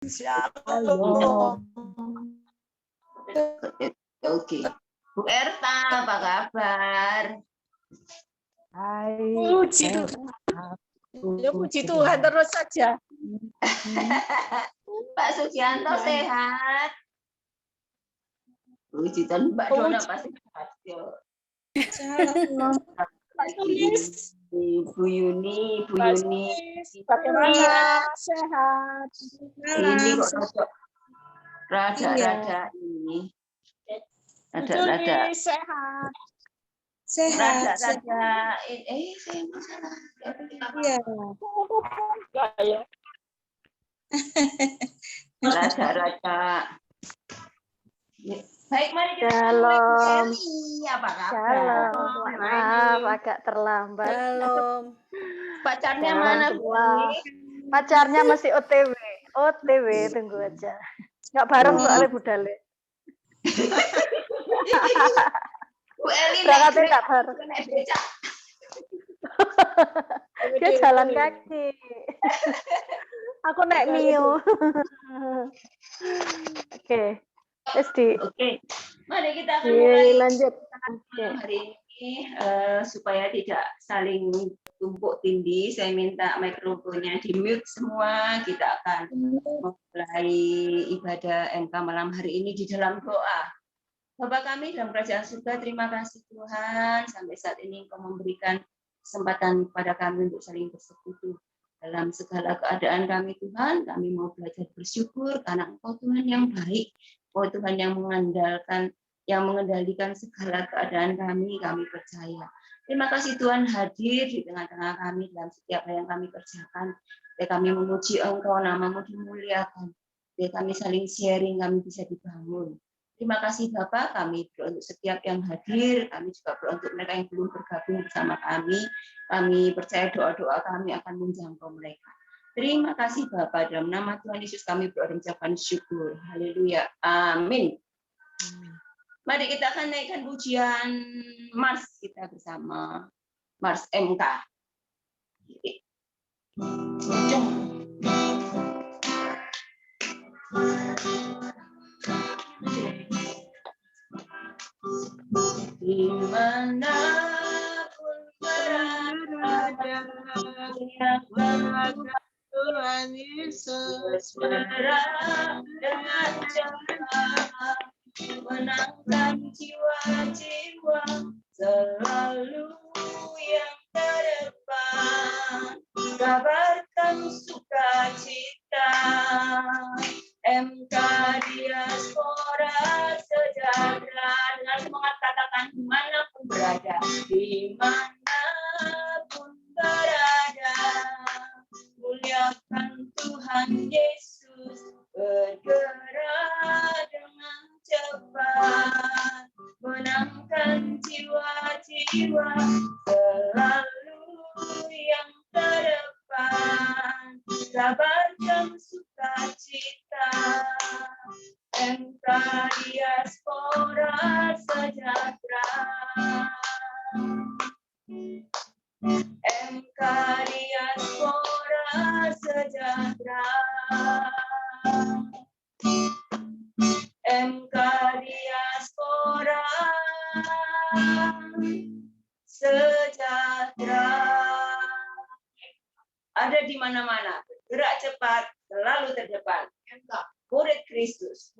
Shalom. Oke. Bu Erta, apa kabar? Hai. Puji Tuhan. Ya puji Tuhan terus saja. Pak Sugianto sehat. Puji Tuhan, Mbak Dona pasti sehat. Salam. Pak Sulis. Bu Yuni, Bagaimana? Sehat. Ini kok rada ini. Rada sehat. Rada Iya. Rada. Baik, mari kita Shalom. Apa kabar? Shalom. Maaf, agak terlambat. Shalom. Pacarnya Shalom mana, Bu? semua. Pacarnya masih OTW. OTW, tunggu aja. Nggak bareng soalnya budale. Bu Eli Berangkatnya nggak bareng. naik becak. Dia jalan kaki. Aku naik Mio. Oke. Oke. Mari kita akan mulai lanjut. hari ini supaya tidak saling tumpuk tindih. Saya minta mikrofonnya di mute semua. Kita akan memulai ibadah MK malam hari ini di dalam doa. Bapak kami dalam kerajaan surga, terima kasih Tuhan sampai saat ini Engkau memberikan kesempatan kepada kami untuk saling bersekutu dalam segala keadaan kami Tuhan. Kami mau belajar bersyukur karena Engkau Tuhan yang baik, Engkau Tuhan yang mengendalikan segala keadaan kami percaya. Terima kasih Tuhan hadir di tengah-tengah kami dalam setiap hal yang kami kerjakan. Biar kami memuji Engkau, namamu dimuliakan. Biar kami saling sharing, kami bisa dibangun. Terima kasih Bapak, kami berdoa untuk setiap yang hadir, kami juga berdoa untuk mereka yang belum bergabung bersama kami. Kami percaya doa-doa kami akan menjangkau mereka. Terima kasih Bapak, dalam nama Tuhan Yesus kami berdoa dan mengucapkan syukur. Haleluya. Amin. Mari kita akan naikkan pujian Mars kita bersama. Mars MK. Dimanapun berada, Tuhan Yesus bergerak dengan cepat, menangkan jiwa-jiwa selalu yang terdepan, kabarkan sukacita. MK Diaspora Sejahtera, dengan semangat katakan dimanapun berada, dimanapun berada, muliakan Tuhan Yesus, bergerak dengan cepat, menangkan jiwa-jiwa selalu yang terdepan, kabarkan sukacita. MK Diaspora Sejahtera, MK Diaspora Sejahtera, MK Diaspora Sejahtera. Ada di mana-mana, bergerak cepat, selalu terdepan. Murid Kristus.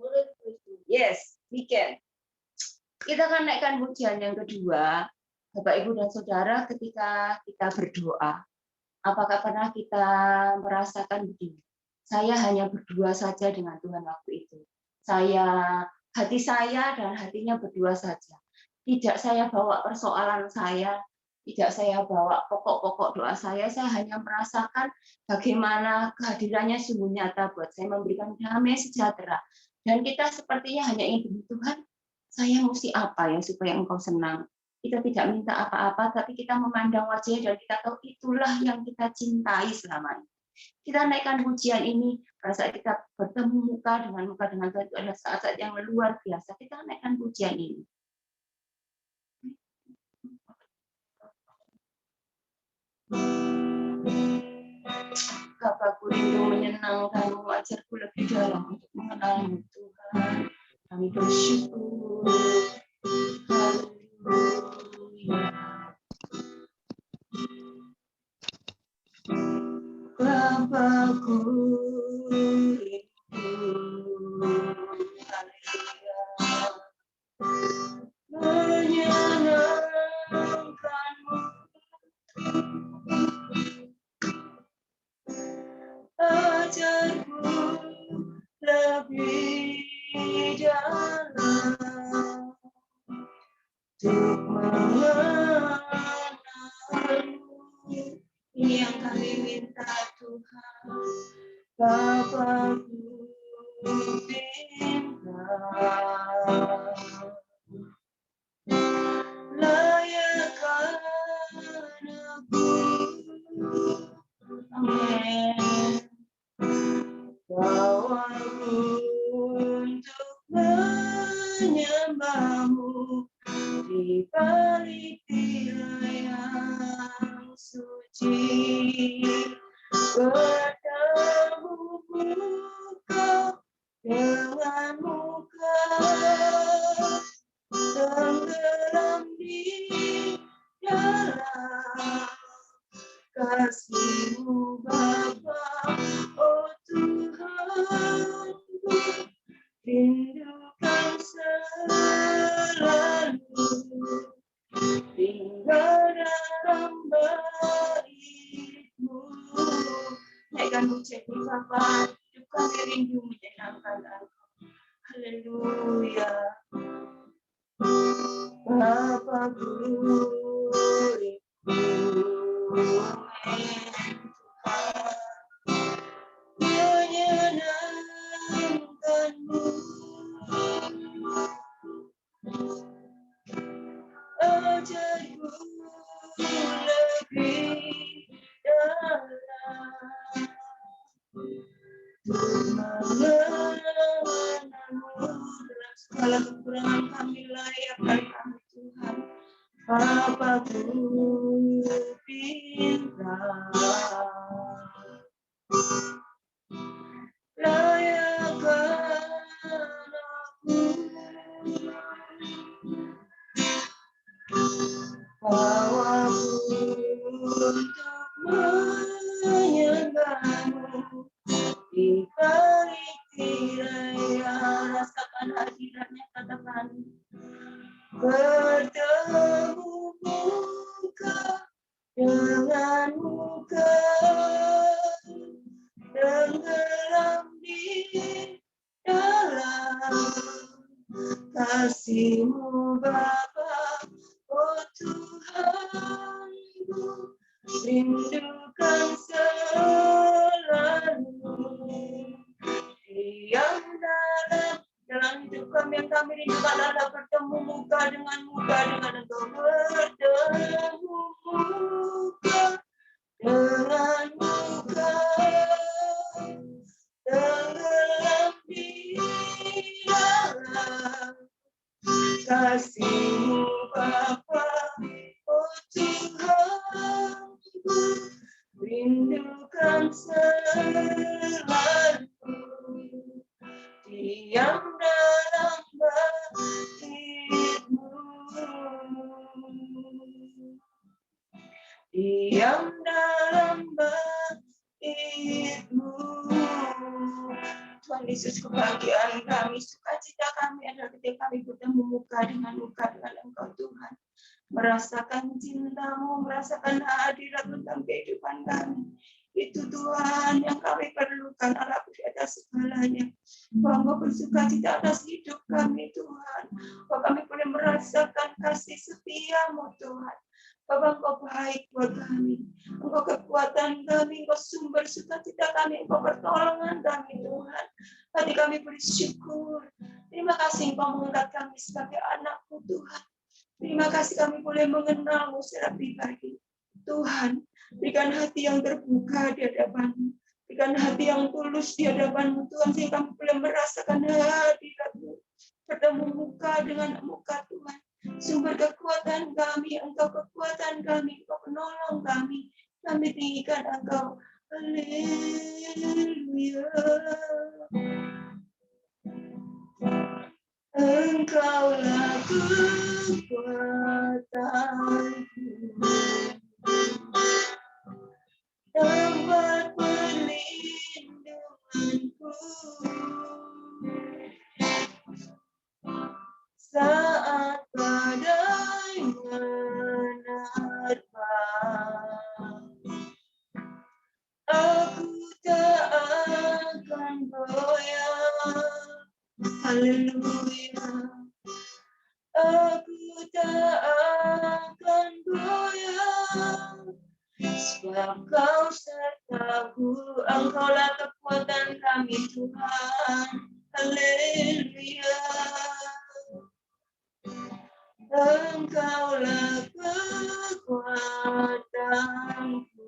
Yes, we can. Kita akan naikkan pujian yang kedua, Bapak, Ibu, dan Saudara, ketika kita berdoa. Apakah pernah kita merasakan begini? Saya hanya berdua saja dengan Tuhan waktu itu. Hati saya dan hatinya berdua saja. Tidak saya bawa persoalan saya, tidak saya bawa pokok-pokok doa saya hanya merasakan bagaimana kehadirannya sungguh nyata buat saya, memberikan damai sejahtera. Dan kita sepertinya hanya ingin, Tuhan, saya mesti apa ya supaya Engkau senang. Kita tidak minta apa-apa, tapi kita memandang wajahnya dan kita tahu itulah yang kita cintai selama ini. Kita naikkan pujian ini, pada saat kita bertemu muka dengan Tuhan, itu adalah saat-saat yang luar biasa. Kita naikkan pujian ini. Bapakku rindu menyenangkanmu, ajarku lebih dalam untuk mengenalmu Tuhan. Kami bersyukur. Haleluya. Bapakku rindu. Haleluya. Menyenangkanmu, ajarku lebih dalam untuk mengenalmu. Ini yang kami minta Tuhan. Bapakku bintang, layakkan aku, amin, bawaku untuk menyembahmu di balik tirai yang suci, bertemu muka dengan muka, tenggelam di dalam kasih-Mu Bapa. Oh Tuhan, rindukan selalu tinggal dalam bait-Mu. Naikkan pujian Bapa, hidup kami rindu menyenangkan Engkau. Haleluya. Bapakku rindu menyenangkanmu, ajarku lebih dalam mengenalmu. Dalam segala kekurangan kami, layakkan kami Tuhan. Bapakku bintang, layakkan aku, bawaku untuk menyembahmu di balik tirai. Rasakan hadiratnya, katakan bertemu muka dengan muka, tenggelam di dalam kasih-Mu Bapa. Oh Tuhan, rindukan selalu diam dalam hidup kami. Yang kami rindukan adalah bertemu muka dengan Engkau, bertemu muka dengan muka, tenggelam di dalam kasih-Mu Bapa. Oh Tuhan, rindukan selalu diam dalam bait-Mu, diam dalam bait-Mu. Tuhan Yesus, kebahagiaan kami, sukacita kami adalah ketika kami bertemu muka dengan Engkau Tuhan. Merasakan cinta-Mu, merasakan hadirat-Mu dalam kehidupan kami. Itu Tuhan yang kami perlukan, Allah di atas segalanya. Bahwa Engkau bersukacita atas hidup kami Tuhan. Bahwa kami boleh merasakan kasih setia-Mu Tuhan. Bahwa Engkau baik buat kami. Engkau kekuatan kami, Engkau sumber sukacita kami, Engkau pertolongan kami Tuhan. Hati kami bersyukur. Terima kasih Engkau mengangkat kami sebagai anak-Mu Tuhan. Terima kasih kami boleh mengenal-Mu secara pribadi. Tuhan, berikan hati yang terbuka di hadapan-Mu. Berikan hati yang tulus di hadapan-Mu Tuhan, sehingga kami boleh merasakan hadirat-Mu. Bertemu muka dengan muka Tuhan. Sumber kekuatan kami, Engkau kekuatan kami, Engkau penolong kami. Kami tinggikan Engkau. Haleluya. Engkaulah kekuatanku, tempat perlindunganku saat badai menerpa. Aku tak akan goyah. Haleluya. Aku tak akan goyah, sebab Kau sertaku. Engkaulah kekuatan kami Tuhan. Haleluya. Engkaulah kekuatanku,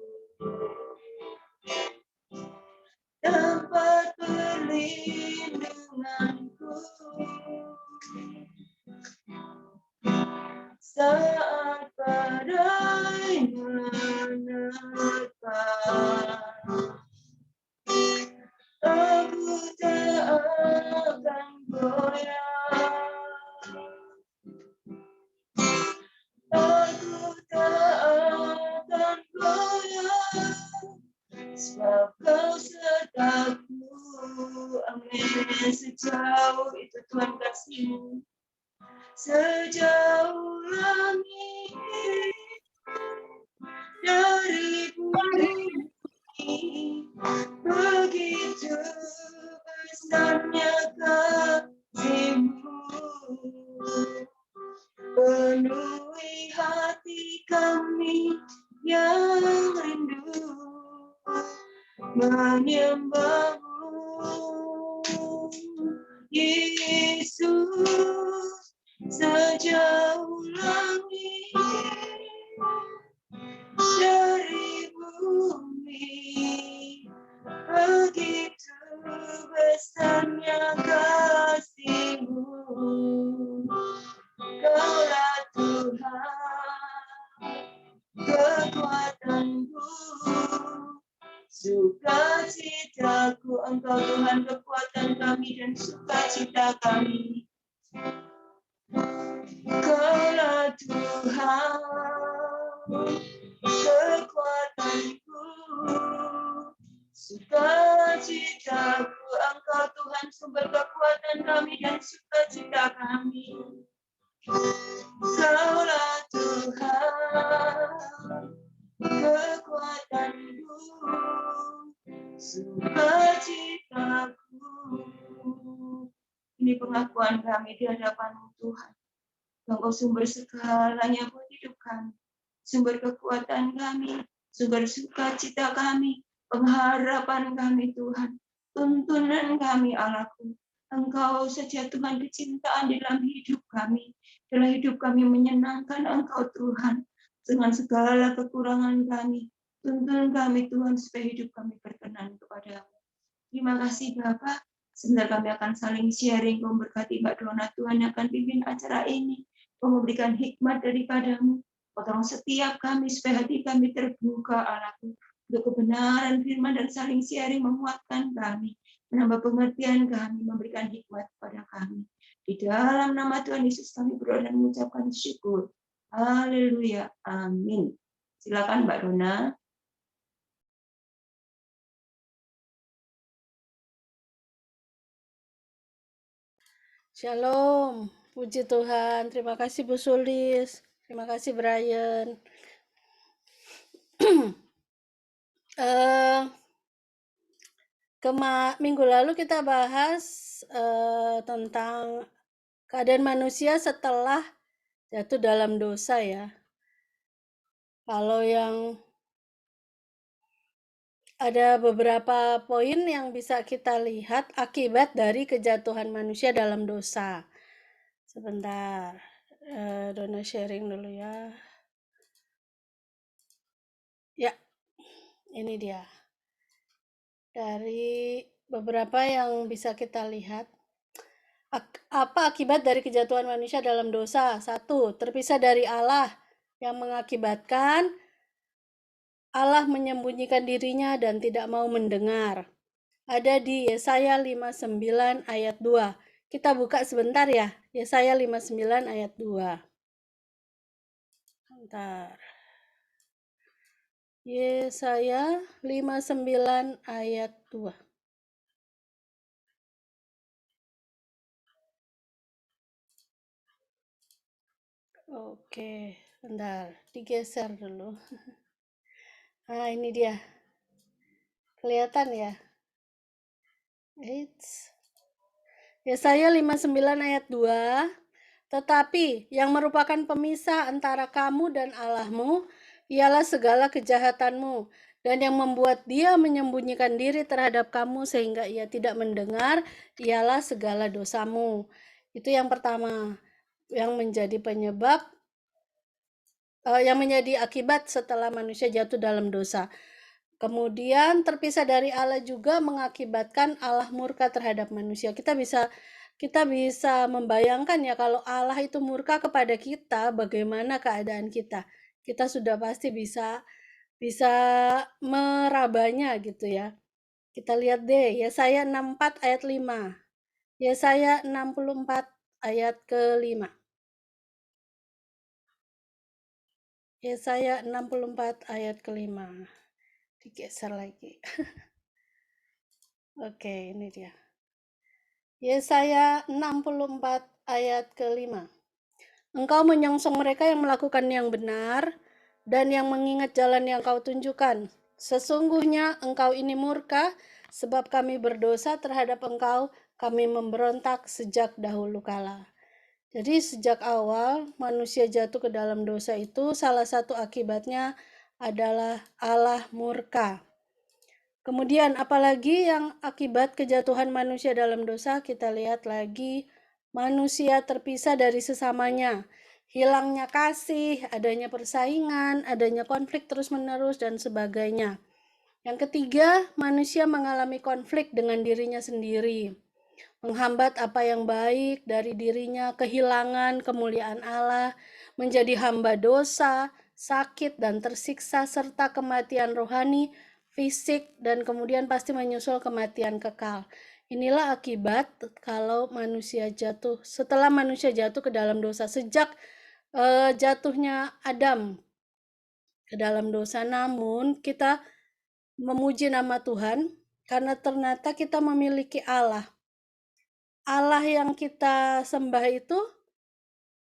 tempat perlindunganku saat badai menerpa. Aku tak akan goyah. Aku tak akan goyah, sebab Kau sertaku. Amin. Sejauh itu Tuhan kasih-Mu, sejauh langit dari bumi, begitu besarnya kasih-Mu, penuhi hati kami yang rindu menyembah-Mu, Yesus. Sejauh langit dari bumi, begitu besarnya kasih-Mu. Kaulah Tuhan, kekuatanku, sukacitaku. Engkau Tuhan kekuatan kami dan sukacita kami. Kaulah Tuhan, kekuatanku, sukacitaku. Engkau Tuhan sumber kekuatan kami dan sukacita kami. Kaulah Tuhan, kekuatanku, sukacitaku. Ini pengakuan kami di hadapan-Mu Tuhan. Engkau sumber segalanya buat hidup kami, sumber kekuatan kami, sumber sukacita kami, pengharapan kami Tuhan, tuntunan kami Allahku. Engkau saja Tuhan kecintaan dalam hidup kami, dalam hidup kami menyenangkan Engkau Tuhan, dengan segala kekurangan kami, tuntun kami Tuhan supaya hidup kami berkenan kepada-Mu. Terima kasih Bapak. Sebentar kami akan saling sharing, Kau berkati Mbak Dona, Tuhan yang akan pimpin acara ini. Kau memberikan hikmat daripada-Mu. Potong setiap kami supaya hati kami terbuka Allahku untuk kebenaran firman dan saling sharing menguatkan kami, menambah pengertian kami, memberikan hikmat kepada kami. Di dalam nama Tuhan Yesus kami berdoa dan mengucapkan syukur. Haleluya. Amin. Silakan Mbak Dona. Shalom, puji Tuhan. Terima kasih Bu Sulis. Terima kasih Brian. Minggu lalu kita bahas tentang keadaan manusia setelah jatuh dalam dosa ya. Kalau yang ada beberapa poin yang bisa kita lihat akibat dari kejatuhan manusia dalam dosa. Sebentar, Dona sharing dulu ya. Ya, ini dia. Dari beberapa yang bisa kita lihat. Apa akibat dari kejatuhan manusia dalam dosa? 1, terpisah dari Allah yang mengakibatkan Allah menyembunyikan dirinya dan tidak mau mendengar. Ada di Yesaya 59 ayat 2. Kita buka sebentar ya. Yesaya 59 ayat 2. Bentar. Yesaya 59 ayat 2. Oke, bentar. Digeser dulu. Nah, ini dia. Kelihatan ya? Eits. Yesaya 59 ayat 2. Tetapi yang merupakan pemisah antara kamu dan Allahmu ialah segala kejahatanmu, dan yang membuat dia menyembunyikan diri terhadap kamu sehingga ia tidak mendengar ialah segala dosamu. Itu yang pertama, yang menjadi penyebab, yang menjadi akibat setelah manusia jatuh dalam dosa. Kemudian terpisah dari Allah juga mengakibatkan Allah murka terhadap manusia. Kita bisa membayangkan ya, kalau Allah itu murka kepada kita, bagaimana keadaan kita. Kita sudah pasti bisa merabanya gitu ya. Kita lihat deh, Yesaya 64 ayat 5. Yesaya 64 ayat ke-5. Yesaya 64 ayat ke-5. Digeser lagi. Oke, ini dia. Yesaya 64 ayat ke-5. Engkau menyongsong mereka yang melakukan yang benar dan yang mengingat jalan yang kau tunjukkan. Sesungguhnya engkau ini murka, sebab kami berdosa terhadap engkau, kami memberontak sejak dahulu kala. Jadi sejak awal manusia jatuh ke dalam dosa itu, salah satu akibatnya adalah Allah murka. Kemudian apalagi yang akibat kejatuhan manusia dalam dosa, kita lihat lagi manusia terpisah dari sesamanya. Hilangnya kasih, adanya persaingan, adanya konflik terus-menerus, dan sebagainya. Yang ketiga, manusia mengalami konflik dengan dirinya sendiri. Menghambat apa yang baik dari dirinya, kehilangan kemuliaan Allah, menjadi hamba dosa, sakit dan tersiksa, serta kematian rohani, fisik, dan kemudian pasti menyusul kematian kekal. Inilah akibat kalau manusia jatuh, setelah manusia jatuh ke dalam dosa, sejak jatuhnya Adam ke dalam dosa. Namun kita memuji nama Tuhan karena ternyata kita memiliki Allah. Allah yang kita sembah itu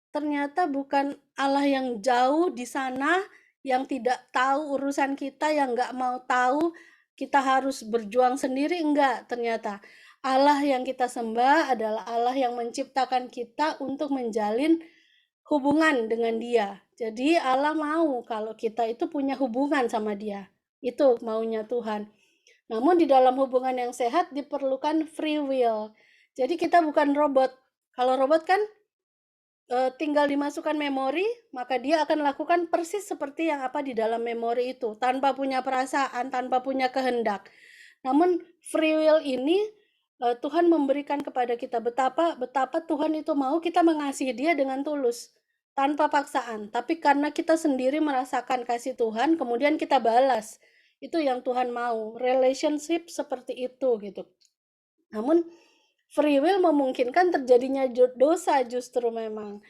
ternyata bukan Allah yang jauh di sana, yang tidak tahu urusan kita, yang nggak mau tahu kita harus berjuang sendiri, enggak. Ternyata Allah yang kita sembah adalah Allah yang menciptakan kita untuk menjalin hubungan dengan Dia. Jadi Allah mau kalau kita itu punya hubungan sama Dia. Itu maunya Tuhan. Namun di dalam hubungan yang sehat diperlukan free will. Jadi kita bukan robot. Kalau robot kan tinggal dimasukkan memori, maka dia akan lakukan persis seperti yang apa di dalam memori itu, tanpa punya perasaan, tanpa punya kehendak. Namun free will ini Tuhan memberikan kepada kita, betapa Tuhan itu mau kita mengasihi dia dengan tulus, tanpa paksaan. Tapi karena kita sendiri merasakan kasih Tuhan, kemudian kita balas. Itu yang Tuhan mau, relationship seperti itu gitu. Namun free will memungkinkan terjadinya dosa justru memang.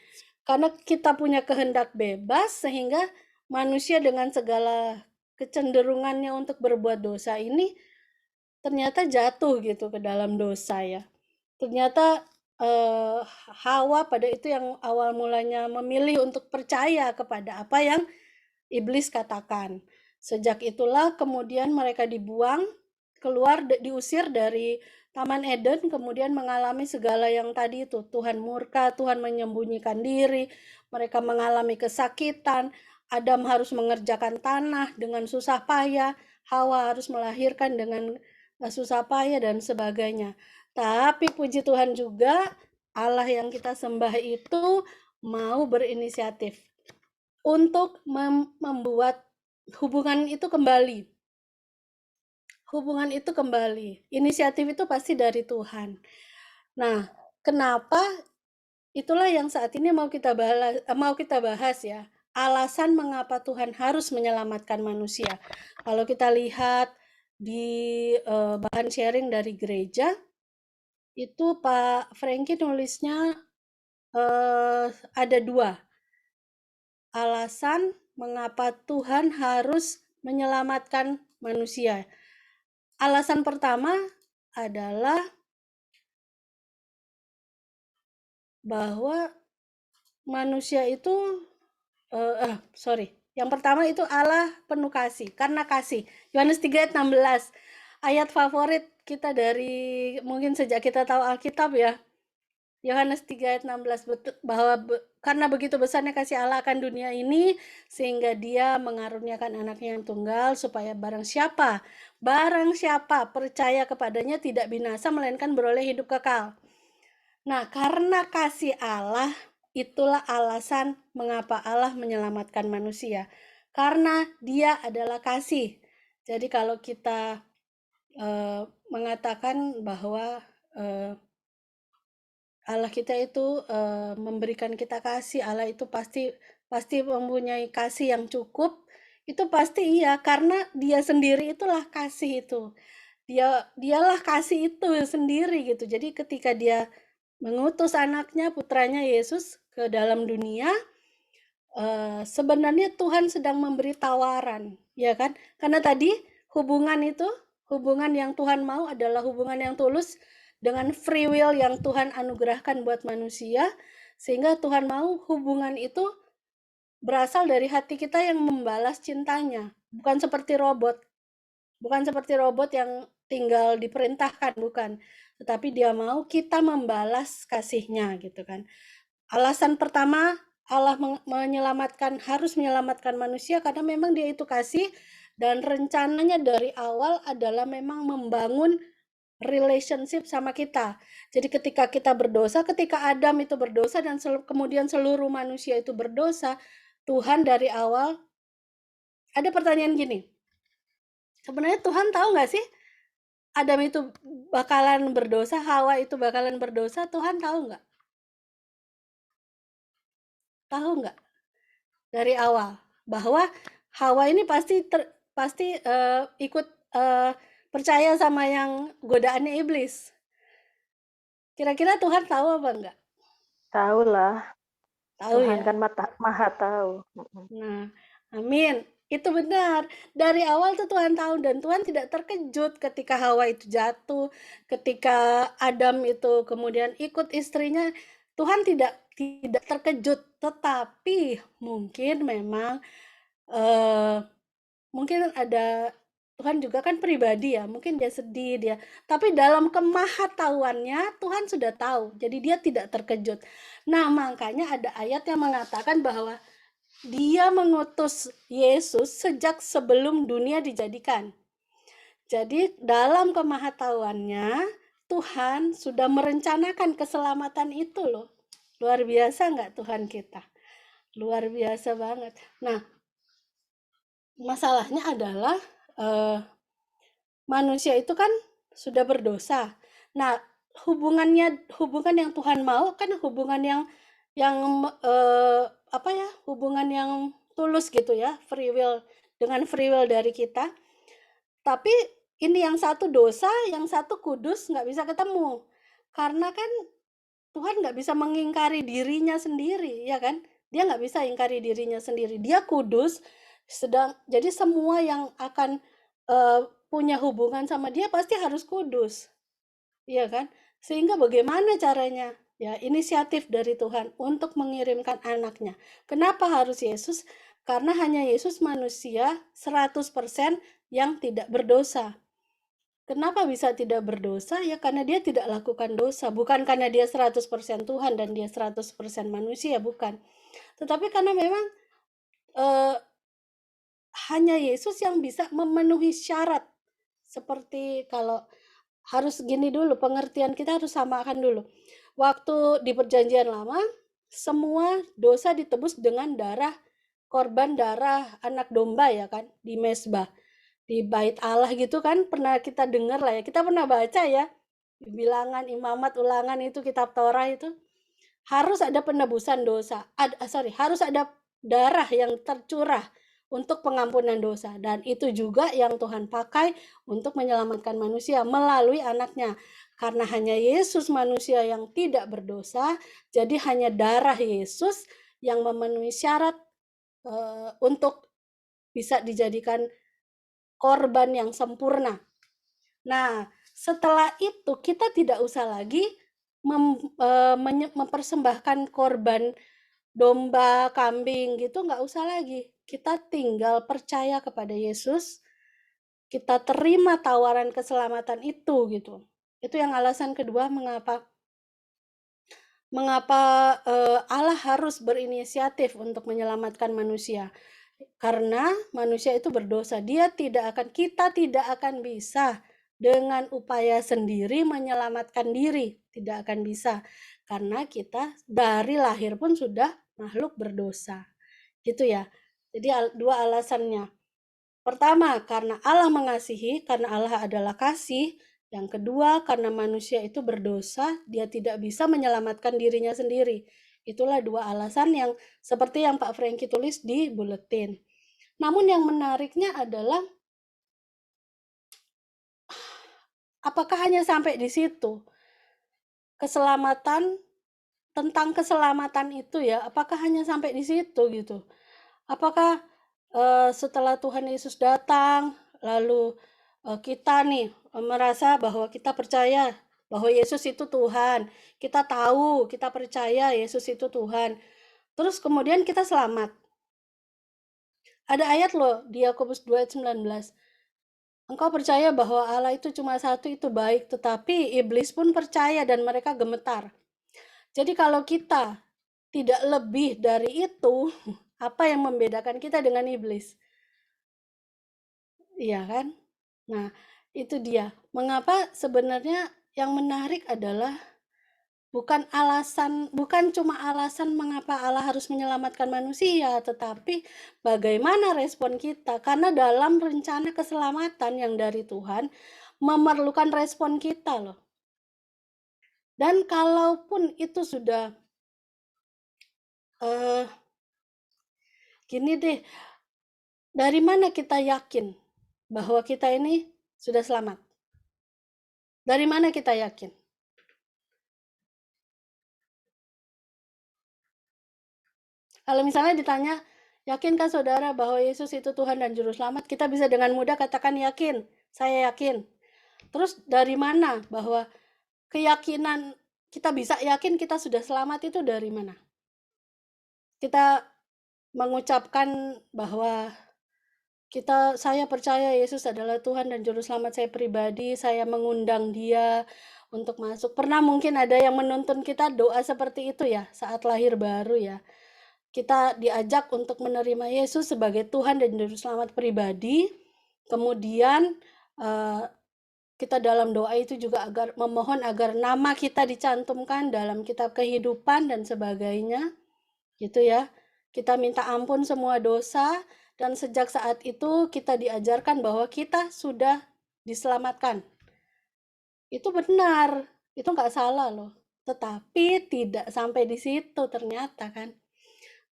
Karena kita punya kehendak bebas sehingga manusia dengan segala kecenderungannya untuk berbuat dosa ini ternyata jatuh gitu ke dalam dosa ya. Ternyata Hawa pada itu yang awal mulanya memilih untuk percaya kepada apa yang iblis katakan. Sejak itulah kemudian mereka dibuang, keluar, diusir dari Taman Eden, kemudian mengalami segala yang tadi itu. Tuhan murka, Tuhan menyembunyikan diri, mereka mengalami kesakitan, Adam harus mengerjakan tanah dengan susah payah, Hawa harus melahirkan dengan susah payah dan sebagainya. Tapi puji Tuhan juga, Allah yang kita sembah itu mau berinisiatif untuk membuat hubungan itu kembali. Hubungan itu kembali. Inisiatif itu pasti dari Tuhan. Nah, kenapa? Itulah yang saat ini mau kita bahas ya. alasan mengapa Tuhan harus menyelamatkan manusia. Kalau kita lihat di bahan sharing dari gereja, itu Pak Frankie nulisnya ada 2 alasan mengapa Tuhan harus menyelamatkan manusia. Alasan pertama adalah bahwa manusia itu yang pertama itu Allah penuh kasih, karena kasih. Yohanes 3 ayat 16. Ayat favorit kita dari mungkin sejak kita tahu Alkitab ya. Yohanes 3 ayat 16 bahwa karena begitu besarnya kasih Allah akan dunia ini sehingga Dia mengaruniakan anaknya yang tunggal supaya barang siapa percaya kepadanya tidak binasa melainkan beroleh hidup kekal. Nah, karena kasih Allah, itulah alasan mengapa Allah menyelamatkan manusia. Karena Dia adalah kasih. Jadi kalau kita mengatakan bahwa Allah kita itu memberikan kita kasih, Allah itu pasti mempunyai kasih yang cukup, itu pasti iya, karena Dia sendiri itulah kasih itu. Dialah kasih itu sendiri gitu. Jadi ketika Dia mengutus anaknya, putranya Yesus ke dalam dunia, sebenarnya Tuhan sedang memberi tawaran, ya kan? Karena tadi hubungan yang Tuhan mau adalah hubungan yang tulus dengan free will yang Tuhan anugerahkan buat manusia, sehingga Tuhan mau hubungan itu berasal dari hati kita yang membalas cintanya, bukan seperti robot yang tinggal diperintahkan, bukan. Tetapi Dia mau kita membalas kasihnya gitu kan. Alasan pertama Allah harus menyelamatkan manusia karena memang Dia itu kasih, dan rencananya dari awal adalah memang membangun relationship sama kita. Jadi ketika kita berdosa, ketika Adam itu berdosa dan kemudian seluruh manusia itu berdosa, Tuhan dari awal ada pertanyaan gini. Sebenarnya Tuhan tahu nggak sih Adam itu bakalan berdosa, Hawa itu bakalan berdosa? Tuhan tahu nggak? Tahu nggak? Dari awal bahwa Hawa ini pasti ikut percaya sama yang godaannya iblis. Kira-kira Tuhan tahu apa enggak? Tahu lah. Tahu Tuhan ya. kan maha tahu. Nah, amin. Itu benar. Dari awal tuh Tuhan tahu, dan Tuhan tidak terkejut ketika Hawa itu jatuh, ketika Adam itu kemudian ikut istrinya. Tuhan tidak terkejut, tetapi mungkin memang mungkin ada, Tuhan juga kan pribadi ya, mungkin dia sedih, tapi dalam kemahatauannya Tuhan sudah tahu, jadi Dia tidak terkejut. Nah, makanya ada ayat yang mengatakan bahwa Dia mengutus Yesus sejak sebelum dunia dijadikan. Jadi dalam kemahatauannya Tuhan sudah merencanakan keselamatan itu loh. Luar biasa nggak Tuhan kita? Luar biasa banget. Nah, masalahnya adalah manusia itu kan sudah berdosa. Nah, hubungan yang Tuhan mau kan hubungan yang hubungan yang tulus gitu ya, free will, dengan free will dari kita. Tapi ini yang satu dosa, yang satu kudus, nggak bisa ketemu. Karena kan Tuhan nggak bisa mengingkari dirinya sendiri, ya kan? Dia nggak bisa ingkari dirinya sendiri. Dia kudus, jadi semua yang akan punya hubungan sama Dia pasti harus kudus, ya kan? Sehingga bagaimana caranya? Ya, inisiatif dari Tuhan untuk mengirimkan anaknya. Kenapa harus Yesus? Karena hanya Yesus manusia 100% yang tidak berdosa. Kenapa bisa tidak berdosa? Ya karena Dia tidak lakukan dosa. Bukan karena Dia 100% Tuhan dan Dia 100% manusia, bukan. Tetapi karena memang hanya Yesus yang bisa memenuhi syarat. Seperti kalau harus gini dulu, pengertian kita harus samakan dulu. Waktu di Perjanjian Lama, semua dosa ditebus dengan korban darah anak domba ya kan, di mezbah, di bait Allah gitu kan, pernah kita dengar lah ya, kita pernah baca ya, di Bilangan, Imamat, Ulangan itu, kitab Torah itu, harus ada penebusan dosa, harus ada darah yang tercurah untuk pengampunan dosa. Dan itu juga yang Tuhan pakai untuk menyelamatkan manusia melalui anaknya. Karena hanya Yesus manusia yang tidak berdosa, jadi hanya darah Yesus yang memenuhi syarat untuk bisa dijadikan korban yang sempurna. Nah, setelah itu kita tidak usah lagi mempersembahkan korban domba, kambing gitu, nggak usah lagi. Kita tinggal percaya kepada Yesus, kita terima tawaran keselamatan itu gitu. Itu yang alasan kedua mengapa Allah harus berinisiatif untuk menyelamatkan manusia. Karena manusia itu berdosa, kita tidak akan bisa dengan upaya sendiri menyelamatkan diri, tidak akan bisa. Karena kita dari lahir pun sudah makhluk berdosa. Gitu ya. Jadi dua alasannya. Pertama, karena Allah mengasihi, karena Allah adalah kasih. Yang kedua, karena manusia itu berdosa, dia tidak bisa menyelamatkan dirinya sendiri. Itulah dua alasan yang seperti yang Pak Franky tulis di buletin. Namun yang menariknya adalah, apakah hanya sampai di situ? Keselamatan, tentang keselamatan itu ya, apakah hanya sampai di situ gitu? Apakah setelah Tuhan Yesus datang, lalu kita nih merasa bahwa kita percaya bahwa Yesus itu Tuhan, kita tahu, kita percaya Yesus itu Tuhan, terus kemudian kita selamat. Ada ayat loh di Yakobus 2 ayat 19. Engkau percaya bahwa Allah itu cuma satu, itu baik, tetapi iblis pun percaya dan mereka gemetar. Jadi kalau kita tidak lebih dari itu, apa yang membedakan kita dengan iblis? Iya kan? Nah, itu dia. Mengapa sebenarnya yang menarik adalah bukan cuma alasan mengapa Allah harus menyelamatkan manusia, tetapi bagaimana respon kita. Karena dalam rencana keselamatan yang dari Tuhan memerlukan respon kita loh. Dan kalaupun itu sudah gini deh, dari mana kita yakin bahwa kita ini sudah selamat? Dari mana kita yakin? Kalau misalnya ditanya, yakinkah saudara bahwa Yesus itu Tuhan dan Juru Selamat? Kita bisa dengan mudah katakan yakin, saya yakin. Terus dari mana bahwa keyakinan kita bisa yakin kita sudah selamat itu dari mana? Kita mengucapkan bahwa saya percaya Yesus adalah Tuhan dan Juru Selamat saya pribadi, saya mengundang dia untuk masuk. Pernah mungkin ada yang menuntun kita doa seperti itu ya, saat lahir baru ya. Kita diajak untuk menerima Yesus sebagai Tuhan dan Juru Selamat pribadi. Kemudian kita dalam doa itu juga memohon agar nama kita dicantumkan dalam kitab kehidupan dan sebagainya. Gitu ya. Kita minta ampun semua dosa dan sejak saat itu kita diajarkan bahwa kita sudah diselamatkan. Itu benar, itu nggak salah loh. Tetapi tidak sampai di situ ternyata kan.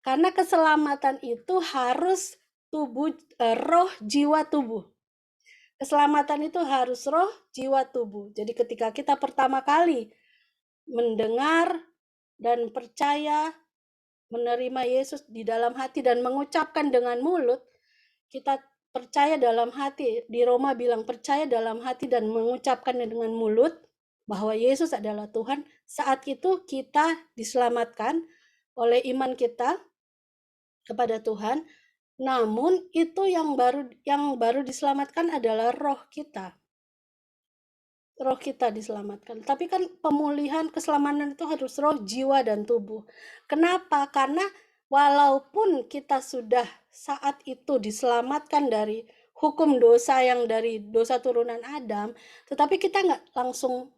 Karena keselamatan itu harus roh, jiwa, tubuh. Keselamatan itu harus roh, jiwa, tubuh. Jadi ketika kita pertama kali mendengar dan percaya, menerima Yesus di dalam hati dan mengucapkan dengan mulut, kita percaya dalam hati. Di Roma bilang percaya dalam hati dan mengucapkan dengan mulut bahwa Yesus adalah Tuhan. Saat itu kita diselamatkan oleh iman kita kepada Tuhan. Namun itu yang baru diselamatkan adalah roh kita. Roh kita diselamatkan. Tapi kan pemulihan keselamatan itu harus roh, jiwa, dan tubuh. Kenapa? Karena walaupun kita sudah saat itu diselamatkan dari hukum dosa yang dari dosa turunan Adam, tetapi kita nggak langsung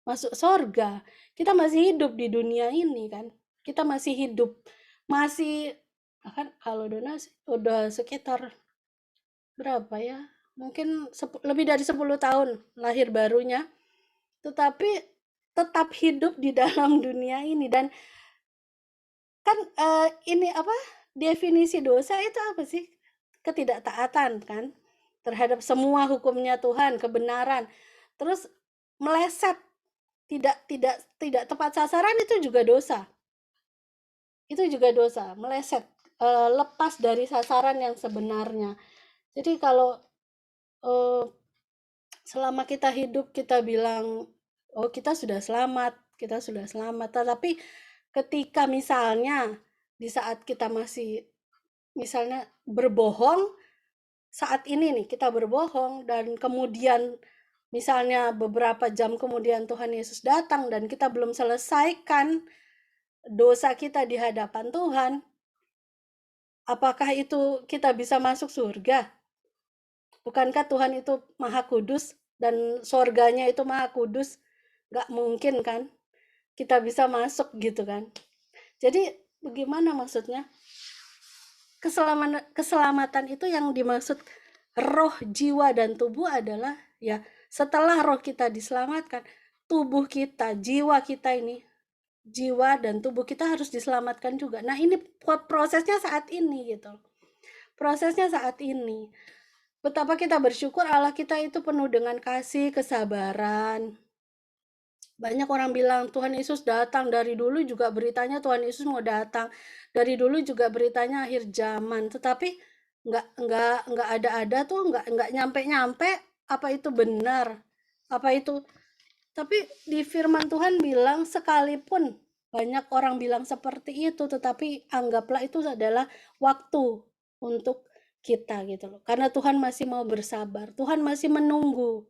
masuk surga. Kita masih hidup di dunia ini kan. Kita masih hidup. Masih, bahkan kalau Dona udah sekitar berapa ya? Mungkin lebih dari 10 tahun lahir barunya. Tetapi tetap hidup di dalam dunia ini. Dan kan ini definisi dosa itu apa sih? Ketidaktaatan kan terhadap semua hukumnya Tuhan, kebenaran. Terus meleset, tidak tepat sasaran itu juga dosa. Itu juga dosa, meleset, lepas dari sasaran yang sebenarnya. Jadi kalau selama kita hidup kita bilang, oh kita sudah selamat, tetapi ketika misalnya di saat kita masih misalnya berbohong, saat ini nih kita berbohong dan kemudian misalnya beberapa jam kemudian Tuhan Yesus datang dan kita belum selesaikan dosa kita di hadapan Tuhan, apakah itu kita bisa masuk surga? Bukankah Tuhan itu Maha Kudus dan surganya itu Maha Kudus? Gak mungkin kan kita bisa masuk gitu kan. Jadi bagaimana maksudnya? Keselamatan itu yang dimaksud roh, jiwa, dan tubuh adalah ya setelah roh kita diselamatkan, tubuh kita, jiwa kita ini, jiwa dan tubuh kita harus diselamatkan juga. Nah ini prosesnya saat ini gitu. Prosesnya saat ini. Betapa kita bersyukur Allah kita itu penuh dengan kasih, kesabaran. Banyak orang bilang Tuhan Yesus datang, dari dulu juga beritanya Tuhan Yesus mau datang. Dari dulu juga beritanya akhir zaman, tetapi nggak ada tuh, nggak nyampe apa itu benar, apa itu. Tapi di firman Tuhan bilang sekalipun banyak orang bilang seperti itu, tetapi anggaplah itu adalah waktu untuk kita gitu loh. Karena Tuhan masih mau bersabar, Tuhan masih menunggu,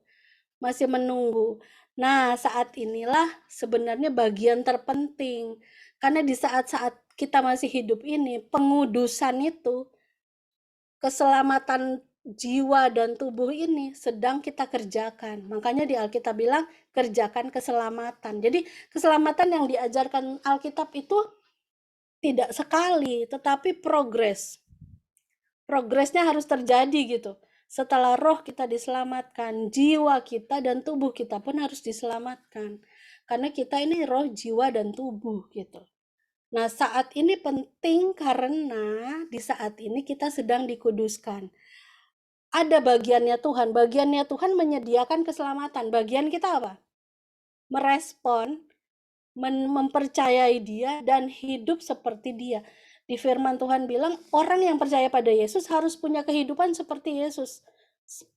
masih menunggu. Nah, saat inilah sebenarnya bagian terpenting. Karena di saat-saat kita masih hidup ini, pengudusan itu, keselamatan jiwa dan tubuh ini sedang kita kerjakan. Makanya di Alkitab bilang kerjakan keselamatan. Jadi keselamatan yang diajarkan Alkitab itu tidak sekali, tetapi progres. Progresnya harus terjadi gitu. Setelah roh kita diselamatkan, jiwa kita dan tubuh kita pun harus diselamatkan. Karena kita ini roh, jiwa, dan tubuh gitu. Nah, saat ini penting karena di saat ini kita sedang dikuduskan. Ada bagiannya Tuhan menyediakan keselamatan. Bagian kita apa? Merespon, mempercayai Dia dan hidup seperti Dia. Di firman Tuhan bilang, orang yang percaya pada Yesus harus punya kehidupan seperti Yesus.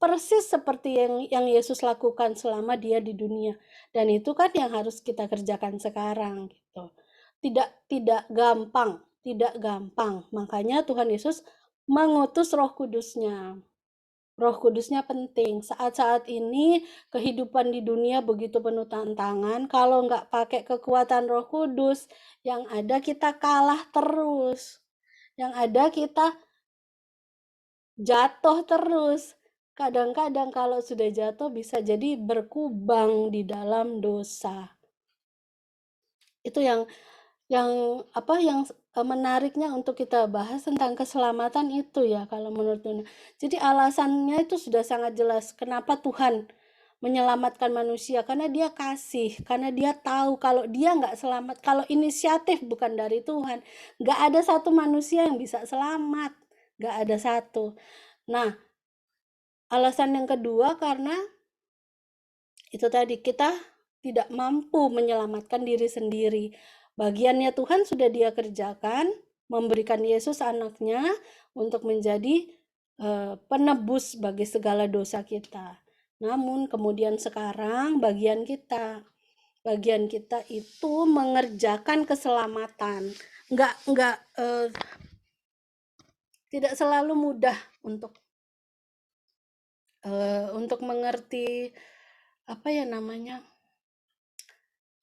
Persis seperti yang Yesus lakukan selama Dia di dunia. Dan itu kan yang harus kita kerjakan sekarang gitu. Tidak gampang. Makanya Tuhan Yesus mengutus Roh Kudusnya. Roh Kudusnya penting. Saat-saat ini kehidupan di dunia begitu penuh tantangan. Kalau nggak pakai kekuatan Roh Kudus, yang ada kita kalah terus. Yang ada kita jatuh terus. Kadang-kadang kalau sudah jatuh bisa jadi berkubang di dalam dosa. Itu yang menariknya untuk kita bahas tentang keselamatan itu ya kalau menurut Nuna. Jadi alasannya itu sudah sangat jelas kenapa Tuhan menyelamatkan manusia, karena Dia kasih, karena Dia tahu kalau Dia nggak selamat, kalau inisiatif bukan dari Tuhan, nggak ada satu manusia yang bisa selamat, nggak ada satu. Nah, alasan yang kedua karena itu tadi kita tidak mampu menyelamatkan diri sendiri. Bagiannya Tuhan sudah Dia kerjakan, memberikan Yesus anaknya untuk menjadi penebus bagi segala dosa kita. Namun kemudian sekarang bagian kita itu mengerjakan keselamatan. Tidak selalu mudah untuk mengerti apa ya namanya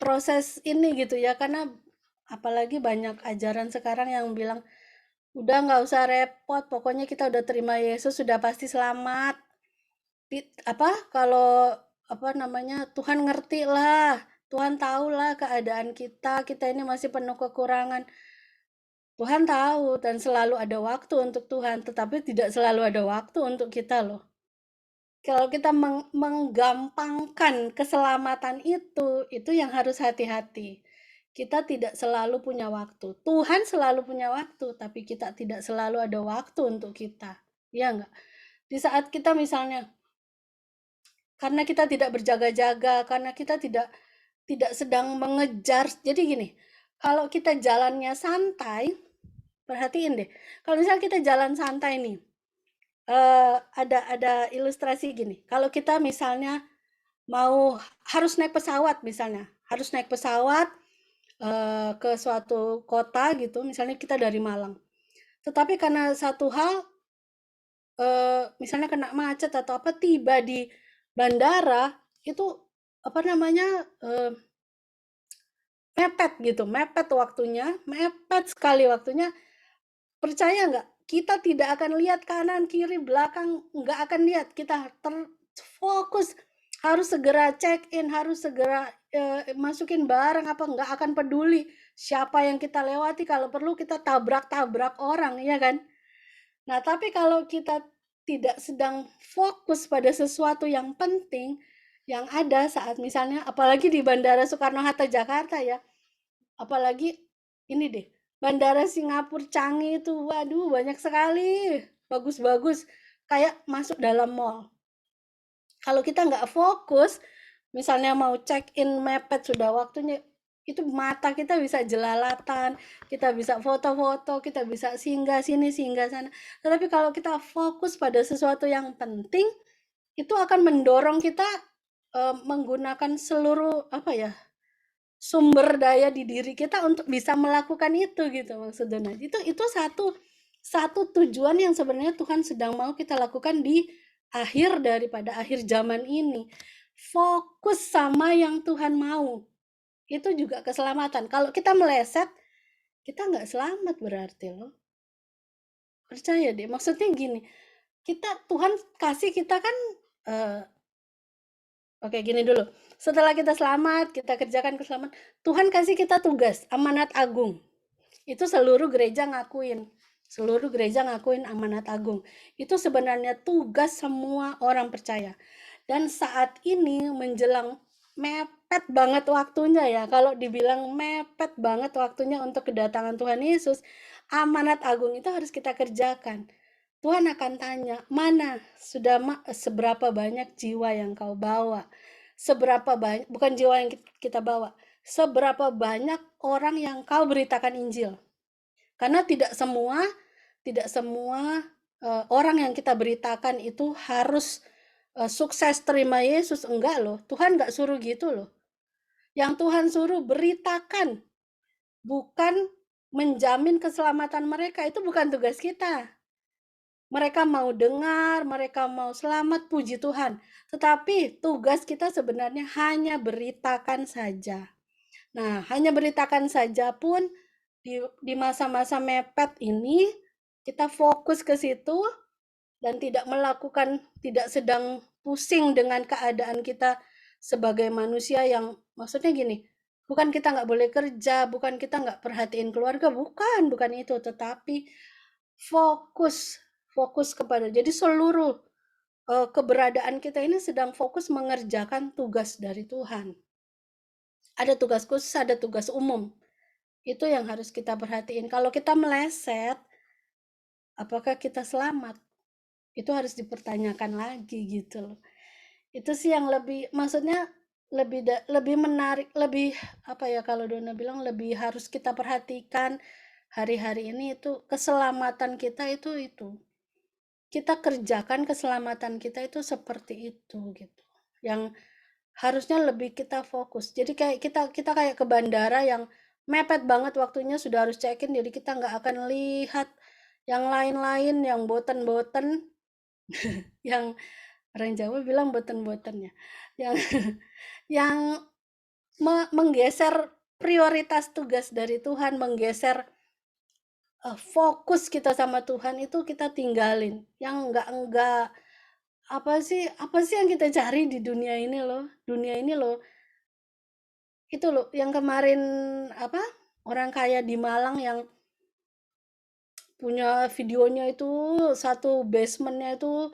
proses ini gitu ya, karena apalagi banyak ajaran sekarang yang bilang udah nggak usah repot, pokoknya kita udah terima Yesus sudah pasti selamat. Kalau Tuhan ngerti lah, Tuhan tahu lah keadaan kita ini masih penuh kekurangan. Tuhan tahu dan selalu ada waktu untuk Tuhan, tetapi tidak selalu ada waktu untuk kita loh. Kalau kita menggampangkan keselamatan itu yang harus hati-hati. kita tidak selalu punya waktu. Tuhan selalu punya waktu, tapi kita tidak selalu ada waktu untuk kita. Iya enggak? Di saat kita misalnya, karena kita tidak berjaga-jaga, karena kita tidak sedang mengejar. Jadi gini, kalau kita jalannya santai, perhatiin deh. Kalau misalnya kita jalan santai nih, ada ilustrasi gini. Kalau kita misalnya harus naik pesawat misalnya, harus naik pesawat ke suatu kota gitu, misalnya kita dari Malang. Tetapi karena satu hal, misalnya kena macet atau apa, tiba di bandara itu apa namanya, mepet gitu, mepet waktunya, mepet sekali waktunya. Percaya nggak? Kita tidak akan lihat kanan, kiri, belakang, nggak akan lihat. Kita terfokus, harus segera check in, harus segera masukin barang apa, nggak akan peduli siapa yang kita lewati. Kalau perlu kita tabrak-tabrak orang, ya kan? Nah, tapi kalau kita tidak sedang fokus pada sesuatu yang penting, yang ada saat misalnya, apalagi di Bandara Soekarno-Hatta Jakarta ya, apalagi ini deh, Bandara Singapura Changi itu, waduh banyak sekali, bagus-bagus, kayak masuk dalam mall. Kalau kita nggak fokus, misalnya mau check in mepet sudah waktunya, itu mata kita bisa jelalatan, kita bisa foto-foto, kita bisa singgah sini, singgah sana. Tetapi kalau kita fokus pada sesuatu yang penting, itu akan mendorong kita menggunakan seluruh apa ya, sumber daya di diri kita untuk bisa melakukan itu gitu maksudnya. Itu satu tujuan yang sebenarnya Tuhan sedang mau kita lakukan di akhir daripada akhir zaman ini. Fokus sama yang Tuhan mau. Itu juga keselamatan. Kalau kita meleset, kita nggak selamat berarti loh. Percaya deh. Maksudnya gini, Tuhan kasih kita kan oke, gini dulu. Setelah kita selamat, kita kerjakan keselamatan, Tuhan kasih kita tugas, amanat agung. Itu seluruh gereja ngakuin. Seluruh gereja ngakuin amanat agung. Itu sebenarnya tugas semua orang percaya. Dan saat ini menjelang mepet banget waktunya ya. Kalau dibilang mepet banget waktunya untuk kedatangan Tuhan Yesus, amanat agung itu harus kita kerjakan. Tuhan akan tanya, mana seberapa banyak jiwa yang kau bawa? Seberapa banyak, bukan jiwa yang kita bawa, seberapa banyak orang yang kau beritakan Injil. Karena tidak semua orang yang kita beritakan itu harus sukses terima Yesus, enggak loh. Tuhan enggak suruh gitu loh. Yang Tuhan suruh beritakan, bukan menjamin keselamatan mereka. Itu bukan tugas kita. Mereka mau dengar, mereka mau selamat, puji Tuhan. Tetapi tugas kita sebenarnya hanya beritakan saja. Nah, hanya beritakan saja pun di masa-masa mepet ini, kita fokus ke situ dan tidak sedang pusing dengan keadaan kita sebagai manusia yang, maksudnya gini, bukan kita nggak boleh kerja, bukan kita nggak perhatiin keluarga, bukan itu, tetapi fokus kepada, jadi seluruh keberadaan kita ini sedang fokus mengerjakan tugas dari Tuhan. Ada tugas khusus, ada tugas umum. Itu yang harus kita perhatiin. Kalau kita meleset, apakah kita selamat? Itu harus dipertanyakan lagi gitu loh. Itu sih yang lebih, maksudnya lebih menarik, lebih apa ya, kalau Dona bilang lebih harus kita perhatikan hari-hari ini, itu keselamatan kita itu. Kita kerjakan keselamatan kita itu seperti itu gitu. Yang harusnya lebih kita fokus. Jadi kayak kita kayak ke bandara yang mepet banget waktunya, sudah harus check-in, jadi kita nggak akan lihat yang lain-lain, yang boten-boten, yang orang Jawa bilang boten-boten ya, yang yang menggeser prioritas tugas dari Tuhan, menggeser fokus kita sama Tuhan, itu kita tinggalin. Yang enggak apa sih yang kita cari di dunia ini loh. Dunia ini loh. Itu loh yang kemarin orang kaya di Malang yang punya videonya itu, satu basementnya itu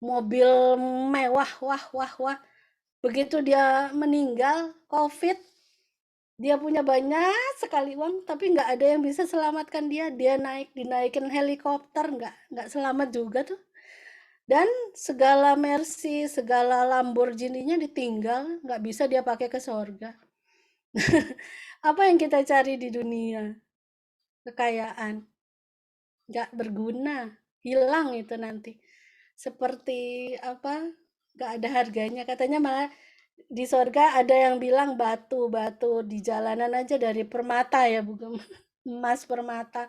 mobil mewah, wah. Begitu dia meninggal COVID, Dia punya banyak sekali uang, tapi nggak ada yang bisa selamatkan dia. Dia dinaikin helikopter, nggak selamat juga tuh. Dan segala Mercy, segala Lamborghini-nya ditinggal, nggak bisa dia pakai ke surga. Apa yang kita cari di dunia? Kekayaan. Nggak berguna, hilang itu nanti. Seperti apa? Nggak ada harganya. Katanya malah di surga ada yang bilang batu-batu di jalanan aja dari permata ya, bukan emas permata,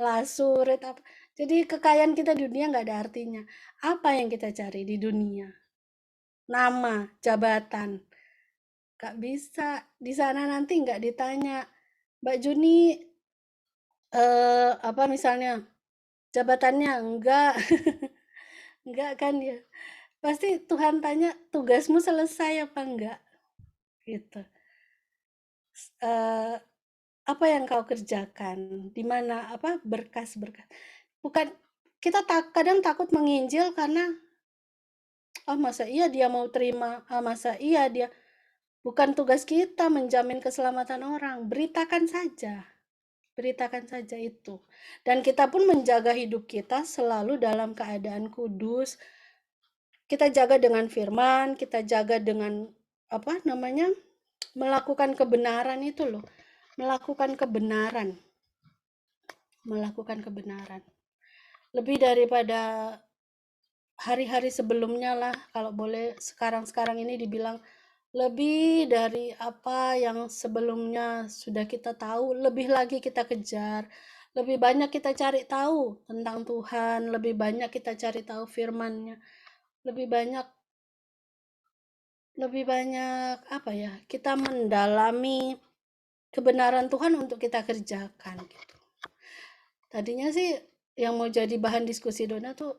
lasurit apa. Jadi kekayaan kita di dunia nggak ada artinya. Apa yang kita cari di dunia? Nama, jabatan. Nggak bisa. Di sana nanti nggak ditanya, Mbak Juni, apa misalnya, jabatannya enggak. Enggak kan ya. Pasti Tuhan tanya, tugasmu selesai apa enggak? Gitu. Eh, apa yang kau kerjakan? Di mana apa berkas-berkas? Bukan kita kadang takut menginjil karena masa iya dia mau terima, masa iya dia bukan tugas kita menjamin keselamatan orang, beritakan saja. Beritakan saja itu. Dan kita pun menjaga hidup kita selalu dalam keadaan kudus. Kita jaga dengan firman, kita jaga dengan apa namanya? Melakukan kebenaran itu loh. Melakukan kebenaran. Melakukan kebenaran. Lebih daripada hari-hari sebelumnya lah, kalau boleh sekarang-sekarang ini dibilang lebih dari apa yang sebelumnya sudah kita tahu, lebih lagi kita kejar, lebih banyak kita cari tahu tentang Tuhan, lebih banyak kita cari tahu firman-Nya, lebih banyak apa ya, kita mendalami kebenaran Tuhan untuk kita kerjakan gitu. Tadinya sih yang mau jadi bahan diskusi Dona tuh,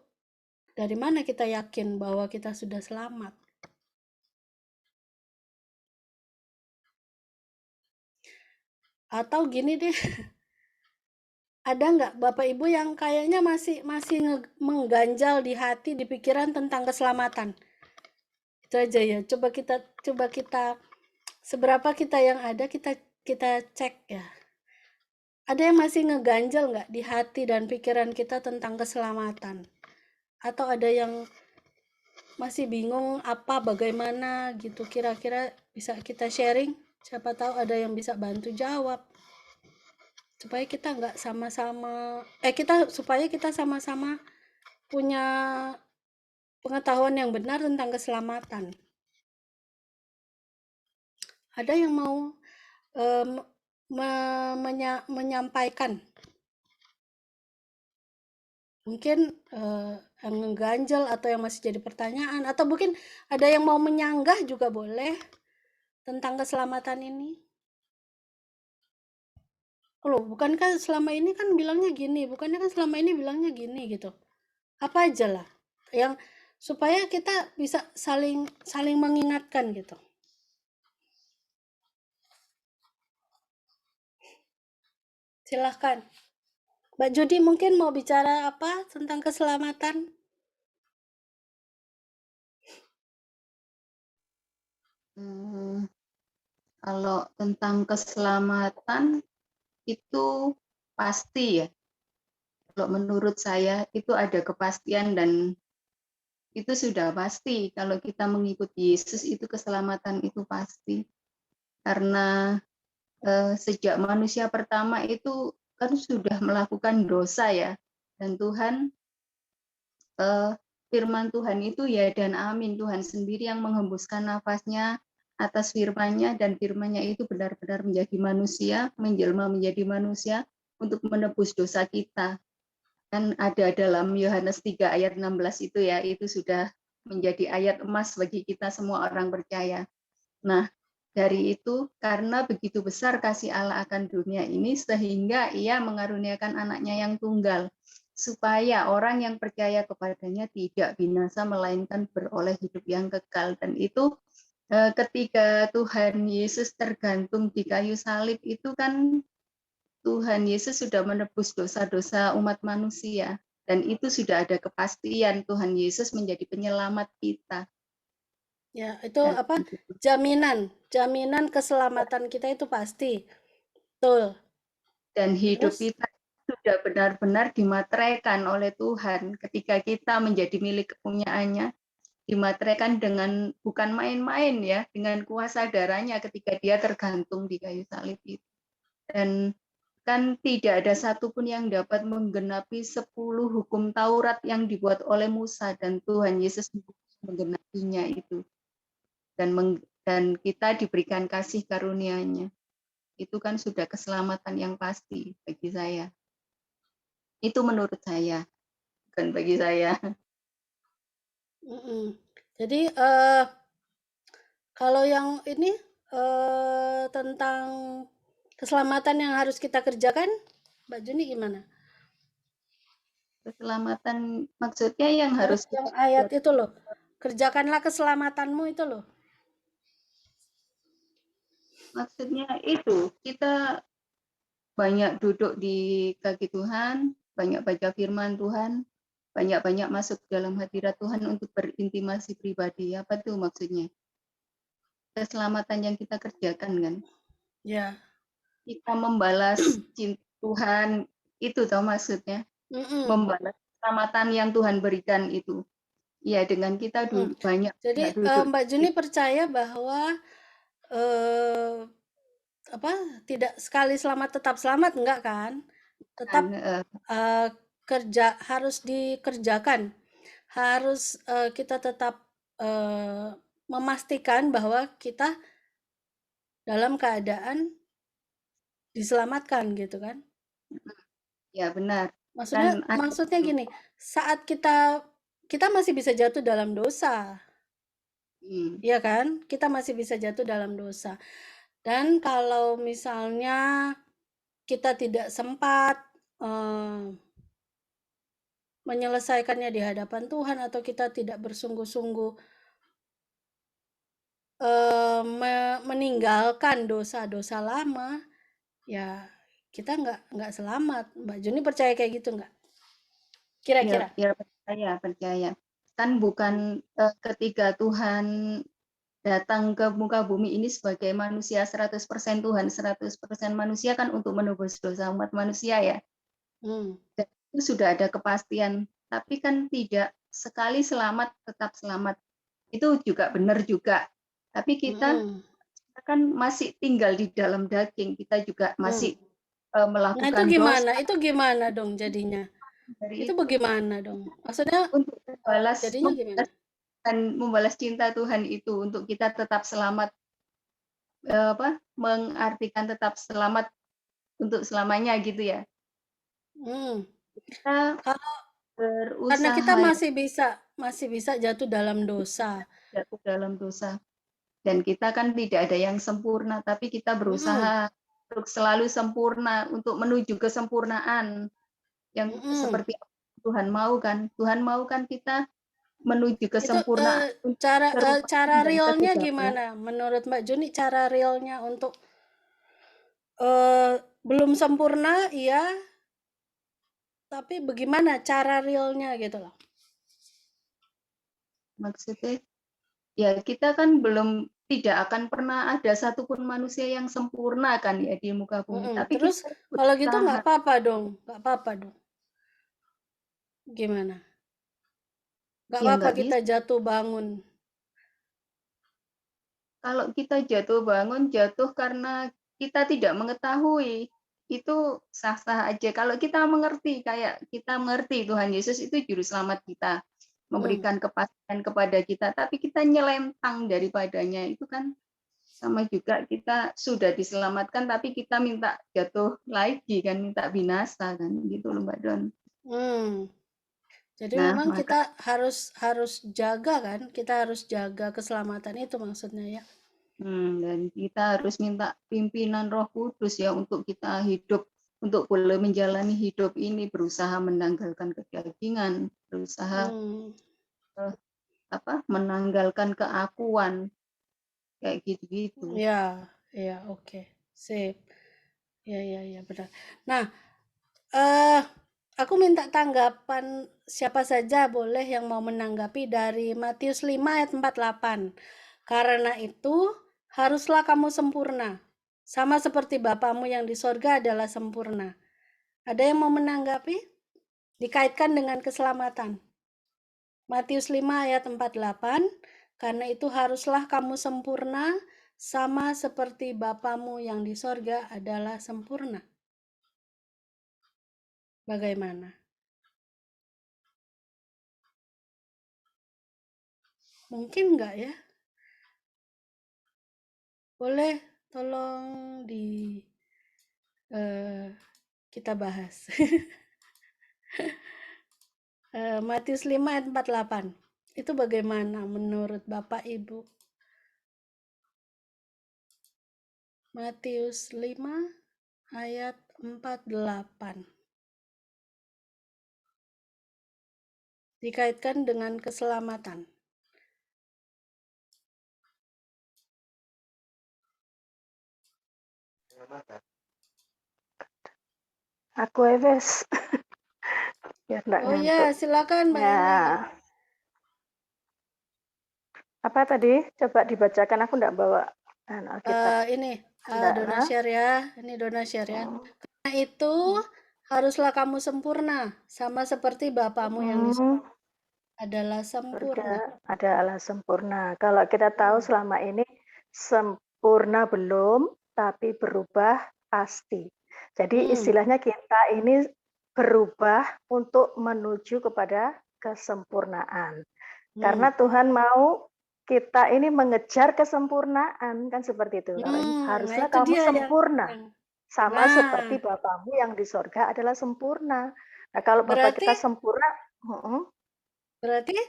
dari mana kita yakin bahwa kita sudah selamat? Atau gini deh, ada nggak Bapak Ibu yang kayaknya masih mengganjal di hati, di pikiran tentang keselamatan? Itu aja ya. Coba kita seberapa kita yang ada kita cek ya. Ada yang masih ngeganjal nggak di hati dan pikiran kita tentang keselamatan? Atau ada yang masih bingung apa bagaimana gitu, kira-kira bisa kita sharing? Siapa tahu ada yang bisa bantu jawab. Supaya kita nggak sama-sama supaya kita sama-sama punya pengetahuan yang benar tentang keselamatan. Ada yang mau menyampaikan? Mungkin yang mengganjal atau yang masih jadi pertanyaan, atau mungkin ada yang mau menyanggah juga boleh tentang keselamatan ini. Loh, bukankah selama ini kan bilangnya gini, bukannya kan selama ini bilangnya gini gitu. Apa aja lah yang supaya kita bisa saling mengingatkan gitu. Silahkan. Mbak Judi mungkin mau bicara apa tentang keselamatan? Kalau tentang keselamatan itu pasti ya. Kalau menurut saya itu ada kepastian dan itu sudah pasti. Kalau kita mengikuti Yesus itu keselamatan itu pasti. Karena sejak manusia pertama itu kan sudah melakukan dosa ya. Dan Tuhan firman Tuhan itu ya dan amin. Tuhan sendiri yang menghembuskan nafasnya atas firman-Nya dan firman-Nya itu benar-benar menjadi manusia, menjelma menjadi manusia untuk menebus dosa kita. Kan ada dalam Yohanes 3 ayat 16 itu ya, itu sudah menjadi ayat emas bagi kita semua orang percaya. Nah, dari itu karena begitu besar kasih Allah akan dunia ini sehingga Ia mengaruniakan anaknya yang tunggal supaya orang yang percaya kepadanya tidak binasa melainkan beroleh hidup yang kekal. Dan itu ketika Tuhan Yesus tergantung di kayu salib itu kan Tuhan Yesus sudah menebus dosa-dosa umat manusia dan itu sudah ada kepastian Tuhan Yesus menjadi penyelamat kita. Ya, itu Dan apa? Jaminan jaminan keselamatan kita itu pasti. Betul. Dan hidup Terus? kita sudah benar-benar dimateraikan oleh Tuhan ketika kita menjadi milik kepunyaannya, dimateraikan dengan bukan main-main ya, dengan kuasa darahnya ketika dia tergantung di kayu salib itu. Dan kan tidak ada satupun yang dapat menggenapi 10 hukum Taurat yang dibuat oleh Musa, dan Tuhan Yesus menggenapinya itu. Dan kita diberikan kasih karunia-Nya. Itu kan sudah keselamatan yang pasti bagi saya. Itu menurut saya, bukan bagi saya. Jadi kalau yang ini tentang keselamatan yang harus kita kerjakan, Mbak Juni gimana? Keselamatan maksudnya yang harus Yang ayat itu loh, kerjakanlah keselamatanmu itu loh. Maksudnya itu, kita banyak duduk di kaki Tuhan, banyak baca firman Tuhan, banyak-banyak masuk dalam hadirat Tuhan untuk berintimasi pribadi. Apa tuh maksudnya? Keselamatan yang kita kerjakan kan? Ya. Kita membalas cinta Tuhan, itu tahu maksudnya? Membalas keselamatan yang Tuhan berikan itu. Ya, dengan kita banyak. Jadi Mbak Juni percaya bahwa tidak sekali selamat tetap selamat, enggak kan? Tetap kerja harus dikerjakan, harus kita tetap memastikan bahwa kita dalam keadaan diselamatkan gitu kan? Ya benar. Maksudnya gini, saat kita masih bisa jatuh dalam dosa, ya kan? Kita masih bisa jatuh dalam dosa. Dan kalau misalnya kita tidak sempat menyelesaikannya di hadapan Tuhan, atau kita tidak bersungguh-sungguh meninggalkan dosa-dosa lama, ya kita nggak selamat. Mbak Juni percaya kayak gitu nggak? Kira-kira? Ya, percaya. Kan bukan ketika Tuhan datang ke muka bumi ini sebagai manusia 100% Tuhan, 100% manusia kan untuk menebus dosa umat manusia ya. Dan itu sudah ada kepastian, tapi kan tidak sekali selamat tetap selamat. Itu juga benar juga. Tapi kita kan masih tinggal di dalam daging, kita juga masih melakukan nah, itu gimana? dosa. Itu gimana dong jadinya? Itu bagaimana dong? Maksudnya untuk jadinya gimana? Dan membalas cinta Tuhan itu untuk kita tetap selamat, mengartikan tetap selamat untuk selamanya gitu ya. Kita berusaha, karena kita masih bisa jatuh dalam dosa. Dan kita kan tidak ada yang sempurna, tapi kita berusaha untuk selalu sempurna, untuk menuju kesempurnaan yang seperti Tuhan mau kan. Tuhan mau kan kita menuju kesempurnaan. Itu cara realnya gimana? Menurut Mbak Juni, cara realnya untuk belum sempurna, iya. Tapi bagaimana cara realnya gitu loh? Maksudnya, ya kita kan tidak akan pernah ada satupun manusia yang sempurna kan ya di muka bumi. Tapi terus kalau gitu nggak apa-apa dong, Gimana? Nggak apa-apa kita jatuh bangun. Kalau kita jatuh bangun, jatuh karena kita tidak mengetahui, itu sah-sah aja. Kalau kita mengerti, kayak kita mengerti Tuhan Yesus itu juru selamat kita, memberikan kepastian kepada kita, tapi kita nyelentang daripadanya, itu kan sama juga kita sudah diselamatkan, tapi kita minta jatuh lagi kan, minta binasa kan, gitu loh Mbak Don. Jadi memang kita harus jaga kan, kita harus jaga keselamatan itu maksudnya ya. Dan kita harus minta pimpinan Roh Kudus ya untuk kita hidup, untuk boleh menjalani hidup ini, berusaha menanggalkan kedagingan, berusaha menanggalkan keakuan, kayak gitu-gitu. Ya, oke. Sip. Ya, benar. Nah, aku minta tanggapan siapa saja boleh yang mau menanggapi dari Matius 5 ayat 48. Karena itu haruslah kamu sempurna, sama seperti Bapamu yang di sorga adalah sempurna. Ada yang mau menanggapi? Dikaitkan dengan keselamatan. Matius 5 ayat 48, karena itu haruslah kamu sempurna, sama seperti Bapamu yang di sorga adalah sempurna. Bagaimana? Mungkin enggak ya? Boleh tolong kita bahas. Matius 5 ayat 48. Itu bagaimana menurut Bapak Ibu? Matius 5 ayat 48. Dikaitkan dengan keselamatan. Aku wes. Biar enggak Oh ngantuk. ya, silakan Mbak Eli. Ya. Apa tadi? Coba dibacakan, aku enggak bawa Alkitab. Ini Enggak, Dona nah. share ya. Ini Dona share ya. Karena itu haruslah kamu sempurna, sama seperti Bapamu yang di surga adalah sempurna. Surga adalah sempurna. Kalau kita tahu selama ini sempurna belum, tapi berubah pasti. Jadi istilahnya kita ini berubah untuk menuju kepada kesempurnaan. Karena Tuhan mau kita ini mengejar kesempurnaan, kan seperti itu. Haruslah itu kamu dia sempurna. Sama Nah. seperti Bapamu yang di sorga adalah sempurna. Nah, kalau Bapak kita sempurna, berarti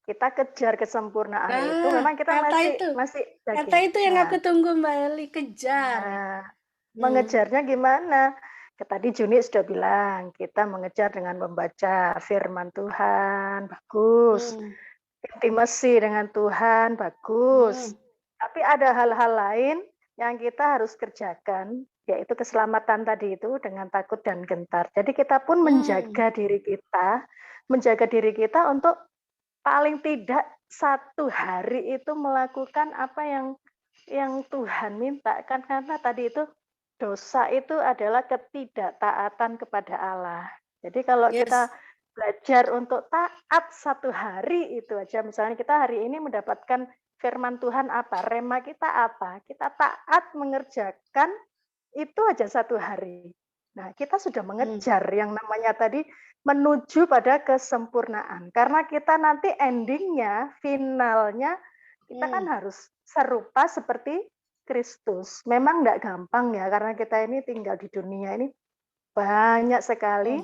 kita kejar kesempurnaan itu memang kita masih daging. Kata itu yang aku tunggu Mbak Eli, kejar. Nah, mengejarnya gimana? Tadi Juni sudah bilang, kita mengejar dengan membaca firman Tuhan, bagus. Intimasi dengan Tuhan, bagus. Tapi ada hal-hal lain yang kita harus kerjakan, yaitu keselamatan tadi itu dengan takut dan gentar. Jadi kita pun menjaga diri kita untuk paling tidak satu hari itu melakukan apa yang Tuhan minta, kan karena tadi itu dosa itu adalah ketidaktaatan kepada Allah. Jadi kalau kita belajar untuk taat satu hari itu aja, misalnya kita hari ini mendapatkan firman Tuhan apa, rema kita apa, kita taat mengerjakan itu aja satu hari. Nah, kita sudah mengejar yang namanya tadi menuju pada kesempurnaan. Karena kita nanti endingnya, finalnya, kita kan harus serupa seperti Kristus. Memang enggak gampang ya, karena kita ini tinggal di dunia ini banyak sekali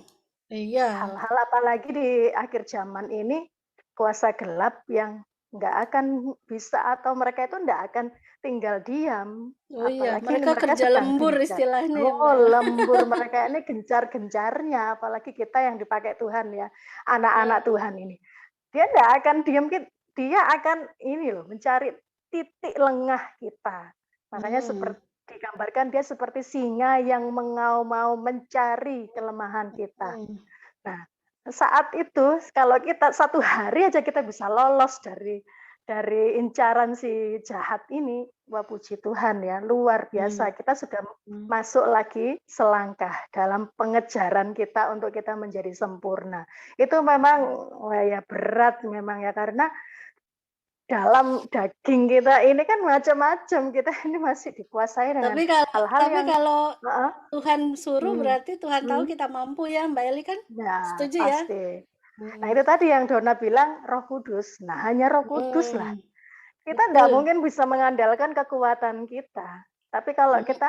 hal-hal, apalagi di akhir zaman ini, kuasa gelap yang enggak akan bisa, atau mereka itu enggak akan tinggal diam. Apalagi mereka kerja lembur istilahnya. Lembur, mereka ini gencar-gencarnya, apalagi kita yang dipakai Tuhan ya, anak-anak Tuhan ini. Dia enggak akan diam, dia akan ini loh, mencari titik lengah kita. Makanya seperti digambarkan dia seperti singa yang mengaum-ngaum mencari kelemahan kita. Nah, saat itu kalau kita satu hari aja kita bisa lolos dari incaran si jahat ini, wah puji Tuhan ya, luar biasa. Kita sudah masuk lagi selangkah dalam pengejaran kita untuk kita menjadi sempurna. Itu memang ya berat memang ya, karena dalam daging kita ini kan macam-macam, kita ini masih dikuasai dengan hal-hal yang kalau Tuhan suruh berarti Tuhan tahu kita mampu ya Mbak Eli kan? Ya, setuju pasti. Ya? Nah itu tadi yang Dona bilang Roh Kudus. Nah hanya Roh Kudus lah. Kita enggak mungkin bisa mengandalkan kekuatan kita. Tapi kalau kita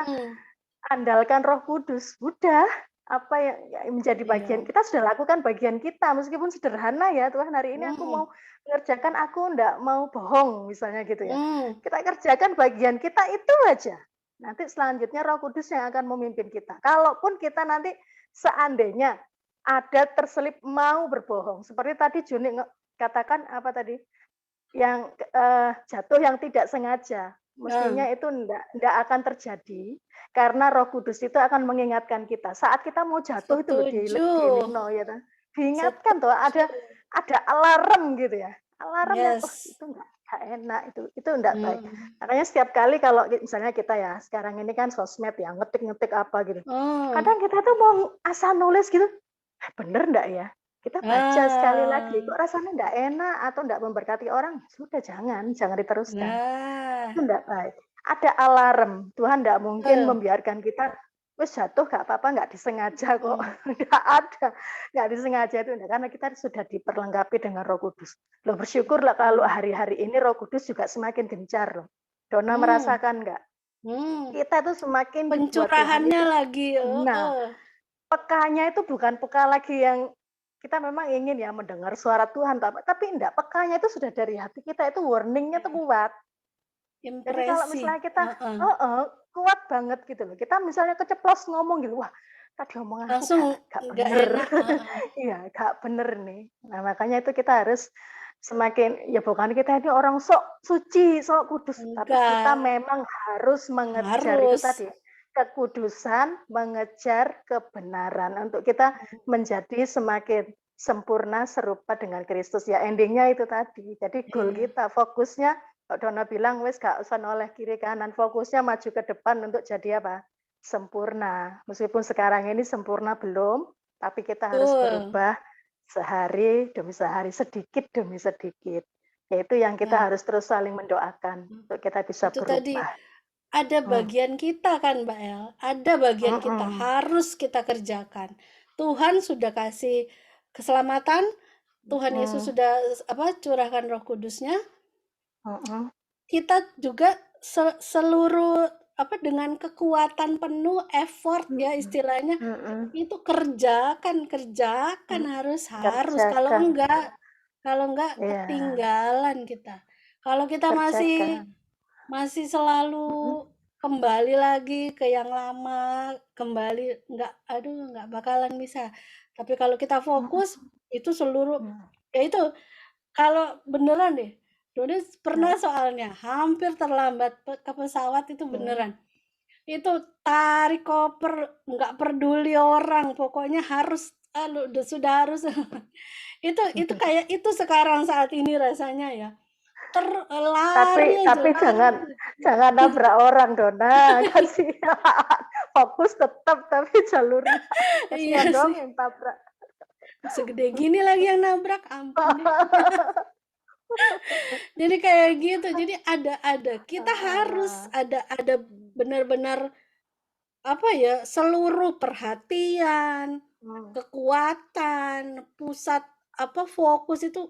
andalkan Roh Kudus, udah apa yang menjadi bagian kita sudah lakukan bagian kita, meskipun sederhana ya. Tuhan hari ini aku mau mengerjakan, aku enggak mau bohong misalnya gitu ya. Kita kerjakan bagian kita itu aja. Nanti selanjutnya Roh Kudus yang akan memimpin kita. Kalaupun kita nanti seandainya ada terselip mau berbohong, seperti tadi Juni katakan apa tadi, yang jatuh yang tidak sengaja, mestinya itu enggak akan terjadi, karena Roh Kudus itu akan mengingatkan kita saat kita mau jatuh. Itu diingatkan tuh, ada alarm gitu ya, alarm yang itu Nggak enak itu enggak baik. Hmm. Makanya setiap kali kalau misalnya kita ya sekarang ini kan sosmed ya ngetik-ngetik apa gitu. Oh. Kadang kita tuh mau asal nulis gitu, bener enggak ya? Kita baca sekali lagi, kok rasanya enggak enak atau enggak memberkati orang, sudah jangan diteruskan. Nah, Itu enggak baik. Ada alarm, Tuhan enggak mungkin betul. membiarkan kita wes jatuh gak apa-apa, nggak disengaja kok. Hmm. Nggak ada, nggak disengaja itu enggak, karena kita sudah diperlengkapi dengan Roh Kudus. Loh bersyukurlah kalau Hmm. hari-hari ini Roh Kudus juga semakin gencar loh. Dona Hmm. merasakan nggak? Hmm. Kita tuh semakin dibuat Tuhan Pencurahannya itu. lagi. Nah, pekanya itu bukan peka lagi yang kita memang ingin ya mendengar suara Tuhan, tapi enggak, pekanya itu sudah dari hati kita, itu warningnya tuh kuat. Jadi kalau Impresi. misalnya kita kuat banget gitu loh. Kita misalnya keceplos ngomong gitu, wah tadi omongan aku Langsung gak nggak bener. enak. Iya, gak bener nih. Nah makanya itu kita harus semakin, ya bukan kita ini orang sok suci, sok kudus, tapi kita Enggak. memang harus mengejar itu Harus. tadi, kekudusan, mengejar kebenaran untuk kita menjadi semakin sempurna serupa dengan Kristus. Ya endingnya itu tadi. Jadi goal Iya. kita, fokusnya Kak Dona bilang wis gak usah noleh kiri kanan, fokusnya maju ke depan untuk jadi apa? Sempurna. Meskipun sekarang ini sempurna belum, tapi kita harus Betul. berubah sehari demi sehari, sedikit demi sedikit. Yaitu yang kita Nah, harus terus saling mendoakan untuk kita bisa itu tadi berubah. ada bagian kita kan Mbak El, ada bagian kita harus kita kerjakan. Tuhan sudah kasih keselamatan, Tuhan Yesus sudah curahkan Roh Kudusnya. Kita juga seluruh dengan kekuatan penuh, effort ya istilahnya, itu kerjakan harus. Kalau enggak ketinggalan kita. Kalau kita masih selalu kembali lagi ke yang lama, nggak bakalan bisa. Tapi kalau kita fokus, itu seluruh, ya itu, kalau beneran deh, Doni pernah soalnya hampir terlambat ke pesawat itu beneran. Itu tarik koper, nggak peduli orang, pokoknya harus, sudah harus. itu kayak itu sekarang saat ini rasanya ya. Tapi jangan nabrak orang Dona, kasihan. Fokus tetap tapi jalurnya kasihan dong yang tabrak. Segede gini lagi yang nabrak, ampun deh. Jadi kayak gitu. Jadi ada kita harus ada benar-benar seluruh perhatian, kekuatan, pusat fokus itu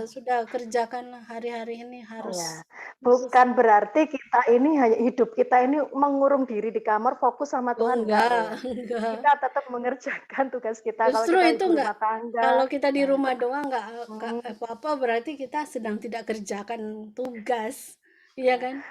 sudah kerjakanlah hari-hari ini harus. Ya, bukan berarti kita ini hidup kita ini mengurung diri di kamar fokus sama Tuhan enggak. Kita tetap mengerjakan tugas kita. Justru kalau kita itu ibu enggak. rumah tangga. Kalau kita di rumah doang enggak apa-apa, berarti kita sedang tidak kerjakan tugas. Iya kan?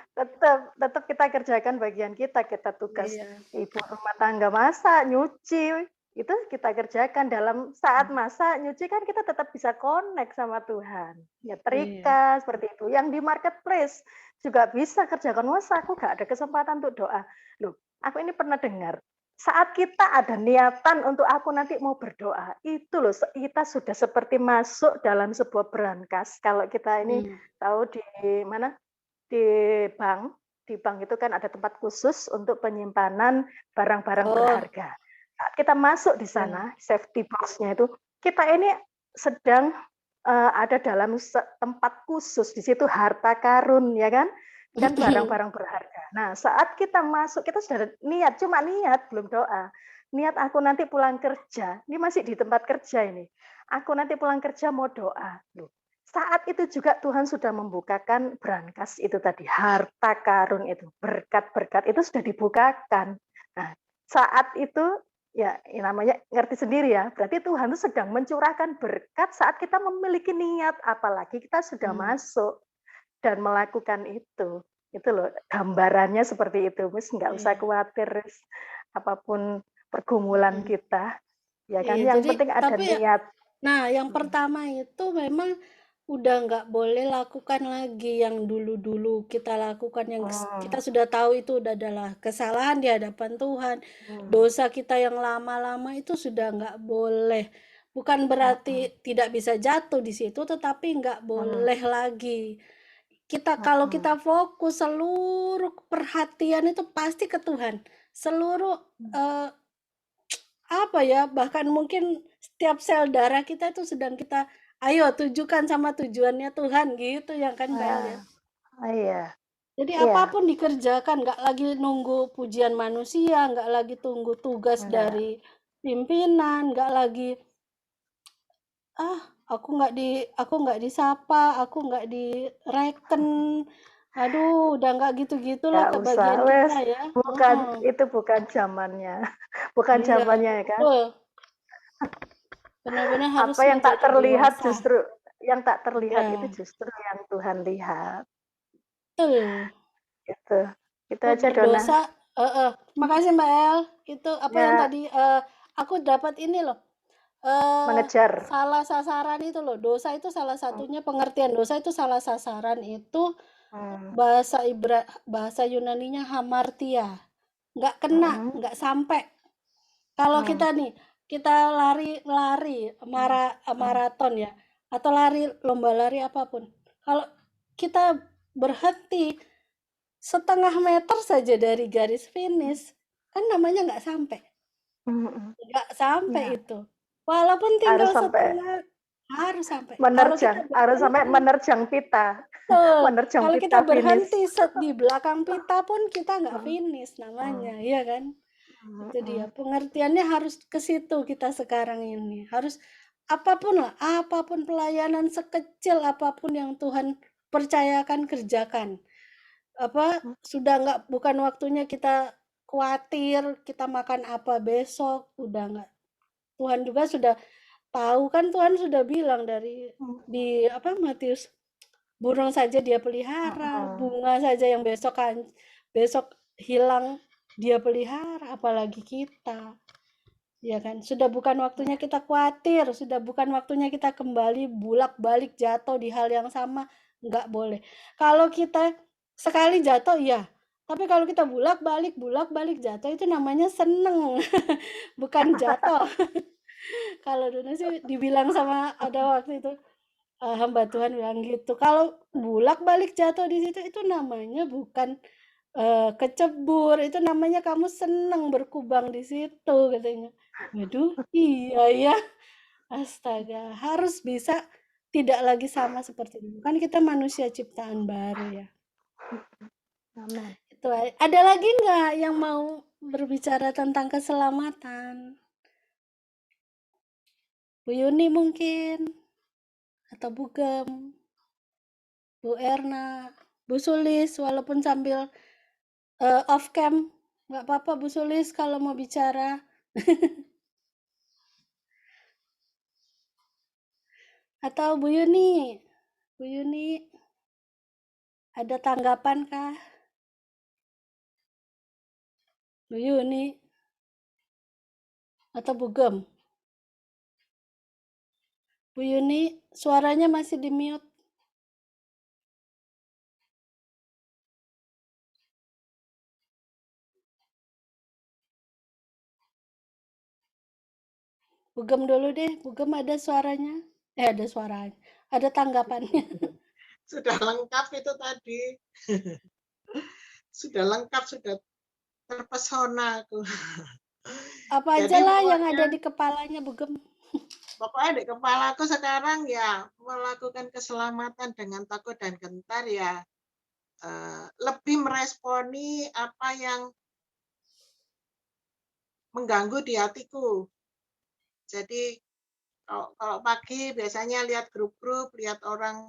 Tetap kita kerjakan bagian kita tugas. Ibu rumah tangga masak, nyuci, itu kita kerjakan. Dalam saat masak, nyuci kan kita tetap bisa connect sama Tuhan. Ya trika seperti itu. Yang di marketplace juga bisa kerjakan. Masa aku gak ada kesempatan untuk doa. Loh, aku ini pernah dengar. Saat kita ada niatan untuk aku nanti mau berdoa, itu loh kita sudah seperti masuk dalam sebuah berangkas. Kalau kita ini tahu di mana? Di bank itu kan ada tempat khusus untuk penyimpanan barang-barang berharga. Saat kita masuk di sana, safety box-nya itu, kita ini sedang ada dalam tempat khusus, di situ harta karun, ya kan? Dan barang-barang berharga. Nah, saat kita masuk, kita sudah niat, cuma niat, belum doa. Niat aku nanti pulang kerja, ini masih di tempat kerja ini. Aku nanti pulang kerja mau doa. Loh, saat itu juga Tuhan sudah membukakan brankas itu tadi, harta karun itu, berkat-berkat itu sudah dibukakan. Nah, saat itu ya namanya ngerti sendiri ya, berarti Tuhan itu sedang mencurahkan berkat saat kita memiliki niat, apalagi kita sudah masuk dan melakukan itu. Itu loh gambarannya seperti itu. Wis nggak usah khawatir apapun pergumulan kita. Ya kan, yang penting ada niat. Nah, yang pertama itu memang udah nggak boleh lakukan lagi yang dulu-dulu kita lakukan, yang kita sudah tahu itu udah adalah kesalahan di hadapan Tuhan. Dosa kita yang lama-lama itu sudah nggak boleh. Bukan berarti tidak bisa jatuh di situ, tetapi nggak boleh lagi. Kalau Mm-mm. kita fokus seluruh perhatian itu pasti ke Tuhan. Seluruh apa ya, bahkan mungkin setiap sel darah kita itu sedang kita ayo tujukan sama tujuannya Tuhan gitu ya kan Bel ya. Iya, Jadi iya, apapun dikerjakan, nggak lagi nunggu pujian manusia, nggak lagi tunggu tugas enggak. dari pimpinan, nggak lagi aku nggak disapa, aku nggak direken. Aduh, udah nggak gitu-gitulah Nggak usah, kebagian wes. kita ya. Bukan, Heeh. itu bukan zamannya. Bukan Iya, zamannya ya kan? betul. Benar-benar harus Apa yang tak menjadi terlihat dewasa. justru, yang tak terlihat itu Ya, justru yang Tuhan lihat. betul. Gitu. Itu Itu aja Dona. berdosa. Makasih Mbak El. Itu apa yang Ya, tadi aku dapat ini loh. mengejar. Salah sasaran itu loh. Dosa itu salah satunya, pengertian dosa itu salah sasaran itu Hmm. bahasa Yunaninya hamartia. Nggak kena, Mm-mm. nggak sampai. Kalau Hmm. kita nih, kita lari maraton ya, atau lomba lari apapun. Kalau kita berhenti setengah meter saja dari garis finish, kan namanya nggak sampai. Mm-mm. Nggak sampai Ya, itu. Walaupun harus tinggal sampai setengah, harus sampai. Kalau kita menerjang, harus sampai berhenti, menerjang pita, betul. menerjang Kalau kita pita finish. berhenti di belakang pita pun kita nggak Hmm. finish namanya, Hmm. iya kan? Itu dia. Pengertiannya harus ke situ kita sekarang ini. Harus apapun lah, apapun pelayanan sekecil apapun yang Tuhan percayakan kerjakan. Bukan waktunya kita khawatir kita makan apa besok, udah nggak. Tuhan juga sudah tahu kan, Tuhan sudah bilang di Matius, burung saja dia pelihara, bunga saja yang besok hilang dia pelihara, apalagi kita. Ya kan, sudah bukan waktunya kita khawatir, sudah bukan waktunya kita kembali bolak-balik jatuh di hal yang sama, nggak boleh. Kalau kita sekali jatuh ya, tapi kalau kita bolak-balik jatuh itu namanya seneng, bukan jatuh. Kalau dulu sih dibilang sama ada waktu itu hamba Tuhan bilang gitu, kalau bolak-balik jatuh di situ itu namanya bukan kecebur, itu namanya kamu seneng berkubang di situ katanya. Waduh, iya ya. Astaga, harus bisa tidak lagi sama seperti dulu. Kan kita manusia ciptaan baru ya. Amen. Itu ada lagi nggak yang mau berbicara tentang keselamatan? Bu Yuni mungkin, atau Bu Gem, Bu Erna, Bu Sulis, walaupun sambil off cam, nggak apa-apa Bu Sulis kalau mau bicara. Atau Bu Yuni, ada tanggapan kah? Bu Yuni atau Bu Gem? Bu Yuni, suaranya masih di mute. Bu Gem dulu deh, Bu Gem ada suaranya? Ada suaranya, ada tanggapannya. Sudah lengkap itu tadi. Sudah lengkap, sudah terpesona aku. Apa aja Jadi lah yang ada di kepalanya Bu Gem. pokoknya di kepalaku sekarang ya melakukan keselamatan dengan takut dan gentar ya, lebih meresponi apa yang mengganggu di hatiku. Jadi kalau pagi biasanya lihat grup-grup, lihat orang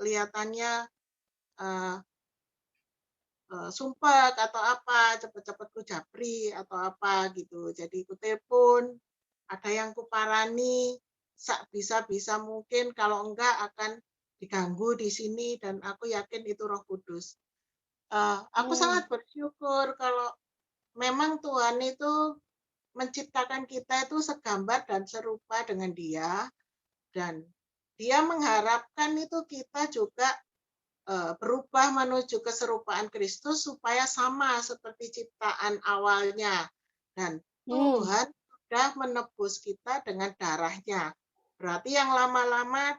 kelihatannya sumpek atau apa, cepet-cepet ku japri atau apa gitu. Jadi ku telepon, ada yang ku parani, bisa mungkin kalau enggak akan diganggu di sini dan aku yakin itu Roh Kudus. Aku sangat bersyukur kalau memang Tuhan itu menciptakan kita itu segambar dan serupa dengan Dia, dan Dia mengharapkan itu kita juga berubah menuju keserupaan Kristus supaya sama seperti ciptaan awalnya. Dan Tuhan sudah menebus kita dengan darahnya. Berarti yang lama-lama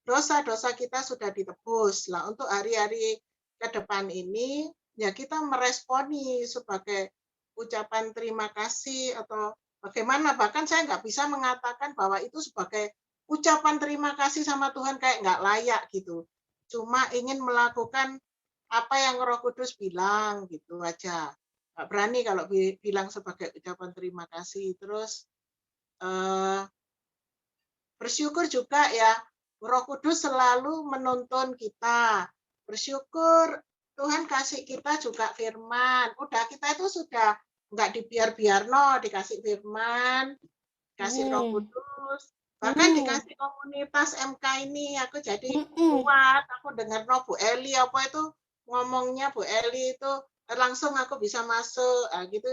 dosa-dosa kita sudah ditebus. Lah untuk hari-hari ke depan ini, ya kita meresponi sebagai ucapan terima kasih atau bagaimana. Bahkan saya nggak bisa mengatakan bahwa itu sebagai ucapan terima kasih sama Tuhan kayak nggak layak gitu. Cuma ingin melakukan apa yang Roh Kudus bilang gitu aja. Nggak berani kalau bilang sebagai ucapan terima kasih. Terus bersyukur juga ya, Roh Kudus selalu menuntun kita. Bersyukur Tuhan kasih kita juga firman. Udah kita itu sudah nggak dibiar-biar dikasih firman, dikasih Roh Kudus. Bahkan dikasih komunitas MK ini aku jadi kuat. Aku dengar Bu Eli apa itu ngomongnya Bu Eli itu langsung aku bisa masuk gitu.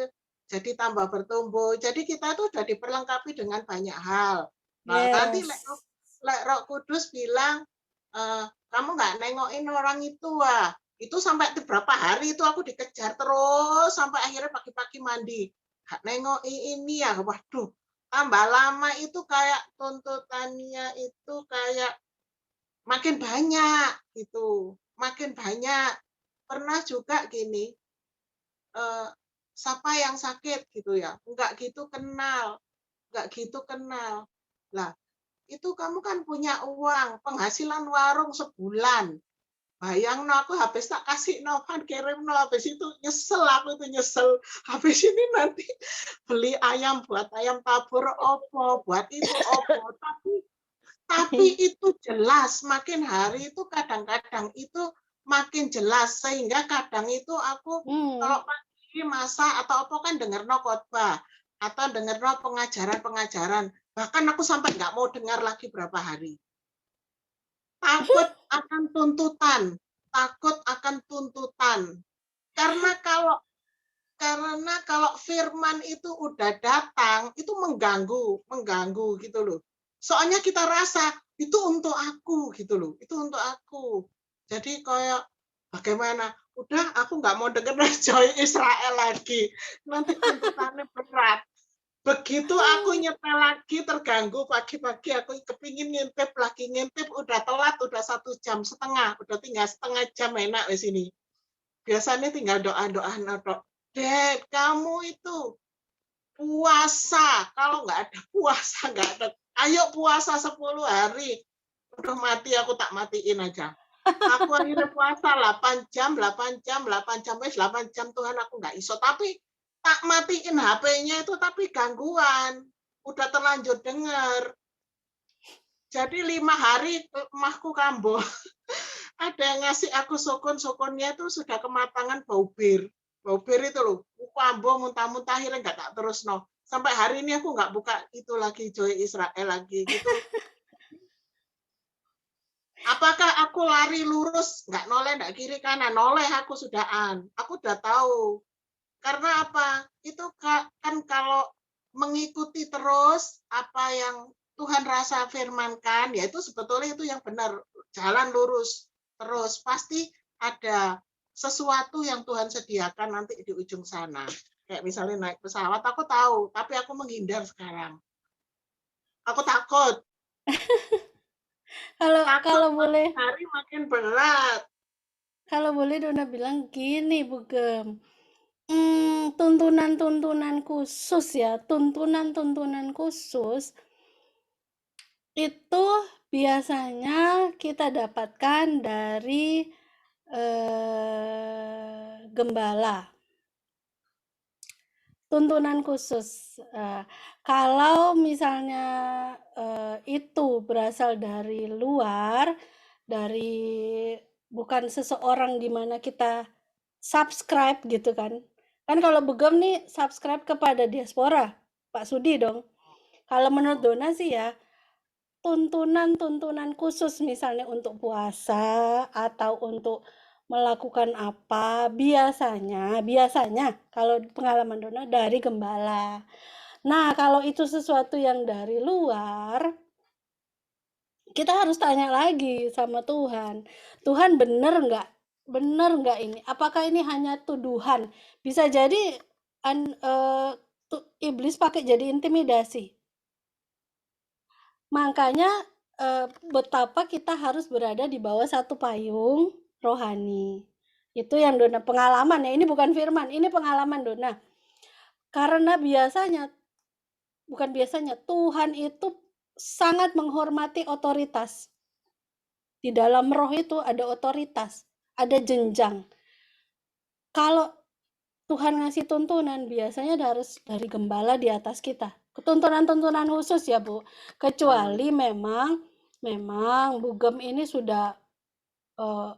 Jadi tambah bertumbuh. Jadi kita tuh udah diperlengkapi dengan banyak hal. Nah, nanti Roh Kudus bilang, kamu nggak nengokin orang itu, wah. Itu sampai berapa hari itu aku dikejar terus sampai akhirnya pagi-pagi mandi. Nggak nengokin ini ya, waduh. Tambah lama itu kayak tuntutannya itu kayak makin banyak gitu, makin banyak. Pernah juga gini, siapa yang sakit gitu ya, nggak gitu kenal. Lah, itu kamu kan punya uang, penghasilan warung sebulan. Bayang aku habis tak kasih Novan kirim habis itu nyesel aku itu nyesel. Habis ini nanti beli ayam buat ayam tabur opo, buat itu opo. Tapi itu jelas makin hari itu kadang-kadang itu makin jelas sehingga kadang itu aku kalau pagi masak atau apa kan dengar khotbah atau dengar pengajaran-pengajaran. Bahkan aku sampai nggak mau dengar lagi berapa hari. Takut akan tuntutan. Karena kalau firman itu udah datang, itu mengganggu gitu loh. Soalnya kita rasa itu untuk aku gitu loh, itu untuk aku. Jadi kayak bagaimana? Udah aku nggak mau dengar Joy Israel lagi. Nanti tuntutannya berat. Begitu aku nyetel lagi terganggu pagi-pagi aku kepingin ngintip udah telat udah 1,5 jam, udah tinggal setengah jam enak di sini. Biasanya tinggal doa-doa notok. Dad, kamu itu puasa. Kalau nggak ada puasa, nggak ada. Ayo puasa 10 hari. Udah mati aku tak matiin aja. Aku akhirnya puasa 8 jam, 8 jam, 8 jam, 8 jam Tuhan aku nggak iso. Tapi tak matiin HP-nya itu tapi gangguan. Udah terlanjur dengar. Jadi 5 hari emahku kambuh. Ada yang ngasih aku sokon-sokonnya itu sudah kematangan bau bir. Bau bir itu loh. Kambuh muntah-muntah akhirnya nggak tak terus no. Sampai hari ini aku nggak buka itu lagi Joy Israel lagi gitu. Apakah aku lari lurus? Nggak noleh, nggak kiri kanan. Noleh aku sudahan. Aku udah tahu. Karena apa? Itu kan kalau mengikuti terus apa yang Tuhan rasa firmankan, ya itu sebetulnya itu yang benar. Jalan lurus terus. Pasti ada sesuatu yang Tuhan sediakan nanti di ujung sana. Kayak misalnya naik pesawat, aku tahu. Tapi aku menghindar sekarang. Aku takut. Kalau boleh hari makin berat. Kalau boleh Dona bilang gini, Bu Gem. Tuntunan-tuntunan khusus ya, tuntunan-tuntunan khusus itu biasanya kita dapatkan dari gembala. Tuntunan khusus. Kalau misalnya itu berasal dari luar, dari bukan seseorang di mana kita subscribe gitu kan. Kan kalau Begem nih subscribe kepada diaspora, Pak Sudi dong. Kalau menurut Dona sih ya, tuntunan-tuntunan khusus misalnya untuk puasa atau untuk melakukan apa, biasanya kalau pengalaman Dona dari gembala. Nah, kalau itu sesuatu yang dari luar, kita harus tanya lagi sama Tuhan. Tuhan bener nggak ini? Apakah ini hanya tuduhan? Bisa jadi iblis pakai jadi intimidasi. Makanya betapa kita harus berada di bawah satu payung rohani. Itu yang Dona pengalaman ya, ini bukan firman, ini pengalaman Dona. Karena Tuhan itu sangat menghormati otoritas. Di dalam roh itu ada otoritas, ada jenjang. Kalau Tuhan ngasih tuntunan, biasanya harus dari gembala di atas kita. Tuntunan-tuntunan khusus ya, Bu. Kecuali memang Bugem ini sudah,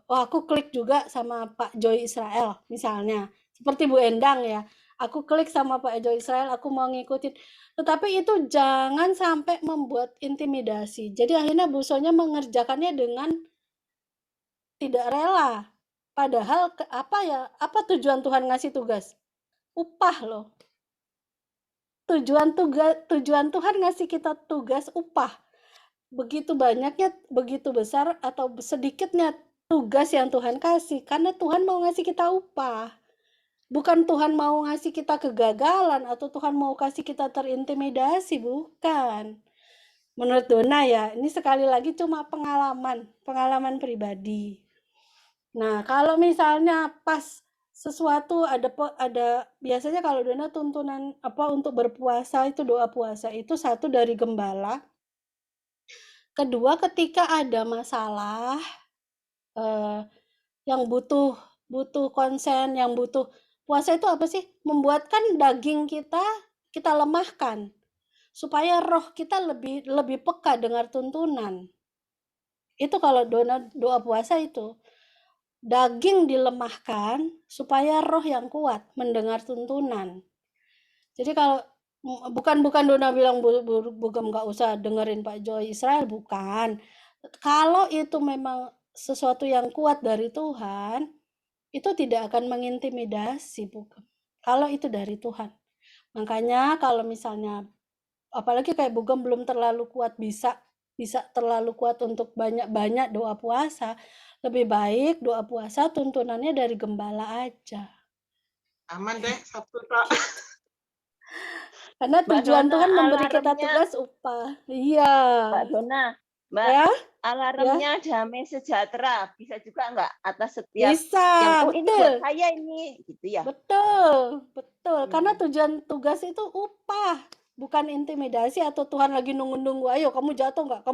aku klik juga sama Pak Joy Israel misalnya. Seperti Bu Endang ya, aku klik sama Pak Joy Israel, aku mau ngikutin. Tetapi itu jangan sampai membuat intimidasi. Jadi akhirnya Bu Sonya mengerjakannya dengan tidak rela. Padahal apa tujuan Tuhan ngasih tugas? Upah loh. Tujuan Tuhan ngasih kita tugas upah. Begitu banyaknya, begitu besar atau sedikitnya tugas yang Tuhan kasih, karena Tuhan mau ngasih kita upah. Bukan Tuhan mau ngasih kita kegagalan atau Tuhan mau kasih kita terintimidasi, bukan. Menurut Dona ya, ini sekali lagi cuma pengalaman pribadi. Nah, kalau misalnya pas sesuatu ada biasanya kalau Dona tuntunan untuk berpuasa itu, doa puasa itu satu dari gembala. Kedua, ketika ada masalah yang butuh konsen, yang butuh puasa itu apa sih? Membuatkan daging kita lemahkan supaya roh kita lebih peka dengar tuntunan. Itu kalau doa puasa itu. Daging dilemahkan supaya roh yang kuat mendengar tuntunan. Jadi kalau bukan Dona bilang Bugem nggak usah dengerin Pak Joy Israel, bukan. Kalau itu memang sesuatu yang kuat dari Tuhan, itu tidak akan mengintimidasi Bugem. Kalau itu dari Tuhan. Makanya kalau misalnya, apalagi kayak Bugem belum terlalu kuat bisa terlalu kuat untuk banyak doa puasa, lebih baik doa puasa tuntunannya dari gembala aja. Aman deh, satu tok. Karena tujuan Tuhan memberi kita tugas upah. Iya. Mbak Dona, Mbak, Ya? alarmnya damai sejahtera bisa juga enggak atas setiap Bisa, yang betul. ini buat saya ini gitu ya. Betul. Karena tujuan tugas itu upah, bukan intimidasi atau Tuhan lagi nunggu-nunggu, ayo kamu jatuh enggak?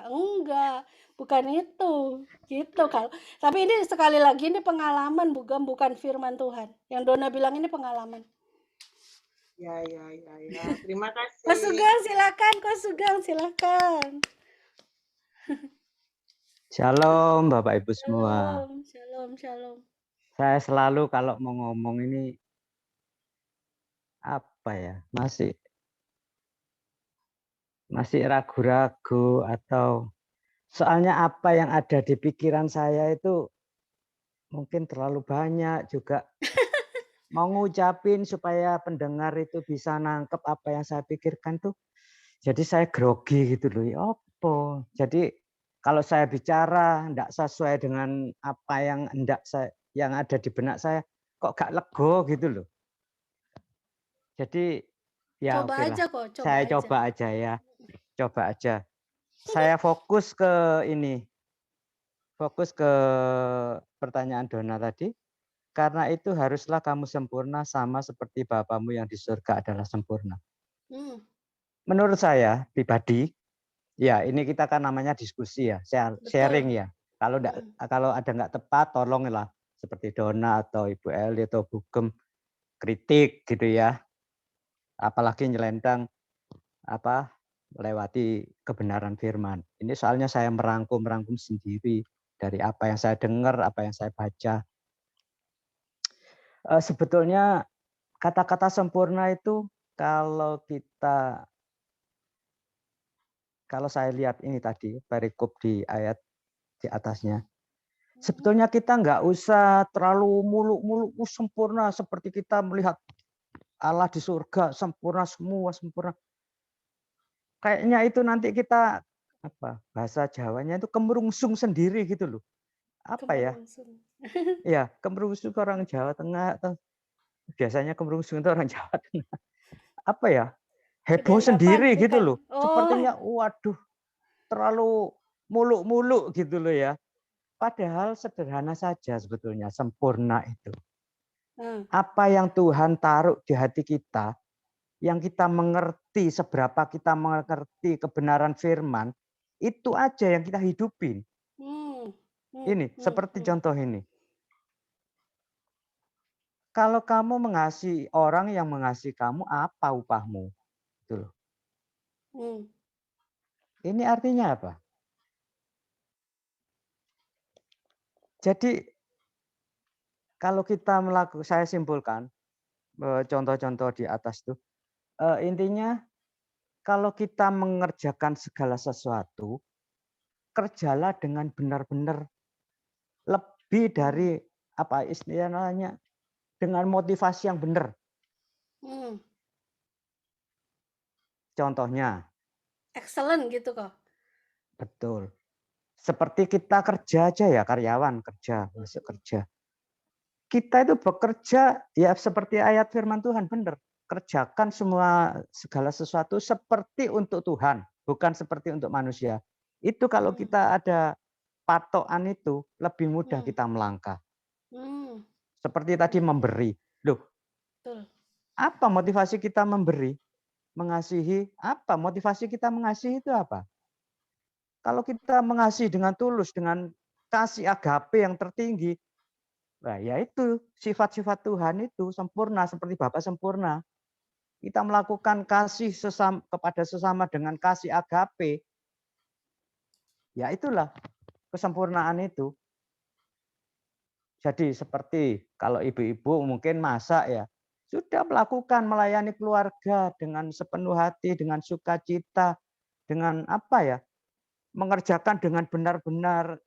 Enggak. Bukan itu. Gitu kalau. Tapi ini sekali lagi ini pengalaman bukan firman Tuhan. Yang Dona bilang ini pengalaman. Ya. Terima kasih. Kau Sugeng silakan. Shalom Bapak Ibu semua. Shalom. Saya selalu kalau mau ngomong ini masih ragu-ragu atau soalnya apa yang ada di pikiran saya itu mungkin terlalu banyak juga. Mau ngucapin supaya pendengar itu bisa nangkep apa yang saya pikirkan tuh. Jadi saya grogi gitu loh. Ya apa? Jadi kalau saya bicara enggak sesuai dengan apa yang yang ada di benak saya, kok gak lego gitu loh. Jadi ya coba aja kok, saya coba aja ya. Coba aja. Saya fokus ke pertanyaan Dona tadi. Karena itu haruslah kamu sempurna sama seperti Bapamu yang di surga adalah sempurna. Menurut saya pribadi, ya ini kita kan namanya diskusi ya, sharing ya. Kalau ada nggak tepat, tolonglah seperti Dona atau Ibu Eli atau Bugem kritik gitu ya. Apalagi nyelentang melewati kebenaran firman. Ini soalnya saya merangkum sendiri dari apa yang saya dengar, apa yang saya baca. Sebetulnya kata-kata sempurna itu kalau saya lihat ini tadi perikop di ayat di atasnya, sebetulnya kita nggak usah terlalu muluk-muluk sempurna seperti kita melihat Allah di surga sempurna semua sempurna. Kayaknya itu nanti kita bahasa Jawanya itu kemerungsung sendiri gitu loh. Ya, kemerungsung orang Jawa Tengah atau biasanya kemerungsung itu orang Jawa Tengah. Heboh sendiri gitu loh. Sepertinya waduh. terlalu muluk-muluk gitu loh ya. Padahal sederhana saja sebetulnya, sempurna itu. Apa yang Tuhan taruh di hati kita, yang kita mengerti, seberapa kita mengerti kebenaran firman, itu aja yang kita hidupin. Ini, seperti contoh ini. Kalau kamu mengasihi orang yang mengasihi kamu, apa upahmu? Gitu loh. Ini artinya apa? Jadi kalau kita melakukan, saya simpulkan contoh-contoh di atas itu, intinya kalau kita mengerjakan segala sesuatu, kerjalah dengan benar-benar lebih dari apa istilahnya, dengan motivasi yang benar. Contohnya. Excellent gitu kok. Betul. Seperti kita kerja aja ya, karyawan kerja, masuk kerja. Kita itu bekerja ya seperti ayat firman Tuhan, benar. Kerjakan segala sesuatu seperti untuk Tuhan, bukan seperti untuk manusia. Itu kalau kita ada patokan itu, lebih mudah kita melangkah. Seperti tadi memberi. Loh, apa motivasi kita memberi? Mengasihi, apa motivasi kita mengasihi itu apa? Kalau kita mengasihi dengan tulus, dengan kasih agape yang tertinggi, nah ya itu sifat-sifat Tuhan itu sempurna seperti Bapa sempurna. Kita melakukan kasih kepada sesama dengan kasih agape, ya itulah kesempurnaan itu. Jadi seperti kalau ibu-ibu mungkin masak ya, sudah melakukan melayani keluarga dengan sepenuh hati, dengan sukacita, dengan apa ya, mengerjakan dengan benar-benar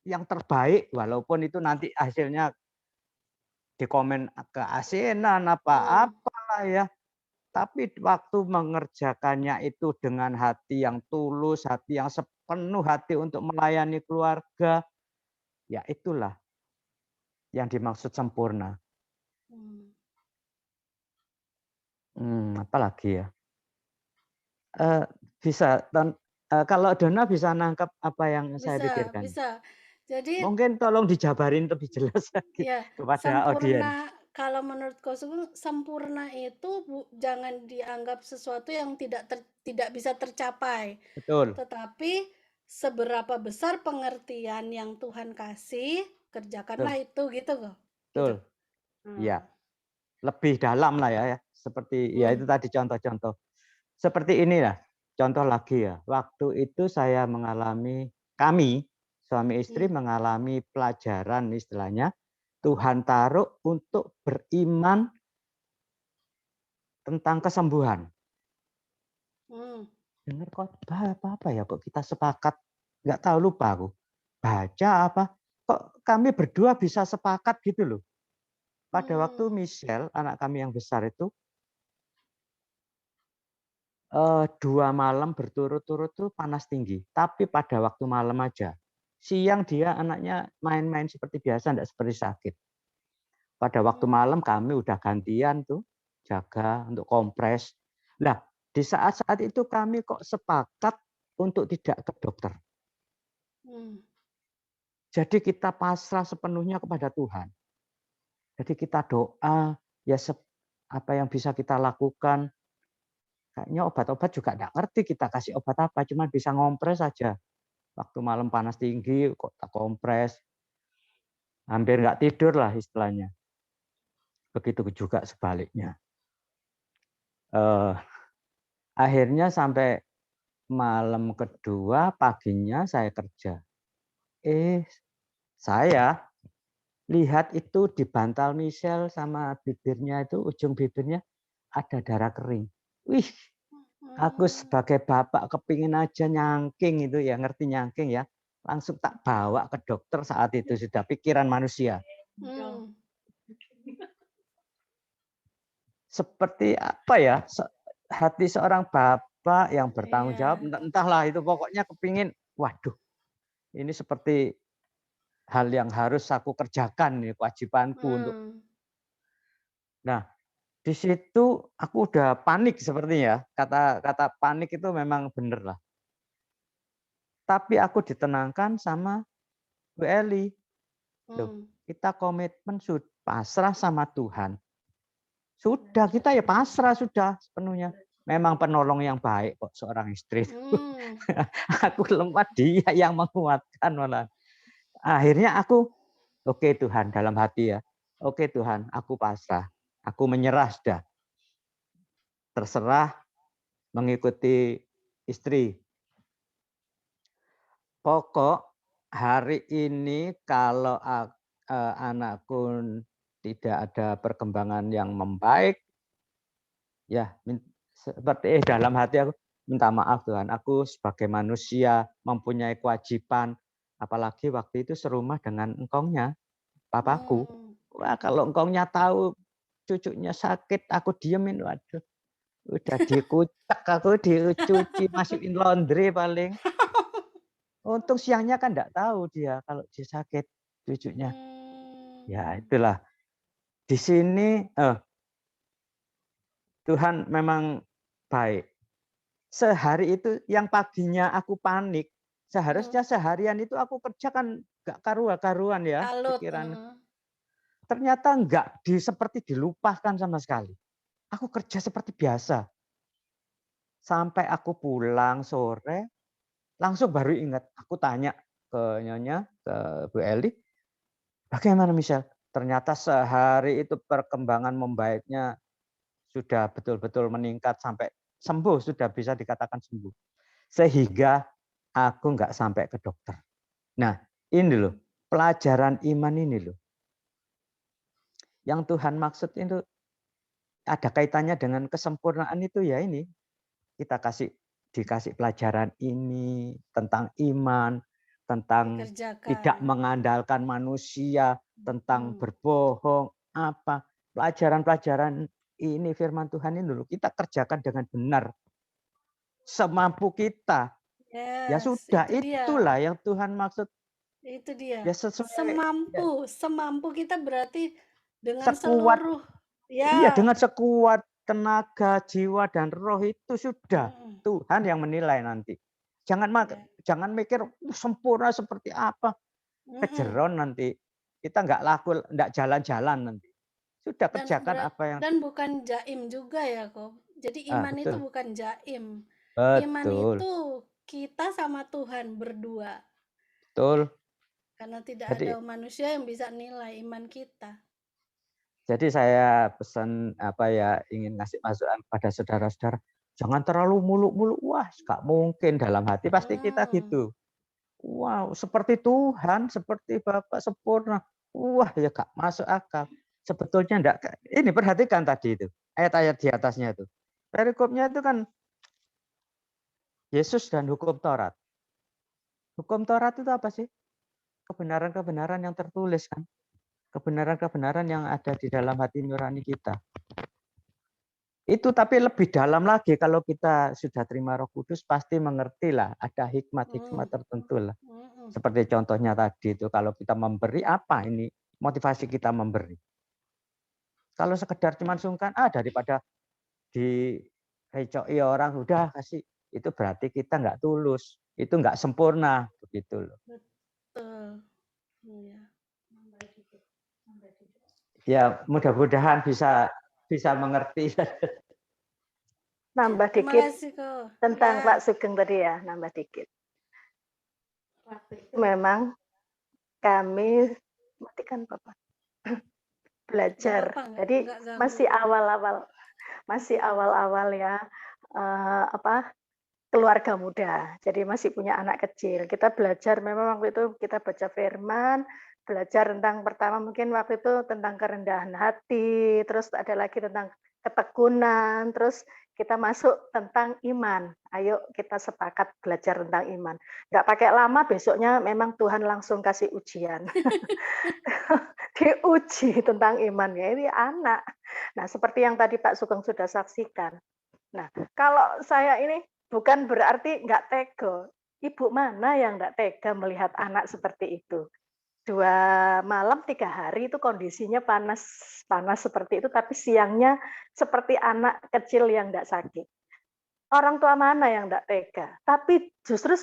yang terbaik, walaupun itu nanti hasilnya dikomen keasinan apa-apalah ya. Tapi waktu mengerjakannya itu dengan hati yang tulus, hati yang sepenuh hati untuk melayani keluarga, ya itulah yang dimaksud sempurna. Apalagi ya? Bisa, kalau Donna bisa nangkap apa yang saya pikirkan. Bisa. Jadi mungkin tolong dijabarin lebih jelas lagi ya, kepada audiens. kalau menurut Kosugung, sempurna itu jangan dianggap sesuatu yang tidak bisa tercapai. Betul. Tetapi seberapa besar pengertian yang Tuhan kasih, kerjakanlah itu gitu kok. Betul. Iya. Lebih dalam lah ya. Seperti ya itu tadi contoh-contoh. Seperti inilah. Contoh lagi ya. Waktu itu saya mengalami, kami suami istri mengalami pelajaran istilahnya Tuhan taruh untuk beriman tentang kesembuhan. Dengar khotbah apa ya, kok kita sepakat, nggak tahu, lupa aku. Baca apa, kok kami berdua bisa sepakat gitu loh. Pada waktu Michelle, anak kami yang besar itu, 2 malam berturut-turut tuh panas tinggi. Tapi pada waktu malam aja. Siang dia anaknya main-main seperti biasa, enggak seperti sakit. Pada waktu malam kami udah gantian tuh jaga untuk kompres. Nah, di saat-saat itu kami kok sepakat untuk tidak ke dokter. Jadi kita pasrah sepenuhnya kepada Tuhan. Jadi kita doa, ya apa yang bisa kita lakukan. Kayaknya obat-obat juga enggak ngerti kita kasih obat apa, cuma bisa ngompres saja. Waktu malam panas tinggi kok tak kompres. Hampir enggak tidur lah istilahnya. Begitu juga sebaliknya. Akhirnya sampai malam kedua, paginya saya kerja. Saya lihat itu di bantal Michelle sama bibirnya itu, ujung bibirnya ada darah kering. Wih, aku sebagai bapak kepingin aja nyangking itu ya, ngerti nyangking ya. Langsung tak bawa ke dokter saat itu, sudah pikiran manusia. Seperti apa ya, hati seorang bapak yang bertanggung jawab, entahlah itu pokoknya kepingin, waduh, ini seperti hal yang harus aku kerjakan nih, kewajibanku untuk. Nah, di situ aku udah panik sepertinya. Kata panik itu memang benar lah. Tapi aku ditenangkan sama Bu Eli. Loh, kita komitmen sudah pasrah sama Tuhan. Sudah, kita ya pasrah sudah sepenuhnya. Memang penolong yang baik kok seorang istri. Aku lemah, dia yang menguatkan malah. Akhirnya aku, oke Tuhan, dalam hati ya. Oke Tuhan, aku pasrah. Aku menyerah sudah. Terserah mengikuti istri. Pokok hari ini kalau anakku tidak ada perkembangan yang membaik, ya seperti dalam hati aku minta maaf Tuhan. Aku sebagai manusia mempunyai kewajiban, apalagi waktu itu serumah dengan engkongnya, papaku. Wah, kalau engkongnya tahu cucunya sakit, aku diemin, waduh. Udah dikucek, aku dicuci, masukin laundry paling. Untung siangnya kan enggak tahu dia kalau dia sakit cucunya. Ya itulah. Di sini Tuhan memang baik. Sehari itu yang paginya aku panik, seharusnya seharian itu aku kerja kan enggak karuan ya pikiran. Ternyata enggak seperti dilupakan sama sekali. Aku kerja seperti biasa. Sampai aku pulang sore, langsung baru ingat. Aku tanya ke Nyonya, ke Bu Eli, bagaimana Michelle? Ternyata sehari itu perkembangan membaiknya sudah betul-betul meningkat sampai sembuh, sudah bisa dikatakan sembuh. Sehingga aku nggak sampai ke dokter. Nah, ini loh, pelajaran iman ini loh. Yang Tuhan maksud itu ada kaitannya dengan kesempurnaan itu ya ini. Kita dikasih pelajaran ini tentang iman, tentang tidak mengandalkan manusia, tentang berbohong, apa. Pelajaran-pelajaran ini firman Tuhan ini dulu kita kerjakan dengan benar. Semampu kita. Ya sudah, itulah yang Tuhan maksud. Itu dia. Ya sesuai, semampu kita berarti dengan sekuat, seluruh iya, dengan sekuat tenaga, jiwa dan roh itu sudah Tuhan yang menilai nanti. Jangan mikir sempurna seperti apa. Kejeron nanti. Kita enggak jalan-jalan nanti. Sudah kerjakan apa yang dan bukan jaim juga ya kok. Jadi iman itu betul. bukan jaim. Iman Betul. itu kita sama Tuhan berdua. Betul. Karena tidak ada manusia yang bisa nilai iman kita. Jadi saya pesan ingin ngasih masukan kepada saudara-saudara, jangan terlalu muluk-muluk. Wah, nggak mungkin dalam hati pasti kita gitu. Wow, seperti Tuhan, seperti Bapak sempurna. Wah, ya nggak masuk akal. Sebetulnya enggak. Ini perhatikan tadi itu ayat-ayat di atasnya itu. Perikopnya itu kan Yesus dan hukum Taurat. Hukum Taurat itu apa sih? Kebenaran-kebenaran yang tertulis kan. Kebenaran-kebenaran yang ada di dalam hati nurani kita. Itu tapi lebih dalam lagi kalau kita sudah terima Roh Kudus pasti mengertilah ada hikmat-hikmat tertentu lah. Seperti contohnya tadi itu kalau kita memberi apa ini motivasi kita memberi. Kalau sekedar cuma sungkan daripada direcoki orang udah kasih itu berarti kita nggak tulus, itu nggak sempurna begitu loh. Betul. Iya. Ya mudah-mudahan bisa mengerti. Nambah dikit tentang Pak Sugeng tadi ya, nambah dikit. Memang kami matikan Bapak belajar. Jadi masih awal-awal ya keluarga muda. Jadi masih punya anak kecil. Kita belajar memang waktu itu kita baca firman, belajar tentang pertama mungkin waktu itu tentang kerendahan hati, terus ada lagi tentang ketekunan, terus kita masuk tentang iman. Ayo kita sepakat belajar tentang iman. Nggak pakai lama, besoknya memang Tuhan langsung kasih ujian. Diuji tentang imannya ini anak. Nah, seperti yang tadi Pak Sugeng sudah saksikan. Nah, kalau saya ini bukan berarti nggak tega. Ibu mana yang nggak tega melihat anak seperti itu? 2 malam 3 hari itu kondisinya panas seperti itu, tapi siangnya seperti anak kecil yang nggak sakit. orang tua mana yang enggak tega? Tapi justru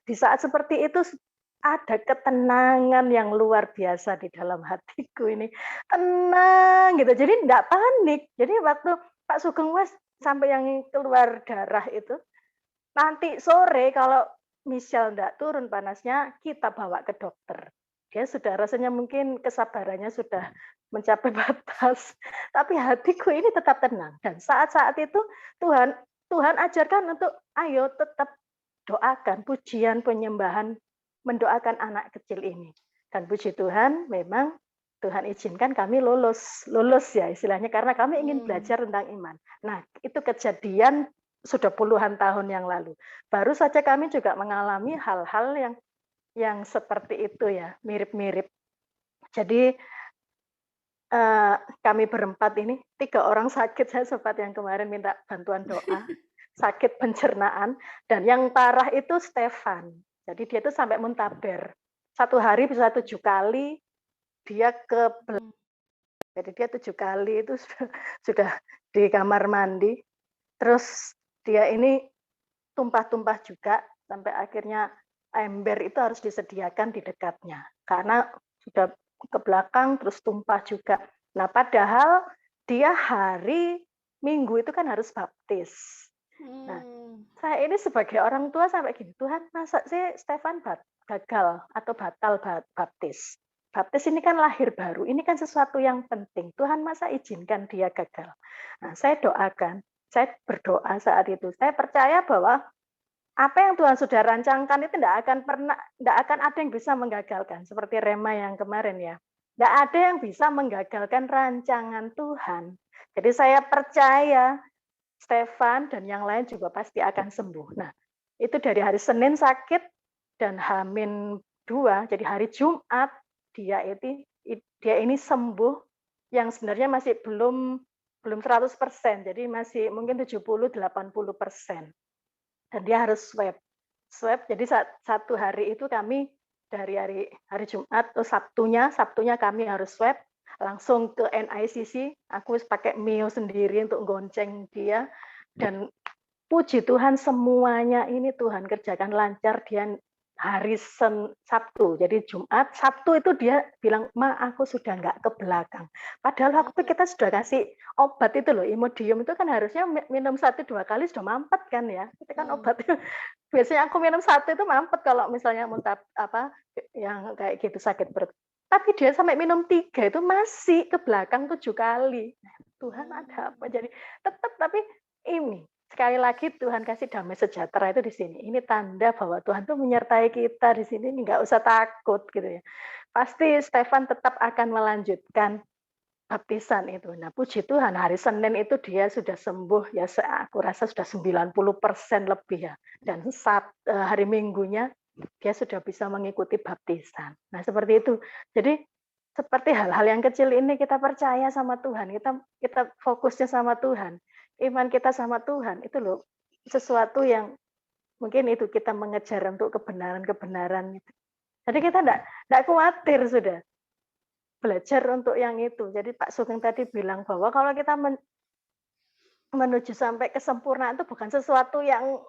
di saat seperti itu ada ketenangan yang luar biasa di dalam hatiku ini. Tenang gitu, jadi enggak panik. Jadi waktu Pak Sugeng Mas sampai yang keluar darah itu, nanti sore kalau misal enggak turun panasnya, kita bawa ke dokter. Dia sudah rasanya mungkin kesabarannya sudah mencapai batas, tapi hatiku ini tetap tenang. Dan saat-saat itu Tuhan Tuhan ajarkan untuk ayo tetap doakan, pujian, penyembahan, mendoakan anak kecil ini. Dan puji Tuhan memang Tuhan izinkan kami lulus ya istilahnya karena kami ingin belajar tentang iman. Nah, itu kejadian sudah puluhan tahun yang lalu. Baru saja kami juga mengalami hal-hal yang seperti itu ya, mirip-mirip. Jadi kami berempat ini, 3 orang sakit, saya sempat yang kemarin minta bantuan doa, sakit pencernaan, dan yang parah itu Stefan. Jadi dia itu sampai muntaber. 1 hari bisa 7 kali dia jadi dia 7 kali itu sudah di kamar mandi, terus dia ini tumpah-tumpah juga, sampai akhirnya ember itu harus disediakan di dekatnya, karena sudah ke belakang terus tumpah juga. Nah, padahal dia hari Minggu itu kan harus baptis. Nah, saya ini sebagai orang tua sampai gini, Tuhan masa sih Stefan gagal atau batal baptis? Baptis ini kan lahir baru, ini kan sesuatu yang penting. Tuhan masa izinkan dia gagal? Nah, saya doakan, saya berdoa saat itu. Saya percaya bahwa apa yang Tuhan sudah rancangkan itu tidak akan ada yang bisa menggagalkan. Seperti Rema yang kemarin ya. Tidak ada yang bisa menggagalkan rancangan Tuhan. Jadi saya percaya Stefan dan yang lain juga pasti akan sembuh. Nah, itu dari hari Senin sakit dan H-2, jadi hari Jumat dia ini sembuh yang sebenarnya masih belum 100%, jadi masih mungkin 70-80%. Dan dia harus swab. Jadi satu hari itu kami dari hari Jumat atau Sabtunya kami harus swab langsung ke NICC. Aku pakai Mio sendiri untuk gonceng dia dan puji Tuhan semuanya ini Tuhan kerjakan lancar. Dia hari Sabtu, jadi Jumat, Sabtu itu dia bilang, Ma, aku sudah nggak ke belakang. Padahal waktu kita sudah kasih obat itu loh, Imodium itu kan harusnya minum 1-2 kali sudah mampet kan ya. Itu kan obat biasanya aku minum 1 itu mampet kalau misalnya muntah yang kayak gitu sakit perut. Tapi dia sampai minum 3 itu masih ke belakang 7 kali. Nah, Tuhan ada apa? Jadi tetap tapi ini sekali lagi Tuhan kasih damai sejahtera itu di sini. Ini tanda bahwa Tuhan tuh menyertai kita di sini, nggak usah takut gitu ya. Pasti Stefan tetap akan melanjutkan baptisan itu. Nah, puji Tuhan hari Senin itu dia sudah sembuh ya, aku rasa sudah 90% lebih ya. Dan hari Minggunya dia sudah bisa mengikuti baptisan. Nah, seperti itu. Jadi seperti hal-hal yang kecil ini kita percaya sama Tuhan, kita fokusnya sama Tuhan. Iman kita sama Tuhan itu loh sesuatu yang mungkin itu kita mengejar untuk kebenaran-kebenaran gitu. Jadi kita enggak khawatir sudah belajar untuk yang itu. Jadi Pak Sugeng tadi bilang bahwa kalau kita menuju sampai kesempurnaan itu bukan sesuatu yang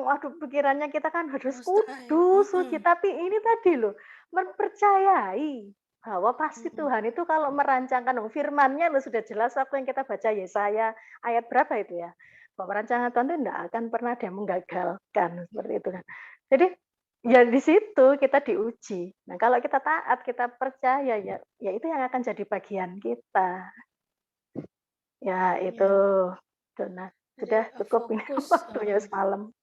waduh pikirannya kita kan harus kudus, suci, tapi ini tadi loh mempercayai bahwa pasti Tuhan itu kalau merancangkan firman-Nya loh sudah jelas waktu yang kita baca Yesaya ayat berapa itu ya. Bahwa rancangan Tuhan itu tidak akan pernah dia menggagalkan seperti itu kan. Jadi ya di situ kita diuji. Nah, kalau kita taat, kita percaya ya itu yang akan jadi bagian kita. Ya itu. Nah, sudah cukup ini waktunya semalam.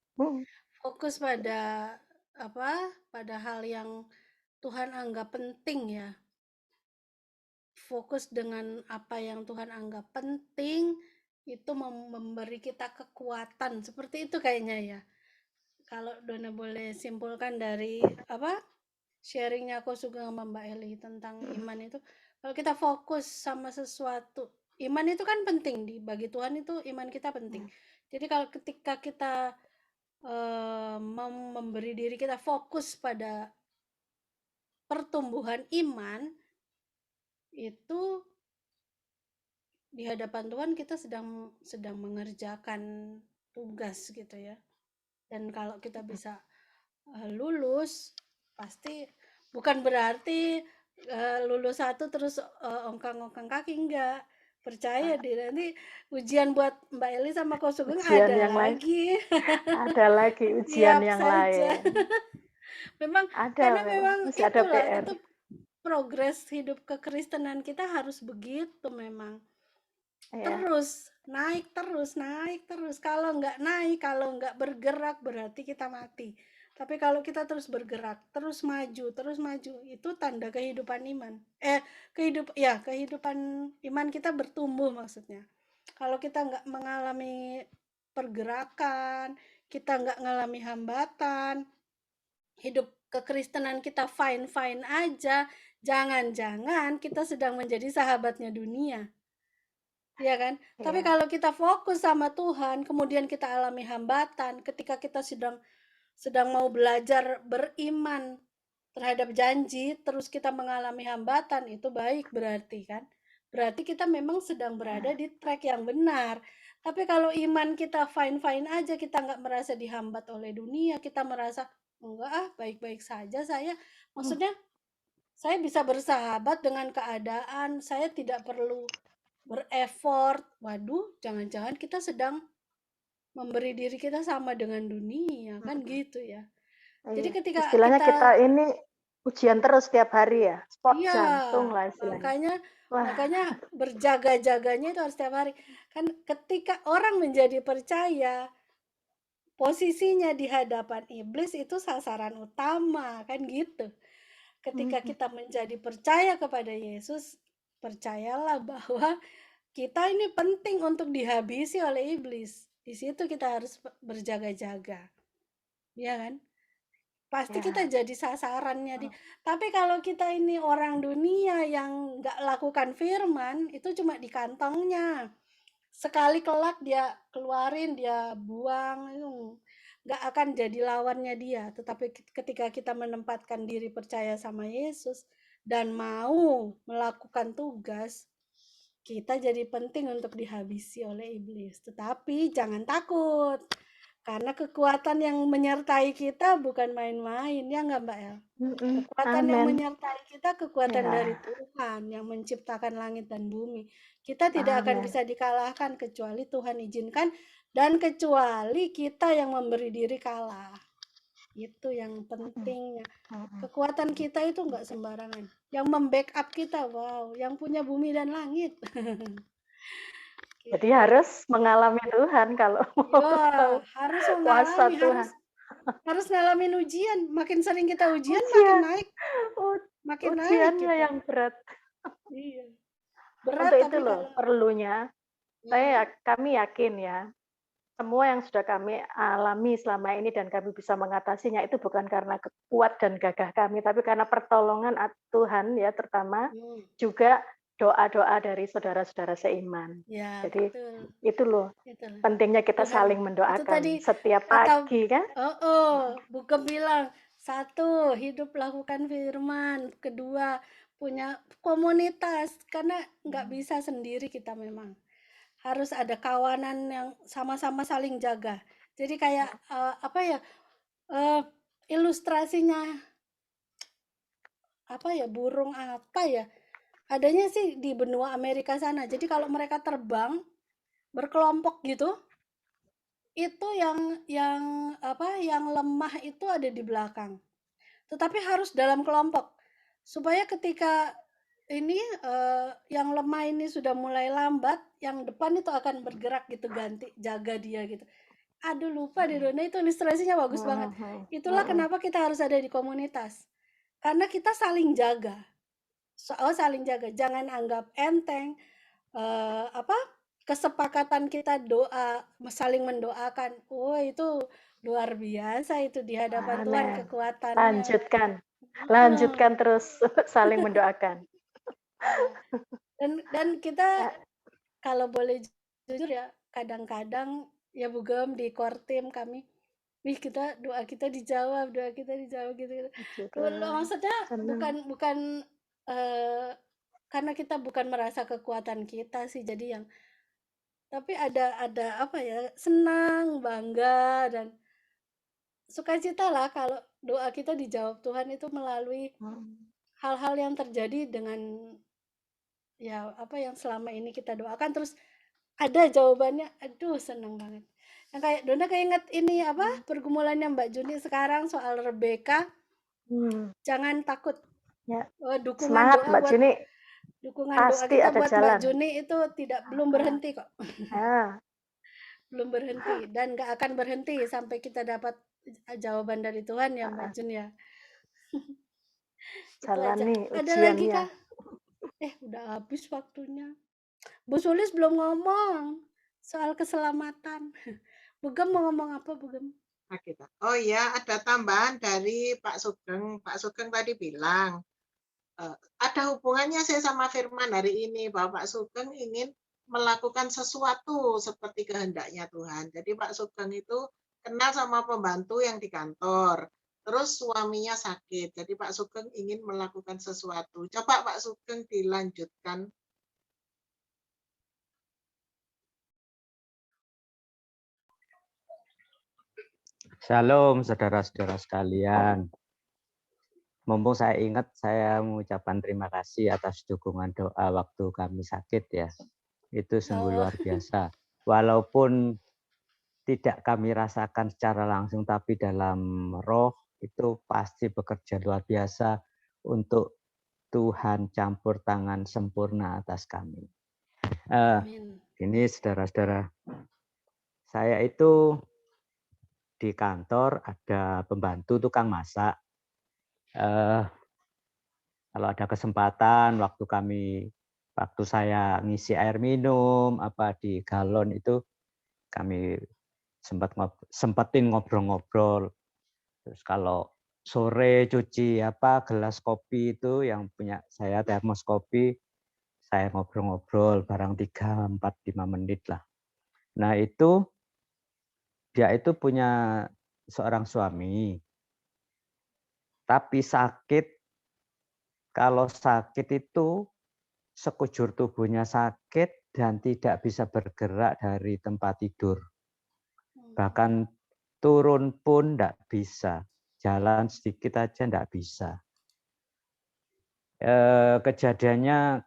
Fokus pada pada hal yang Tuhan anggap penting ya. Fokus dengan apa yang Tuhan anggap penting itu memberi kita kekuatan. Seperti itu kayaknya ya. Kalau Dona boleh simpulkan dari sharingnya aku suka sama Mbak Eli tentang iman itu, kalau kita fokus sama sesuatu, iman itu kan penting bagi Tuhan, itu iman kita penting. Jadi kalau ketika kita memberi diri kita fokus pada pertumbuhan iman, itu di hadapan Tuhan kita sedang mengerjakan tugas gitu ya. Dan kalau kita bisa lulus, pasti bukan berarti lulus 1 terus ongkang-ongkang kaki, enggak. Percaya deh, nanti ujian buat Mbak Eli sama Ko Sugeng Ujian ada yang lain. lagi. Ada lagi ujian Siap yang saja. lain. Memang karena Ada memang masih ada itulah PR. itu progres hidup kekristenan kita harus begitu memang. Ya. Terus naik terus. Kalau nggak naik, kalau nggak bergerak berarti kita mati. Tapi kalau kita terus bergerak, terus maju, itu tanda kehidupan iman. Kehidupan iman kita bertumbuh maksudnya. Kalau kita nggak mengalami pergerakan, kita nggak mengalami hambatan, hidup kekristenan kita fine-fine aja, jangan-jangan kita sedang menjadi sahabatnya dunia. Iya kan? Tapi Ya. kalau kita fokus sama Tuhan, kemudian kita alami hambatan, ketika kita sedang mau belajar beriman terhadap janji, terus kita mengalami hambatan, itu baik berarti kan? Berarti kita memang sedang berada di track yang benar. Tapi kalau iman kita fine-fine aja, kita nggak merasa dihambat oleh dunia, kita merasa enggak baik-baik saja saya. Maksudnya saya bisa bersahabat dengan keadaan, saya tidak perlu bereffort. Waduh, jangan-jangan kita sedang memberi diri kita sama dengan dunia, kan gitu ya. Jadi Iya. ketika Istilahnya kita ini ujian terus setiap hari ya, spot iya, jantung lah istilahnya. makanya berjaga-jaganya itu harus setiap hari. Kan ketika orang menjadi percaya, posisinya di hadapan iblis itu sasaran utama, kan gitu. Ketika kita menjadi percaya kepada Yesus, percayalah bahwa kita ini penting untuk dihabisi oleh iblis. Di situ kita harus berjaga-jaga. Ya kan? Pasti kita Ya. jadi sasarannya. Tapi kalau kita ini orang dunia yang nggak lakukan firman, itu cuma di kantongnya. Sekali kelak dia keluarin, dia buang, itu nggak akan jadi lawannya dia. Tetapi ketika kita menempatkan diri percaya sama Yesus dan mau melakukan tugas, kita jadi penting untuk dihabisi oleh iblis. Tetapi jangan takut, karena kekuatan yang menyertai kita bukan main-main, ya nggak Mbak El? Kekuatan yang Amin. menyertai kita kekuatan Ya. dari Tuhan yang menciptakan langit dan bumi. Kita tidak akan Amin. bisa dikalahkan kecuali Tuhan izinkan dan kecuali kita yang memberi diri kalah. Itu yang pentingnya. Kekuatan kita itu nggak sembarangan. Yang membackup kita, wow, yang punya bumi dan langit. Jadi harus mengalami Tuhan kalau mau Ya, tahu harus kuasa mengalami, Tuhan. harus ngalamin ujian. Makin sering kita ujian, makin Ujian. naik. Makin naik Ujiannya kita. yang berat. Iya. Berat Untuk itu tapi loh kalau perlunya kami yakin ya, semua yang sudah kami alami selama ini dan kami bisa mengatasinya itu bukan karena kuat dan gagah kami, tapi karena pertolongan Tuhan ya, terutama juga doa-doa dari saudara-saudara seiman. ya, Jadi betul. itu loh Itulah. pentingnya kita Tuhan, saling itu mendoakan tadi setiap kata pagi kan. Bukem bilang, 1, hidup lakukan firman, 2, punya komunitas, karena nggak bisa sendiri kita memang. Harus ada kawanan yang sama-sama saling jaga. Jadi kayak ilustrasinya burung apa ya? Adanya sih di benua Amerika sana. Jadi kalau mereka terbang berkelompok gitu, itu yang lemah itu ada di belakang. Tetapi harus dalam kelompok. Supaya ketika ini yang lemah ini sudah mulai lambat, yang depan itu akan bergerak gitu, ganti jaga dia gitu. Aduh, lupa deh Dona, itu ilustrasinya bagus banget. Itulah kenapa kita harus ada di komunitas. Karena kita saling jaga. Saling jaga. Jangan anggap enteng kesepakatan kita doa, saling mendoakan. Oh, itu luar biasa itu di hadapan Tuhan Amen. kekuatannya. Lanjutkan terus saling mendoakan. Dan kita kalau boleh jujur ya, kadang-kadang ya Bu Gem di core team kami, doa kita dijawab gitu. Maksudnya bukan karena kita bukan merasa kekuatan kita sih, jadi yang Tapi ada apa ya, senang, bangga, dan sukacita lah kalau doa kita dijawab Tuhan itu melalui hal-hal yang terjadi dengan ya apa yang selama ini kita doakan terus ada jawabannya. Aduh, senang banget. Yang kayak Dona keinget ini apa pergumulannya Mbak Juni sekarang soal Rebecca. Jangan takut. Ya. Dukungan Semangat doa Mbak buat Juni. dukungan doa Pasti kita ada buat Mbak jalan. Juni itu belum berhenti kok. Ah, Belum berhenti dan nggak akan berhenti sampai kita dapat jawaban dari Tuhan ya Mbak Jun ya. Itu aja. jalani Ada lagi ujiannya. kah? Udah habis waktunya. Bu Sulis belum ngomong soal keselamatan. Bugem mau ngomong apa, Bugem? Oh iya, ada tambahan dari Pak Sugeng. Pak Sugeng tadi bilang, ada hubungannya saya sama firman hari ini, bahwa Pak Sugeng ingin melakukan sesuatu seperti kehendaknya Tuhan. Jadi Pak Sugeng itu kenal sama pembantu yang di kantor. Terus suaminya sakit. Jadi Pak Sugeng ingin melakukan sesuatu. Coba Pak Sugeng dilanjutkan. Shalom saudara-saudara sekalian. Mumpung saya ingat, saya mengucapkan terima kasih atas dukungan doa waktu kami sakit ya. Itu sungguh luar biasa. Walaupun tidak kami rasakan secara langsung, tapi dalam roh itu pasti bekerja luar biasa untuk Tuhan campur tangan sempurna atas kami. Ini saudara-saudara, saya itu di kantor ada pembantu tukang masak. Kalau ada kesempatan waktu saya ngisi air minum apa di galon itu kami sempetin ngobrol-ngobrol. Terus kalau sore cuci gelas kopi itu yang punya saya termos kopi, saya ngobrol-ngobrol barang 3, 4, 5 menit lah. Nah itu dia itu punya seorang suami, tapi kalau sakit itu sekujur tubuhnya sakit dan tidak bisa bergerak dari tempat tidur. Bahkan turun pun tidak bisa. Jalan sedikit aja tidak bisa. Kejadiannya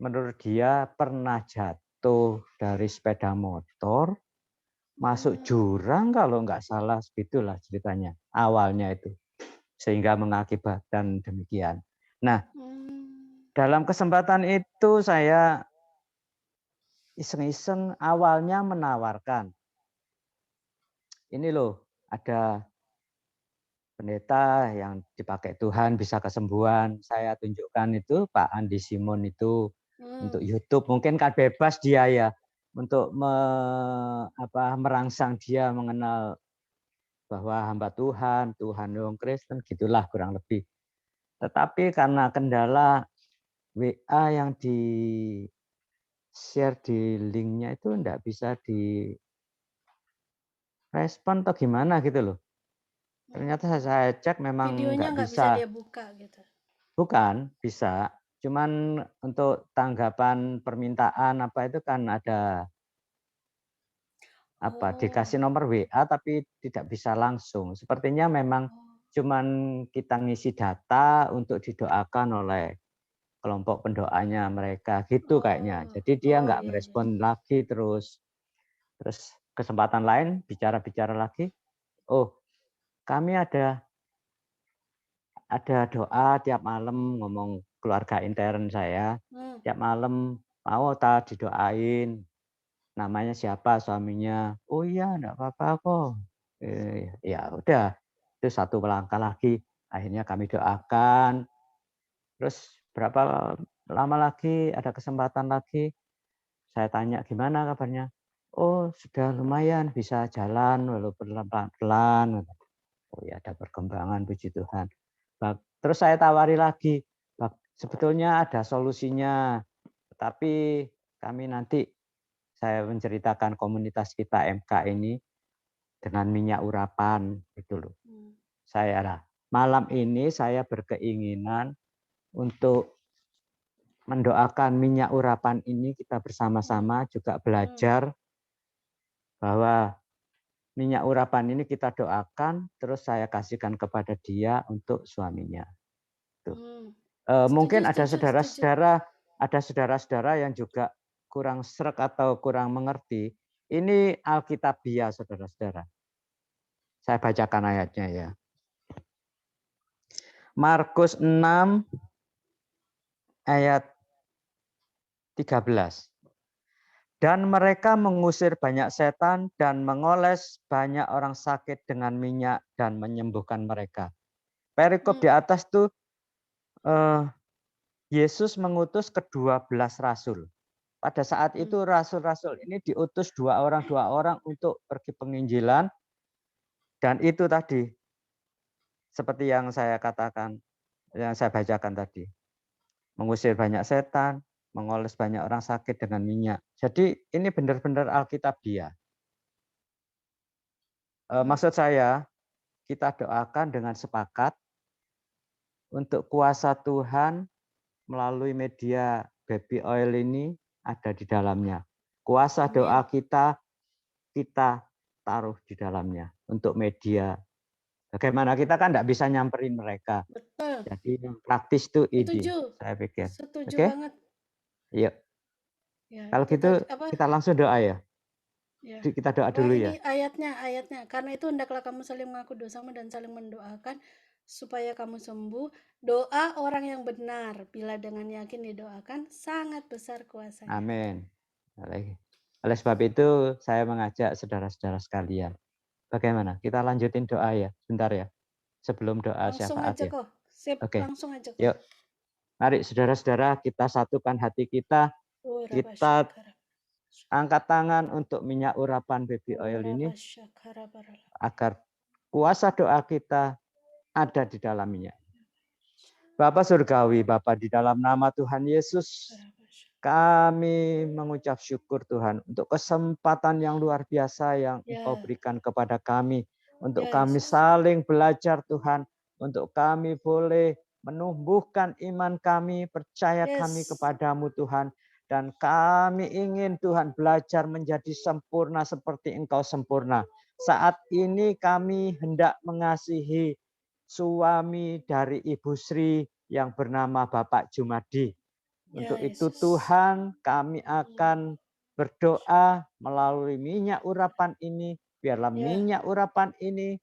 menurut dia pernah jatuh dari sepeda motor, masuk jurang kalau nggak salah, begitulah ceritanya awalnya itu. Sehingga mengakibatkan demikian. Nah, dalam kesempatan itu saya iseng-iseng awalnya menawarkan. Ini loh, ada pendeta yang dipakai Tuhan bisa kesembuhan. Saya tunjukkan itu Pak Andi Simon itu untuk YouTube. Mungkin kan bebas dia ya untuk merangsang dia mengenal bahwa hamba Tuhan, Tuhan yang Kristen, gitulah kurang lebih. Tetapi karena kendala WA yang di share di linknya itu enggak bisa di respon atau gimana gitu loh. Ternyata saya cek memang videonya nggak bisa dia buka gitu. Bukan, bisa. Cuman untuk tanggapan permintaan itu kan ada dikasih nomor WA tapi tidak bisa langsung. Sepertinya memang cuman kita ngisi data untuk didoakan oleh kelompok pendoanya mereka gitu kayaknya. Jadi dia nggak merespon lagi terus kesempatan lain bicara lagi. Oh, kami ada doa tiap malam, ngomong keluarga intern saya. Tiap malam mau tak didoain. Namanya siapa suaminya? Oh iya, enggak apa-apa kok. Ya udah, itu satu langkah lagi. Akhirnya kami doakan. Terus berapa lama lagi ada kesempatan lagi, saya tanya gimana kabarnya. Oh sudah lumayan bisa jalan walaupun pelan-pelan. Oh ya ada perkembangan puji Tuhan. Terus saya tawari lagi, sebetulnya ada solusinya. Tapi kami nanti saya menceritakan komunitas kita MK ini dengan minyak urapan gitu loh. Malam ini saya berkeinginan untuk mendoakan minyak urapan ini, kita bersama-sama juga belajar bahwa minyak urapan ini kita doakan, terus saya kasihkan kepada dia untuk suaminya. Tuh. Mungkin ada saudara-saudara yang juga kurang srek atau kurang mengerti. Ini Alkitabiah, saudara-saudara. Saya bacakan ayatnya ya. Markus 6 ayat 13. Dan mereka mengusir banyak setan dan mengoles banyak orang sakit dengan minyak dan menyembuhkan mereka. Perikop di atas tuh Yesus mengutus ke-12 rasul. Pada saat itu rasul-rasul ini diutus dua orang untuk pergi penginjilan. Dan itu tadi, seperti yang saya katakan, yang saya bacakan tadi. Mengusir banyak setan, mengoles banyak orang sakit dengan minyak. Jadi ini benar-benar Alkitabiah. Maksud saya, kita doakan dengan sepakat untuk kuasa Tuhan melalui media baby oil ini ada di dalamnya. Kuasa doa kita taruh di dalamnya untuk media. Bagaimana kita kan tidak bisa nyamperin mereka. Betul. Jadi yang praktis itu ini, saya pikir. Setuju Oke? banget. Iya. Ya, Kalau gitu kita langsung doa ya. Ya. Kita doa dulu ya. Ini ayatnya. Karena itu hendaklah kamu saling mengaku dosamu dan saling mendoakan supaya kamu sembuh. Doa orang yang benar bila dengan yakin didoakan sangat besar kuasanya. Amin. Oleh sebab itu saya mengajak saudara-saudara sekalian. Bagaimana? Kita lanjutin doa ya, sebentar ya. Sebelum doa syafaat ya. Oke. Langsung aja kok. Yuk. Mari saudara-saudara kita satukan hati kita. Kita angkat tangan untuk minyak urapan baby oil ini. Agar kuasa doa kita ada di dalam minyak. Bapa Surgawi, Bapa di dalam nama Tuhan Yesus, kami mengucap syukur Tuhan untuk kesempatan yang luar biasa yang Engkau berikan kepada kami. Untuk kami saling belajar Tuhan. Untuk kami boleh menumbuhkan iman kami, percaya kami kepadamu Tuhan. Dan kami ingin Tuhan belajar menjadi sempurna seperti Engkau sempurna. Saat ini kami hendak mengasihi suami dari Ibu Sri yang bernama Bapak Jumadi. Untuk itu Tuhan kami akan berdoa melalui minyak urapan ini. Biarlah minyak urapan ini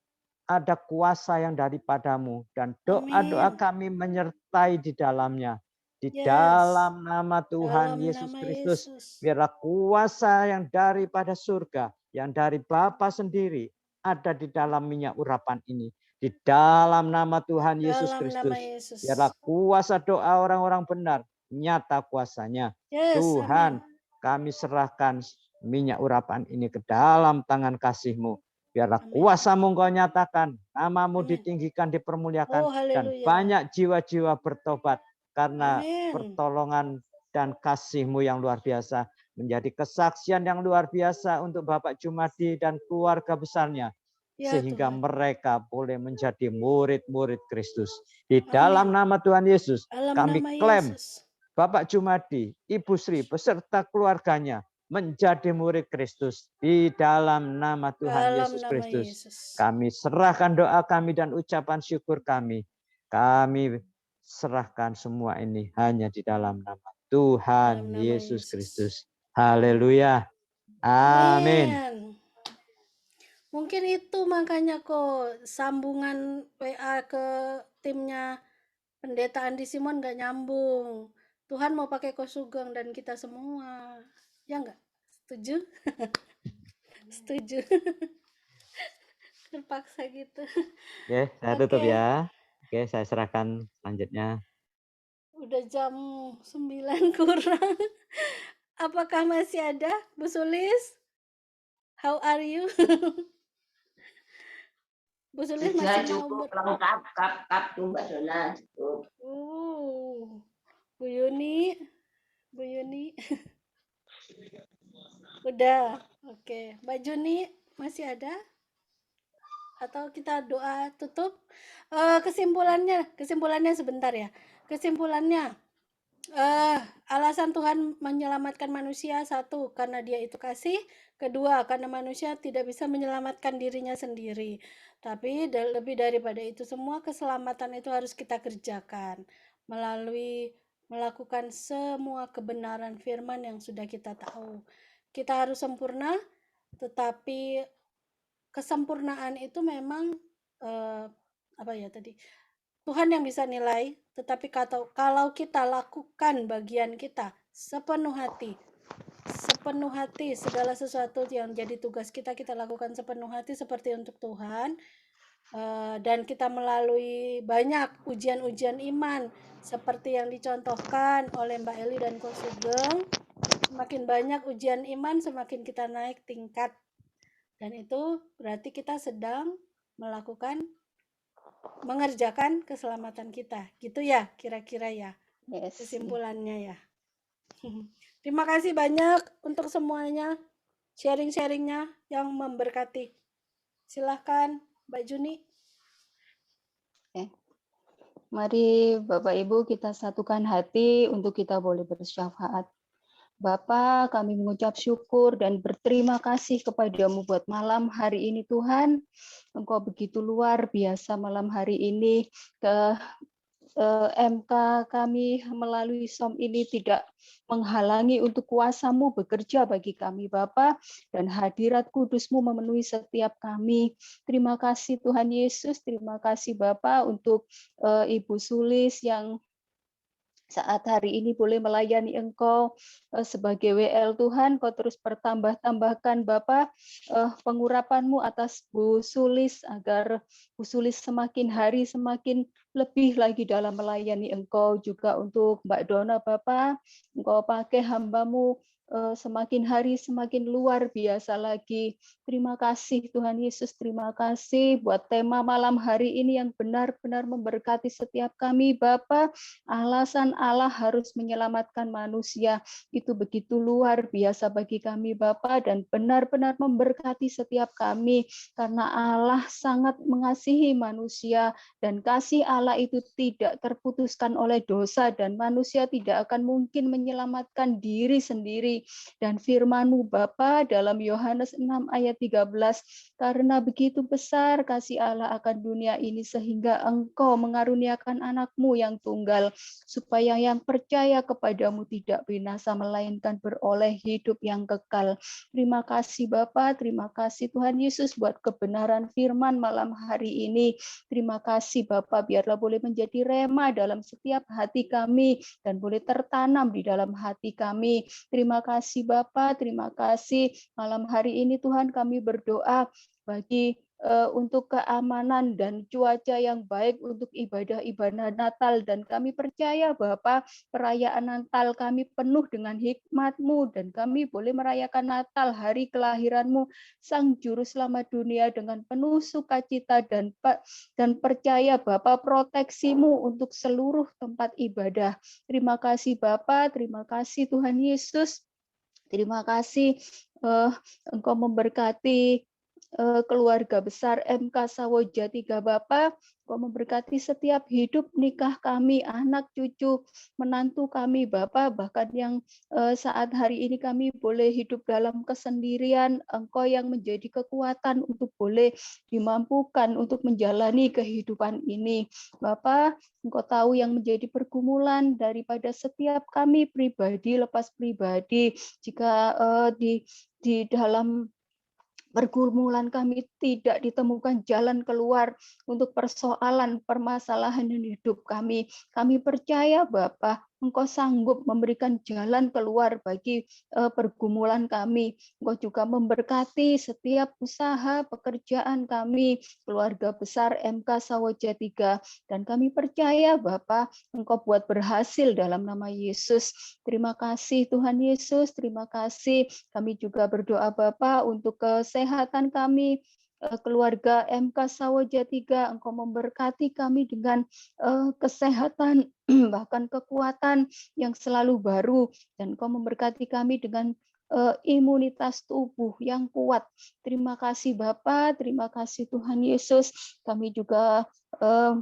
ada kuasa yang daripadamu. Dan doa-doa kami menyertai di dalamnya. Di dalam nama Tuhan Yesus Kristus. Biarlah kuasa yang daripada surga. Yang dari Bapa sendiri ada di dalam minyak urapan ini. Di dalam nama Tuhan Yesus Kristus. Biarlah kuasa doa orang-orang benar nyata kuasanya. Tuhan, kami serahkan minyak urapan ini ke dalam tangan kasih-Mu. Biarlah kuasa-Mu Engkau nyatakan, nama-Mu ditinggikan, dipermuliakan, dan banyak jiwa-jiwa bertobat karena pertolongan dan kasih-Mu yang luar biasa. Menjadi kesaksian yang luar biasa untuk Bapak Jumadi dan keluarga besarnya. Sehingga mereka boleh menjadi murid-murid Kristus. Di dalam nama Tuhan Yesus, kami klaim Bapak Jumadi, Ibu Sri, beserta keluarganya menjadi murid Kristus. Di dalam nama Tuhan Yesus Kristus. Kami serahkan doa kami dan ucapan syukur kami. Kami serahkan semua ini hanya di dalam nama Tuhan Yesus Kristus. Haleluya. Amin. Mungkin itu makanya kok sambungan WA ke timnya pendeta Andi Simon nggak nyambung. Tuhan mau pakai Kosugeng dan kita semua. Ya enggak? Setuju? Setuju. Terpaksa gitu. Oke, saya tutup ya. Oke, saya serahkan selanjutnya. Udah jam 9 kurang. Apakah masih ada, Bu Sulis? How are you? Bu Sulis masih cukup lengkap, kap tuh Mbak Dona. Cukup. Bu Yuni. Udah, oke. Mbak Juni masih ada? Atau kita doa tutup? Kesimpulannya sebentar ya. Kesimpulannya, Alasan Tuhan menyelamatkan manusia, satu, karena Dia itu kasih, kedua, karena manusia tidak bisa menyelamatkan dirinya sendiri. Tapi lebih daripada itu semua, keselamatan itu harus kita kerjakan melalui melakukan semua kebenaran firman yang sudah kita tahu. Kita harus sempurna, tetapi kesempurnaan itu memang apa ya tadi? Tuhan yang bisa nilai, tetapi kalau kita lakukan bagian kita sepenuh hati segala sesuatu yang jadi tugas kita lakukan sepenuh hati seperti untuk Tuhan, dan kita melalui banyak ujian-ujian iman seperti yang dicontohkan oleh Mbak Eli dan Ko Sugeng. Semakin banyak ujian iman, semakin kita naik tingkat, dan itu berarti kita sedang mengerjakan keselamatan kita, gitu ya kira-kira ya. Yes. Kesimpulannya ya. Terima kasih banyak untuk semuanya sharing-sharingnya yang memberkati. Silahkan Mbak Juni. Mari Bapak Ibu kita satukan hati untuk kita boleh bersyafaat. Bapa, kami mengucap syukur dan berterima kasih kepadamu buat malam hari ini Tuhan. Engkau begitu luar biasa malam hari ini. MK kami melalui SOM ini tidak menghalangi untuk kuasa-Mu bekerja bagi kami Bapa, dan hadirat kudus-Mu memenuhi setiap kami. Terima kasih Tuhan Yesus, terima kasih Bapa untuk Ibu Sulis yang saat hari ini boleh melayani Engkau sebagai WL Tuhan. Kau terus bertambah-tambahkan Bapa pengurapan-Mu atas Bu Sulis, agar Bu Sulis semakin hari semakin lebih lagi dalam melayani Engkau. Juga untuk Mbak Dona Bapa, Engkau pakai hamba-Mu semakin hari semakin luar biasa lagi. Terima kasih Tuhan Yesus, terima kasih buat tema malam hari ini yang benar-benar memberkati setiap kami Bapa. Alasan Allah harus menyelamatkan manusia itu begitu luar biasa bagi kami Bapa, dan benar-benar memberkati setiap kami, karena Allah sangat mengasihi manusia, dan kasih Allah itu tidak terputuskan oleh dosa, dan manusia tidak akan mungkin menyelamatkan diri sendiri. Dan firman-Mu Bapa dalam Yohanes 6 ayat 13, karena begitu besar kasih Allah akan dunia ini sehingga Engkau mengaruniakan anak-Mu yang tunggal, supaya yang percaya kepadamu tidak binasa melainkan beroleh hidup yang kekal. Terima kasih Bapa, terima kasih Tuhan Yesus buat kebenaran firman malam hari ini. Terima kasih Bapa, biarlah boleh menjadi rema dalam setiap hati kami dan boleh tertanam di dalam hati kami. Terima kasih Bapa, terima kasih malam hari ini Tuhan kami berdoa bagi untuk keamanan dan cuaca yang baik untuk ibadah-ibadah Natal, dan kami percaya Bapa perayaan Natal kami penuh dengan hikmat-Mu, dan kami boleh merayakan Natal hari kelahiran-Mu Sang Juru Selamat dunia dengan penuh sukacita dan percaya Bapa proteksi-Mu untuk seluruh tempat ibadah. Terima kasih Bapa, terima kasih Tuhan Yesus. Terima kasih Engkau memberkati keluarga besar MK Sawoja 3 Bapa. Engkau memberkati setiap hidup nikah kami, anak cucu, menantu kami Bapa, bahkan yang saat hari ini kami boleh hidup dalam kesendirian, Engkau yang menjadi kekuatan untuk boleh dimampukan untuk menjalani kehidupan ini. Bapa, Engkau tahu yang menjadi pergumulan daripada setiap kami pribadi lepas pribadi, jika di dalam pergumulan kami tidak ditemukan jalan keluar untuk persoalan permasalahan hidup kami. Kami percaya Bapa, Engkau sanggup memberikan jalan keluar bagi pergumulan kami. Engkau juga memberkati setiap usaha pekerjaan kami, keluarga besar MK Sawoja 3, dan kami percaya Bapa, Engkau buat berhasil dalam nama Yesus. Terima kasih Tuhan Yesus, terima kasih. Kami juga berdoa Bapa untuk kesehatan kami, keluarga MK Sawoja 3, Engkau memberkati kami dengan kesehatan, bahkan kekuatan yang selalu baru, dan Engkau memberkati kami dengan imunitas tubuh yang kuat. Terima kasih Bapa, terima kasih Tuhan Yesus. Kami juga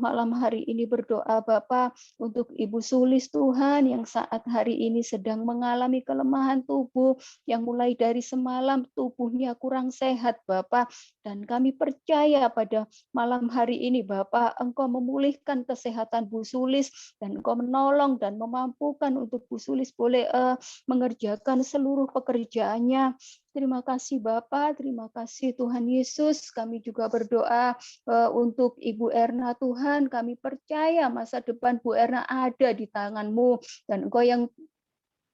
malam hari ini berdoa Bapa untuk Ibu Sulis Tuhan yang saat hari ini sedang mengalami kelemahan tubuh yang mulai dari semalam tubuhnya kurang sehat Bapa, dan kami percaya pada malam hari ini Bapa Engkau memulihkan kesehatan Bu Sulis dan Engkau menolong dan memampukan untuk Bu Sulis boleh mengerjakan seluruh pekerjaannya. Terima kasih Bapa, terima kasih Tuhan Yesus. Kami juga berdoa untuk Ibu Erna Tuhan, kami percaya masa depan Bu Erna ada di tangan-Mu, dan Engkau yang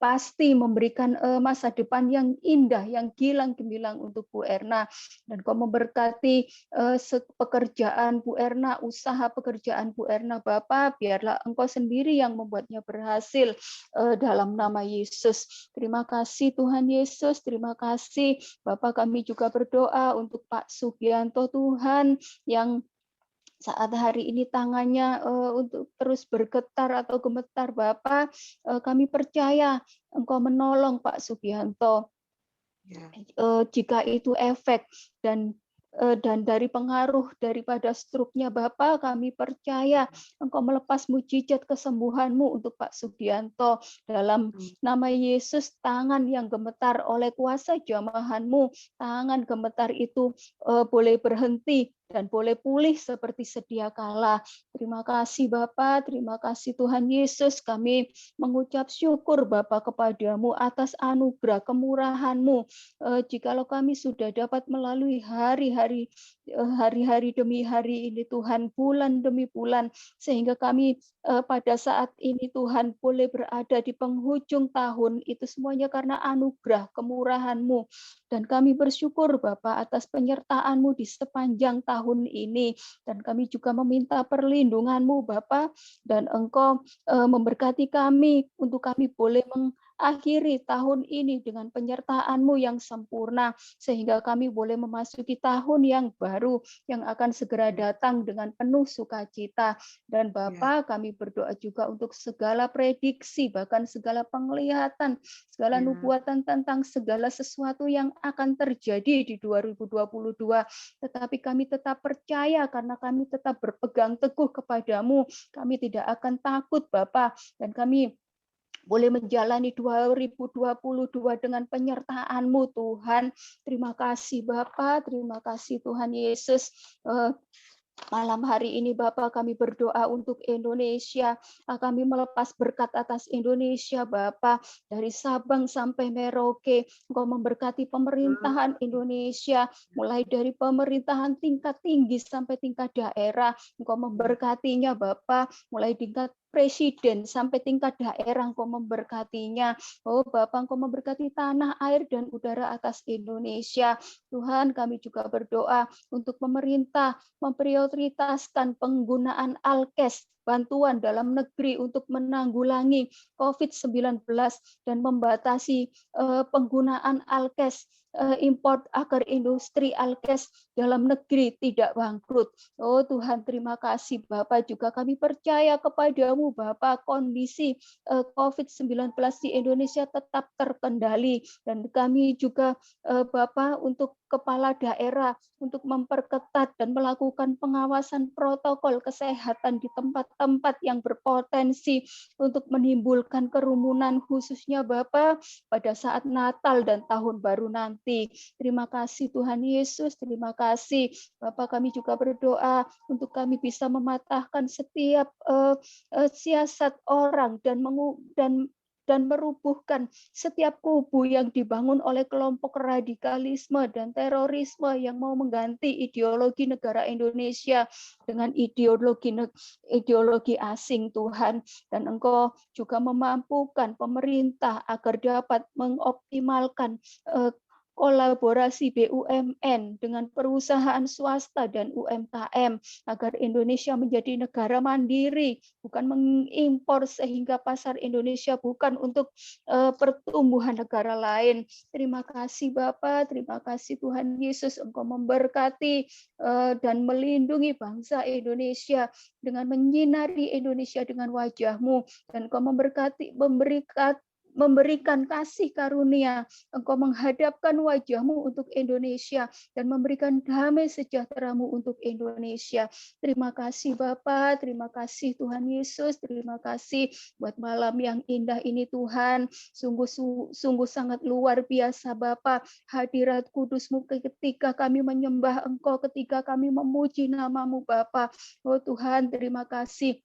pasti memberikan masa depan yang indah, yang gilang gemilang untuk Bu Erna, dan Kau memberkati pekerjaan Bu Erna, usaha pekerjaan Bu Erna Bapa, biarlah Engkau sendiri yang membuatnya berhasil dalam nama Yesus. Terima kasih Tuhan Yesus, terima kasih Bapa. Kami juga berdoa untuk Pak Sugianto Tuhan yang saat hari ini tangannya untuk terus bergetar atau gemetar Bapak, kami percaya Engkau menolong Pak Sugianto. Ya. Jika itu efek dan dari pengaruh daripada struknya Bapak, kami percaya Engkau melepas mujizat kesembuhan-Mu untuk Pak Sugianto. Dalam nama Yesus, tangan yang gemetar oleh kuasa jamahan-Mu, tangan gemetar itu boleh berhenti dan boleh pulih seperti sedia kala. Terima kasih Bapak, terima kasih Tuhan Yesus. Kami mengucap syukur Bapak kepadamu atas anugerah kemurahan-Mu. Jikalau kami sudah dapat melalui hari-hari demi hari ini Tuhan, bulan demi bulan, sehingga kami pada saat ini Tuhan boleh berada di penghujung tahun, itu semuanya karena anugerah kemurahan-Mu. Dan kami bersyukur Bapak atas penyertaan-Mu di sepanjang tahun ini, dan kami juga meminta perlindungan-Mu Bapak, dan Engkau memberkati kami untuk kami boleh mengakhiri tahun ini dengan penyertaan-Mu yang sempurna, sehingga kami boleh memasuki tahun yang baru yang akan segera datang dengan penuh sukacita. Dan Bapa, kami berdoa juga untuk segala prediksi, bahkan segala penglihatan, segala nubuatan tentang segala sesuatu yang akan terjadi di 2022. Tetapi kami tetap percaya karena kami tetap berpegang teguh kepadamu. Kami tidak akan takut Bapa, dan kami boleh menjalani 2022 dengan penyertaan-Mu Tuhan. Terima kasih Bapa, terima kasih Tuhan Yesus. Malam hari ini Bapak kami berdoa untuk Indonesia. Kami melepas berkat atas Indonesia Bapak. Dari Sabang sampai Merauke. Engkau memberkati pemerintahan Indonesia. Mulai dari pemerintahan tingkat tinggi sampai tingkat daerah. Engkau memberkatinya Bapak. Mulai tingkat presiden sampai tingkat daerah Engkau memberkatinya. Oh Bapak, Engkau memberkati tanah, air, dan udara atas Indonesia. Tuhan, kami juga berdoa untuk pemerintah memprioritaskan penggunaan alkes, bantuan dalam negeri untuk menanggulangi COVID-19 dan membatasi penggunaan alkes import agar industri alkes dalam negeri tidak bangkrut. Oh Tuhan, terima kasih Bapak, juga kami percaya kepadamu Bapak, kondisi COVID-19 di Indonesia tetap terkendali, dan kami juga Bapak untuk kepala daerah untuk memperketat dan melakukan pengawasan protokol kesehatan di tempat-tempat yang berpotensi untuk menimbulkan kerumunan, khususnya Bapak pada saat Natal dan Tahun Baru nanti. Terima kasih Tuhan Yesus, terima kasih Bapak. Kami juga berdoa untuk kami bisa mematahkan setiap siasat orang dan merubuhkan setiap kubu yang dibangun oleh kelompok radikalisme dan terorisme yang mau mengganti ideologi negara Indonesia dengan ideologi asing Tuhan. Dan Engkau juga memampukan pemerintah agar dapat mengoptimalkan kolaborasi BUMN dengan perusahaan swasta dan UMKM agar Indonesia menjadi negara mandiri, bukan mengimpor sehingga pasar Indonesia bukan untuk pertumbuhan negara lain. Terima kasih Bapak, terima kasih Tuhan Yesus, Engkau memberkati dan melindungi bangsa Indonesia dengan menyinari Indonesia dengan wajah-Mu, dan Engkau memberikan kasih karunia, Engkau menghadapkan wajah-Mu untuk Indonesia dan memberikan damai sejahtera-Mu untuk Indonesia. Terima kasih Bapa, terima kasih Tuhan Yesus, terima kasih buat malam yang indah ini Tuhan. Sungguh sangat luar biasa Bapa, hadirat kudus-Mu ketika kami menyembah Engkau, ketika kami memuji nama-Mu Bapa. Oh Tuhan, terima kasih.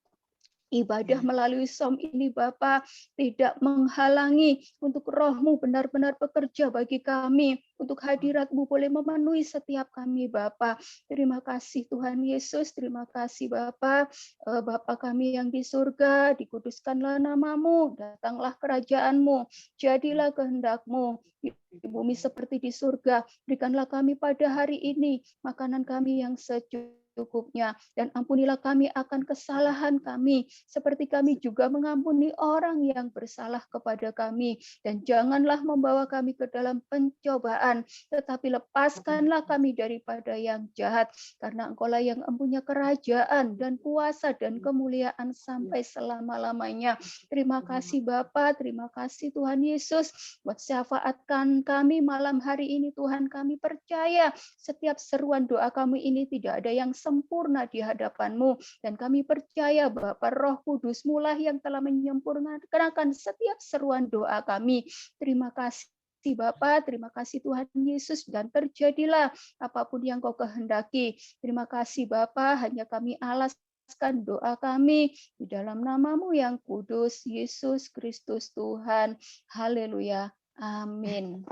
Ibadah melalui som ini Bapa tidak menghalangi untuk Roh-Mu benar-benar bekerja bagi kami, untuk hadirat-Mu boleh memenuhi setiap kami Bapa. Terima kasih Tuhan Yesus, terima kasih Bapa. Bapa kami yang di surga, dikuduskanlah nama-Mu, datanglah kerajaan-Mu, jadilah kehendak-Mu di bumi seperti di surga. Berikanlah kami pada hari ini makanan kami yang secukupnya, dan ampunilah kami akan kesalahan kami, seperti kami juga mengampuni orang yang bersalah kepada kami. Dan janganlah membawa kami ke dalam pencobaan, tetapi lepaskanlah kami daripada yang jahat, karena Engkaulah yang mempunyai kerajaan dan kuasa dan kemuliaan sampai selama-lamanya. Terima kasih Bapa, terima kasih Tuhan Yesus, buat syafaatkan kami malam hari ini Tuhan. Kami percaya setiap seruan doa kami ini tidak ada yang sempurna di hadapan-Mu, dan kami percaya Bapa Roh Kudus-Mu lah yang telah menyempurnakan setiap seruan doa kami. Terima kasih Bapa, terima kasih Tuhan Yesus, dan terjadilah apapun yang Kau kehendaki. Terima kasih Bapa, hanya kami alaskan doa kami di dalam nama-Mu yang kudus, Yesus Kristus Tuhan. Haleluya. Amin.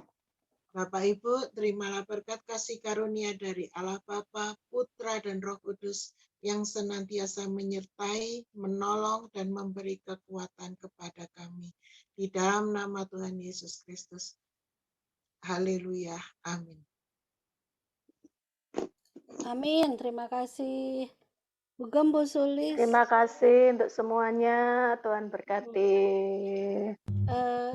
Bapak Ibu, terimalah berkat kasih karunia dari Allah Bapa, Putra, dan Roh Kudus yang senantiasa menyertai, menolong, dan memberi kekuatan kepada kami. Di dalam nama Tuhan Yesus Kristus. Haleluya. Amin. Amin. Terima kasih. Bugem Bu Sulis. Terima kasih untuk semuanya. Tuhan berkati.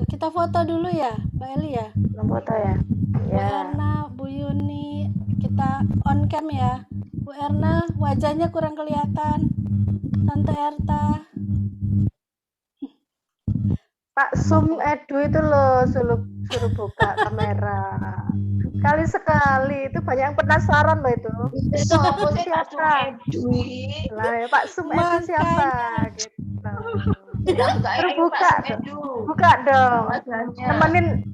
Kita foto dulu ya, Mbak Eli ya. Belum foto ya? Bu Erna, Bu Yuni, kita on cam ya. Bu Erna, wajahnya kurang kelihatan. Tante Erta. Pak Sum Edu itu loh, suruh buka kamera. Sekali itu banyak yang penasaran loh itu. Siapa? Lah ya, Pak Sum Edu siapa? Gitu. Terus buka dong.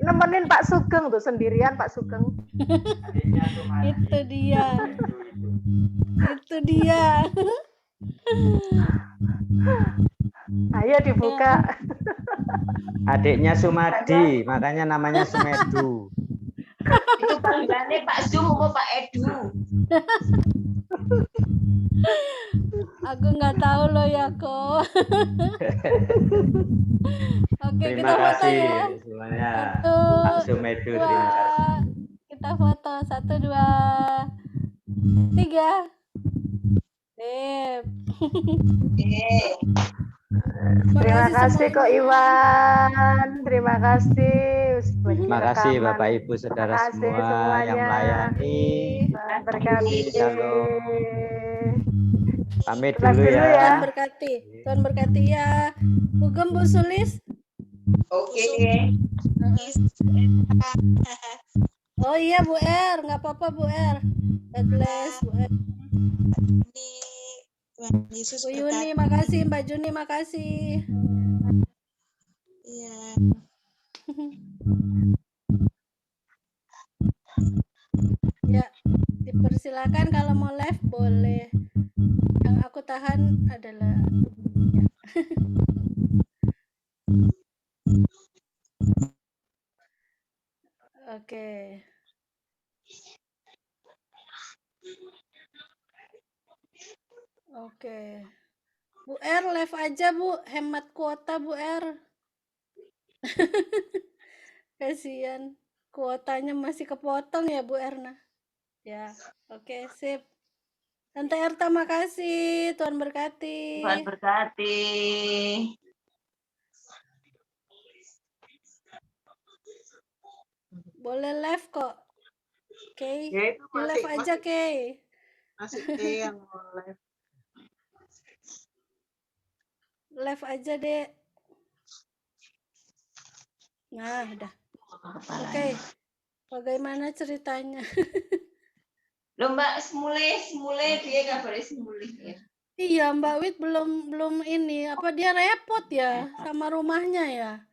Nemenin Pak Sugeng tuh, sendirian Pak Sugeng. Itu dia. Ayo dibuka. Adiknya Sumadi, makanya namanya Sumedu. Itu panggilannya Pak Zum atau Pak Edu? Aku nggak tahu loh ya kok. Oke, Terima kita foto kasih ya. semuanya. 1, Pak Sumedu, 2, terima kasih. kita foto 1, 2, 3. Sip. Terima kasih kok Iwan. Terima kasih. Terima kasih Bapak Ibu Saudara semua yang melayani. Tuhan berkati. Pamit dulu ya. Tuhan berkati. Tuhan berkati ya. Bugem Bu Sulis. Oke. Oh iya Bu Er, nggak apa-apa Bu Er. God bless Bu Er. Tuhan Yesus Bu Yuni, makasih. Mbak Juni, makasih. Iya. Ya, dipersilakan kalau mau live boleh. Yang aku tahan adalah ya. Oke. Oke. Bu R, live aja Bu, hemat kuota Bu R. Kasihan, kuotanya masih kepotong ya Bu Erna. Ya, oke, sip. Tante Erta makasih, Tuhan berkati. Tuhan berkati. Boleh live kok. Oke, Ya, di live aja Kay. Masih yang mau live. Live aja deh. Nah, udah. Kepalanya. Oke. Bagaimana ceritanya? Loh Mbak, semule dia kabarnya semule ya. Iya, Mbak Wit belum ini apa dia repot ya sama rumahnya ya.